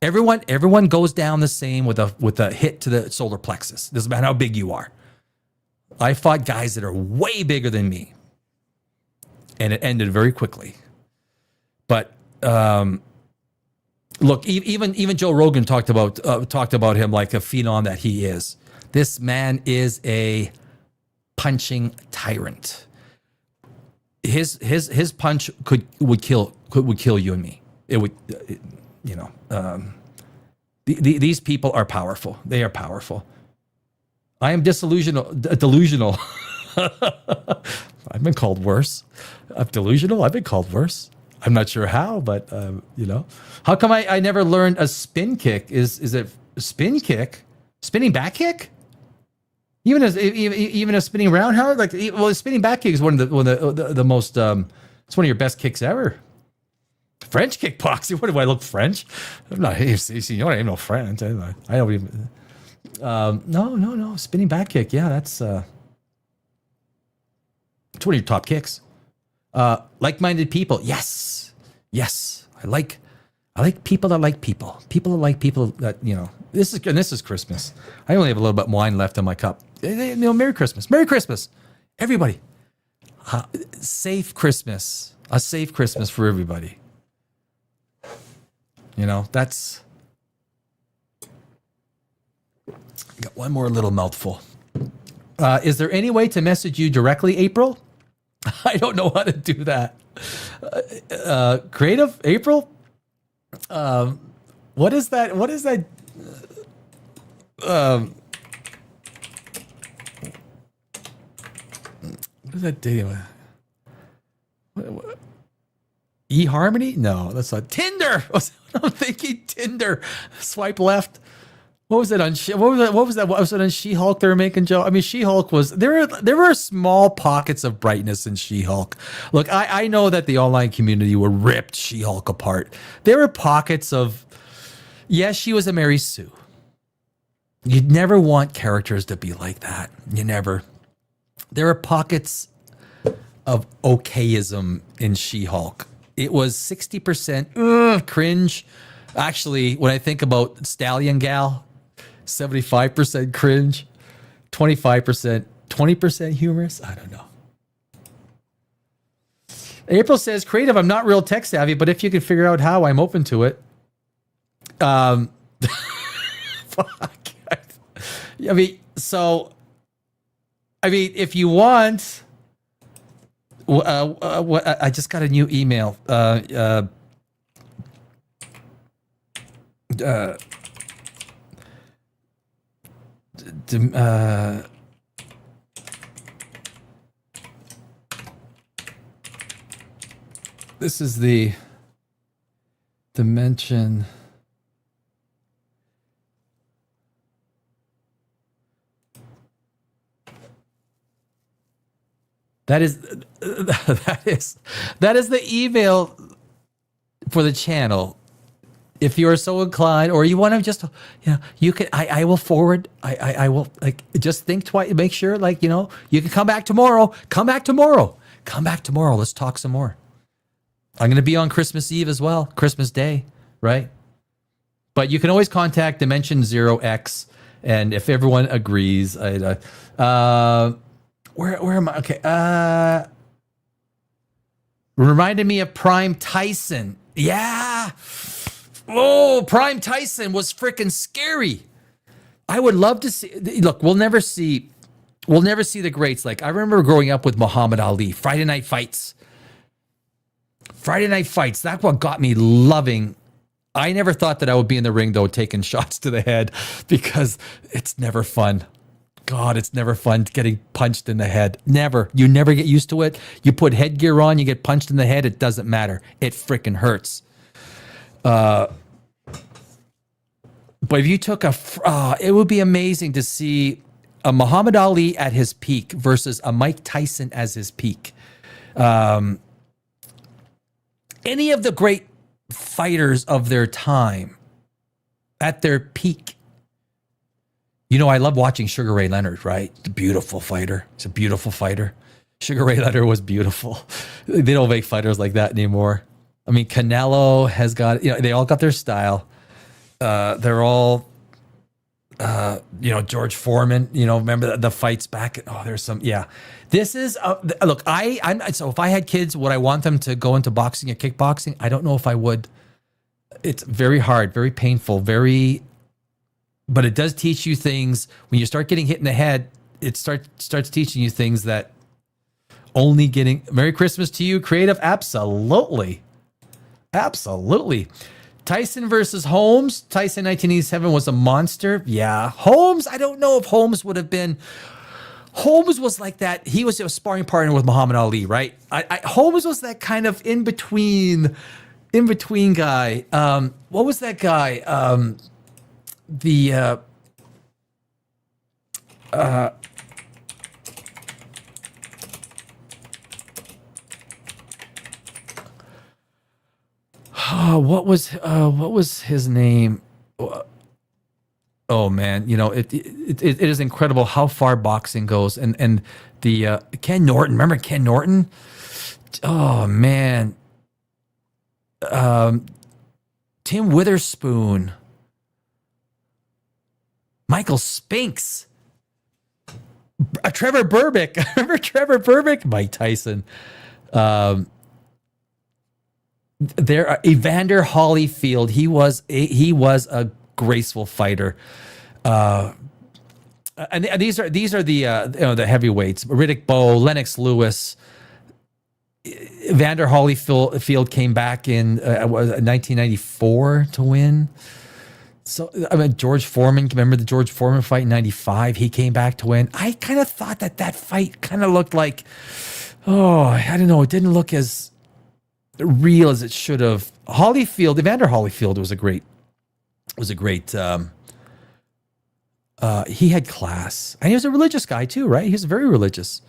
everyone goes down the same with a hit to the solar plexus. Doesn't matter how big you are. I fought guys that are way bigger than me, and it ended very quickly. But look, even Joe Rogan talked about him like a phenom that he is. This man is a punching tyrant. His punch would kill you and me. It would, these people are powerful. They are powerful. I am delusional. I've been called worse. I'm delusional. I've been called worse. I'm not sure how, but how come I never learned a spin kick? Is it a spin kick? Spinning back kick? Even a spinning roundhouse, a spinning back kick is one of the most. It's one of your best kicks ever. French kickboxing. What do I look French? I'm not. You know, I ain't no French. I don't even. No. Spinning back kick. Yeah, that's. It's one of your top kicks. Like-minded people. Yes. I like people that like people. People that like people that This is Christmas. I only have a little bit of wine left in my cup. Merry Christmas. Merry Christmas, everybody. Safe Christmas. A safe Christmas for everybody. That's. Got one more little mouthful. Is there any way to message you directly, April? I don't know how to do that. Creative April? What is that? What is that? What is that dating? What? eHarmony? No, that's not Tinder. I'm thinking Tinder. Swipe left. What was it on? What was that? What was it on She-Hulk? They were making joke. I mean, She-Hulk was there. There were small pockets of brightness in She-Hulk. Look, I know that the online community were ripped She-Hulk apart. There were pockets of. Yes, she was a Mary Sue. You'd never want characters to be like that. You never. There are pockets of okayism in She-Hulk. It was 60% cringe. Actually, when I think about Stallion Gal, 75% cringe, 25%, 20% humorous. I don't know. April says, creative, I'm not real tech savvy, but if you can figure out how, I'm open to it. Fuck. If you want, I just got a new email. This is the dimension. That is the email for the channel. If you are so inclined, or you want to just, you can. I will forward. I will just think twice. Make sure, you can come back tomorrow. Come back tomorrow. Let's talk some more. I'm going to be on Christmas Eve as well, Christmas Day, right? But you can always contact Dimension Zero X, and if everyone agrees, where am I? Okay. Reminded me of Prime Tyson. Yeah. Oh, Prime Tyson was freaking scary. I would love to see. Look, we'll never see the greats. Like I remember growing up with Muhammad Ali, Friday Night Fights. That's what got me loving. I never thought that I would be in the ring though, taking shots to the head, because it's never fun. God, it's never fun getting punched in the head. Never. You never get used to it. You put headgear on, you get punched in the head. It doesn't matter. It freaking hurts. But if you took it would be amazing to see a Muhammad Ali at his peak versus a Mike Tyson as his peak. Any of the great fighters of their time at their peak. You know, I love watching Sugar Ray Leonard, right? He's a beautiful fighter. Sugar Ray Leonard was beautiful. They don't make fighters like that anymore. I mean, Canelo has got, they all got their style. They're all, George Foreman, remember the fights back. There's some, yeah. This is, look, so if I had kids, would I want them to go into boxing or kickboxing? I don't know if I would. It's very hard, very painful, but it does teach you things. When you start getting hit in the head, it starts teaching you things that only getting. Merry Christmas to you, creative. Absolutely. Tyson versus Holmes. Tyson 1987 was a monster. Yeah. Holmes, I don't know if Holmes would have been. Holmes was like that. He was a sparring partner with Muhammad Ali, right? Holmes was that kind of in between guy. What was that guy? What was his name? Oh man, it is incredible how far boxing goes, and the Ken Norton. Remember Ken Norton? Oh man, Tim Witherspoon, Michael Spinks, Trevor Berbick. Remember Trevor Berbick? Mike Tyson. Evander Holyfield. He was a graceful fighter. And these are the heavyweights: Riddick Bowe, Lennox Lewis. Evander Holyfield came back in 1994 to win. So I mean, George Foreman. Remember the George Foreman fight in '95? He came back to win. I kind of thought that fight kind of looked like, I don't know. It didn't look as real as it should have. Evander Holyfield was a great. He had class, and he was a religious guy too, right? He was very religious.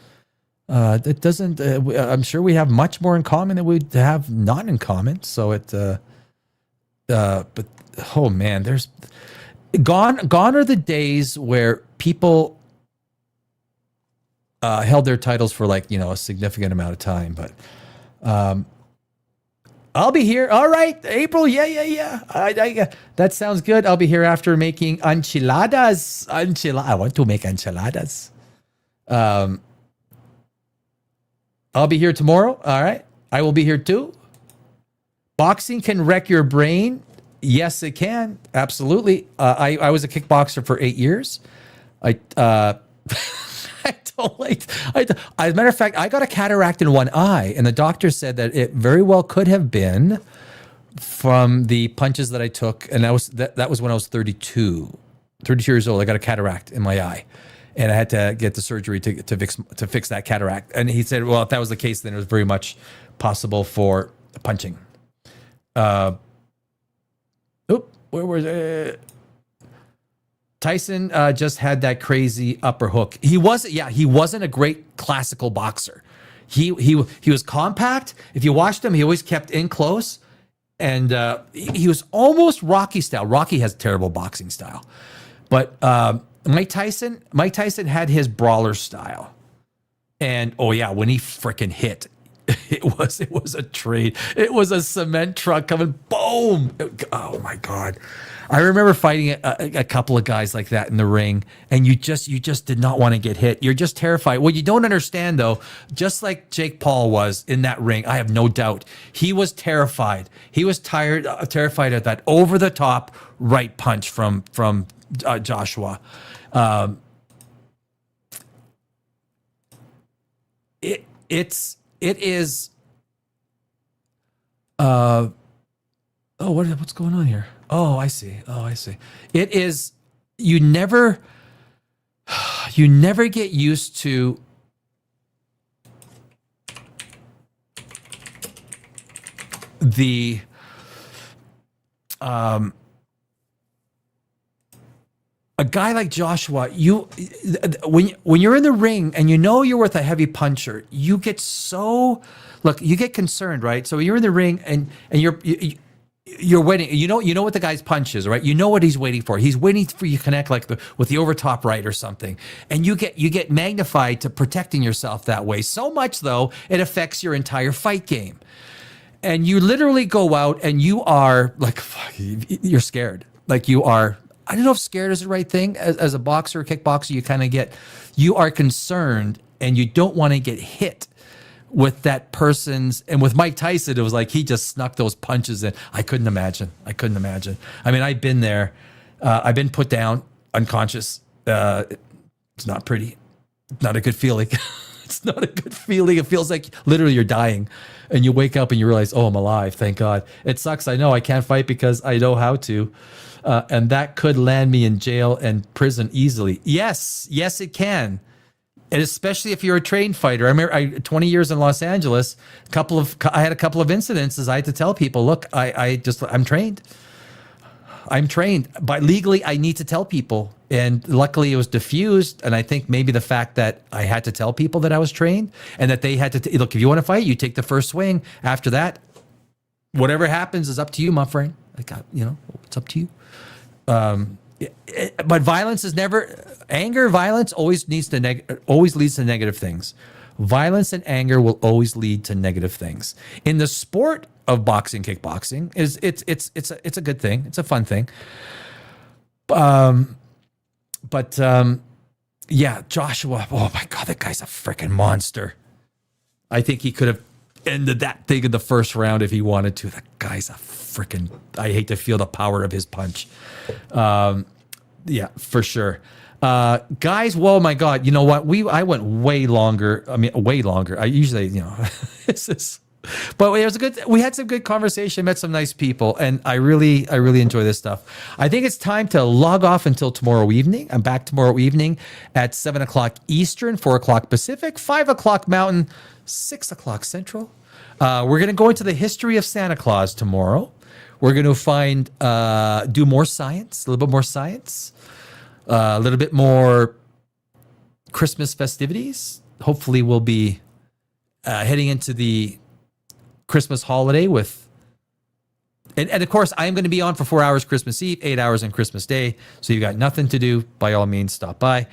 That doesn't. I'm sure we have much more in common than we have not in common. So but oh man, there's gone are the days where people held their titles for a significant amount of time. But I'll be here. All right, April. Yeah. That sounds good. I'll be here after making enchiladas. I want to make enchiladas. I'll be here tomorrow. All right. I will be here too. Boxing can wreck your brain. Yes, it can. Absolutely. I was a kickboxer for 8 years. I don't like. As a matter of fact, I got a cataract in one eye, and the doctor said that it very well could have been from the punches that I took, and that was when I was 32 years old. I got a cataract in my eye, and I had to get the surgery to fix that cataract. And he said, well, if that was the case, then it was very much possible for punching. Where was it? Tyson just had that crazy upper hook. He wasn't a great classical boxer. He was compact. If you watched him, he always kept in close, and he was almost Rocky style. Rocky has terrible boxing style, but Mike Tyson had his brawler style, and when he freaking hit, it was a train. It was a cement truck coming, boom! Oh my God. I remember fighting a couple of guys like that in the ring, and you just did not want to get hit. You're just terrified. What you don't understand, though, just like Jake Paul was in that ring, I have no doubt he was terrified. He was terrified of that over the top right punch from Joshua. It is. Oh, what's going on here? Oh, I see. It is, you never get used to the a guy like Joshua, when you're in the ring and you know you're with a heavy puncher, you get concerned, right? So you're in the ring and you're waiting. You know what the guy's punch is, right? You know what he's waiting for. He's waiting for you to connect with the overtop right or something, and you get magnified to protecting yourself that way. So much though, it affects your entire fight game, and you literally go out and you are like, you're scared, like you are. I don't know if scared is the right thing. As a boxer or kickboxer, you are concerned and you don't want to get hit with that person's. And with Mike Tyson, it was like he just snuck those punches in. I couldn't imagine. I mean, I've been there. I've been put down, unconscious. It's not pretty. Not a good feeling. It's not a good feeling. It feels like literally you're dying. And you wake up and you realize, oh, I'm alive. Thank God. It sucks. I know I can't fight because I know how to. And that could land me in jail and prison easily. Yes, it can. And especially if you're a trained fighter. I remember 20 years in Los Angeles, I had a couple of incidences. I had to tell people, look, I'm trained. But legally, I need to tell people. And luckily, it was diffused. And I think maybe the fact that I had to tell people that I was trained and that they had to, look, if you want to fight, you take the first swing. After that, whatever happens is up to you, my friend. It's up to you. But violence is never anger. Violence always leads to negative things. Violence and anger will always lead to negative things. In the sport of boxing, kickboxing, it's a good thing. It's a fun thing. Yeah, Joshua. Oh my God, that guy's a freaking monster. I think he could have ended that thing in the first round if he wanted to. That guy's a freaking. I hate to feel the power of his punch. Yeah, for sure. Guys, whoa, my God. You know what? I went way longer. I mean, way longer. I usually, but it was we had some good conversation, met some nice people, and I really enjoy this stuff. I think it's time to log off until tomorrow evening. I'm back tomorrow evening at 7:00 Eastern, 4:00 Pacific, 5:00 Mountain, 6:00 Central. We're going to go into the history of Santa Claus tomorrow. We're going to do more science, a little bit more science, a little bit more Christmas festivities. Hopefully we'll be heading into the Christmas holiday and of course, I am going to be on for 4 hours Christmas Eve, 8 hours on Christmas Day. So you've got nothing to do, by all means, stop by.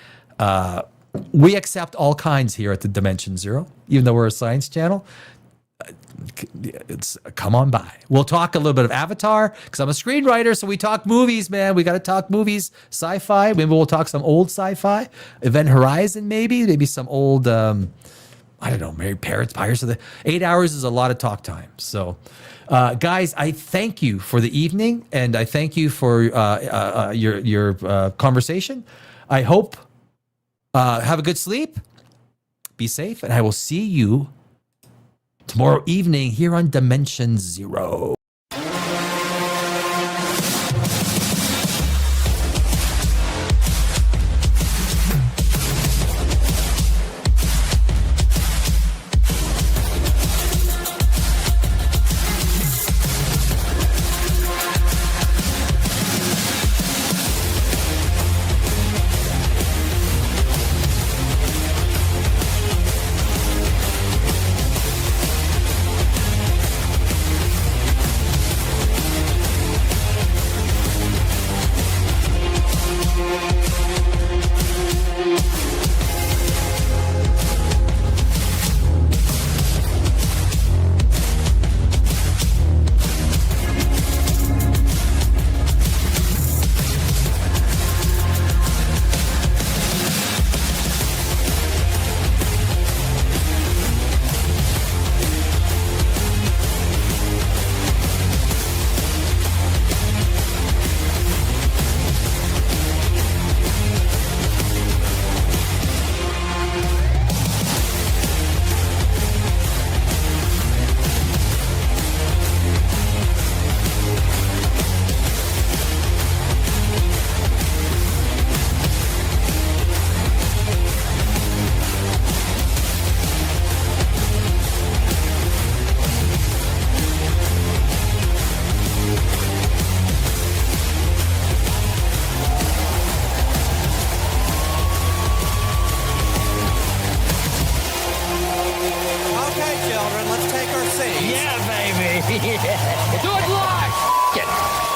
We accept all kinds here at the Dimension Zero, even though we're a science channel. Come on by. We'll talk a little bit of Avatar because I'm a screenwriter, so we talk movies, man. We got to talk movies, sci-fi. Maybe we'll talk some old sci-fi, Event Horizon, maybe some old, I don't know, maybe Pirates of the 8 hours is a lot of talk time. So, guys, I thank you for the evening, and I thank you for your conversation. I hope have a good sleep, be safe, and I will see you tomorrow evening here on Dimension Zero. Yeah, baby. Do it live. Get it.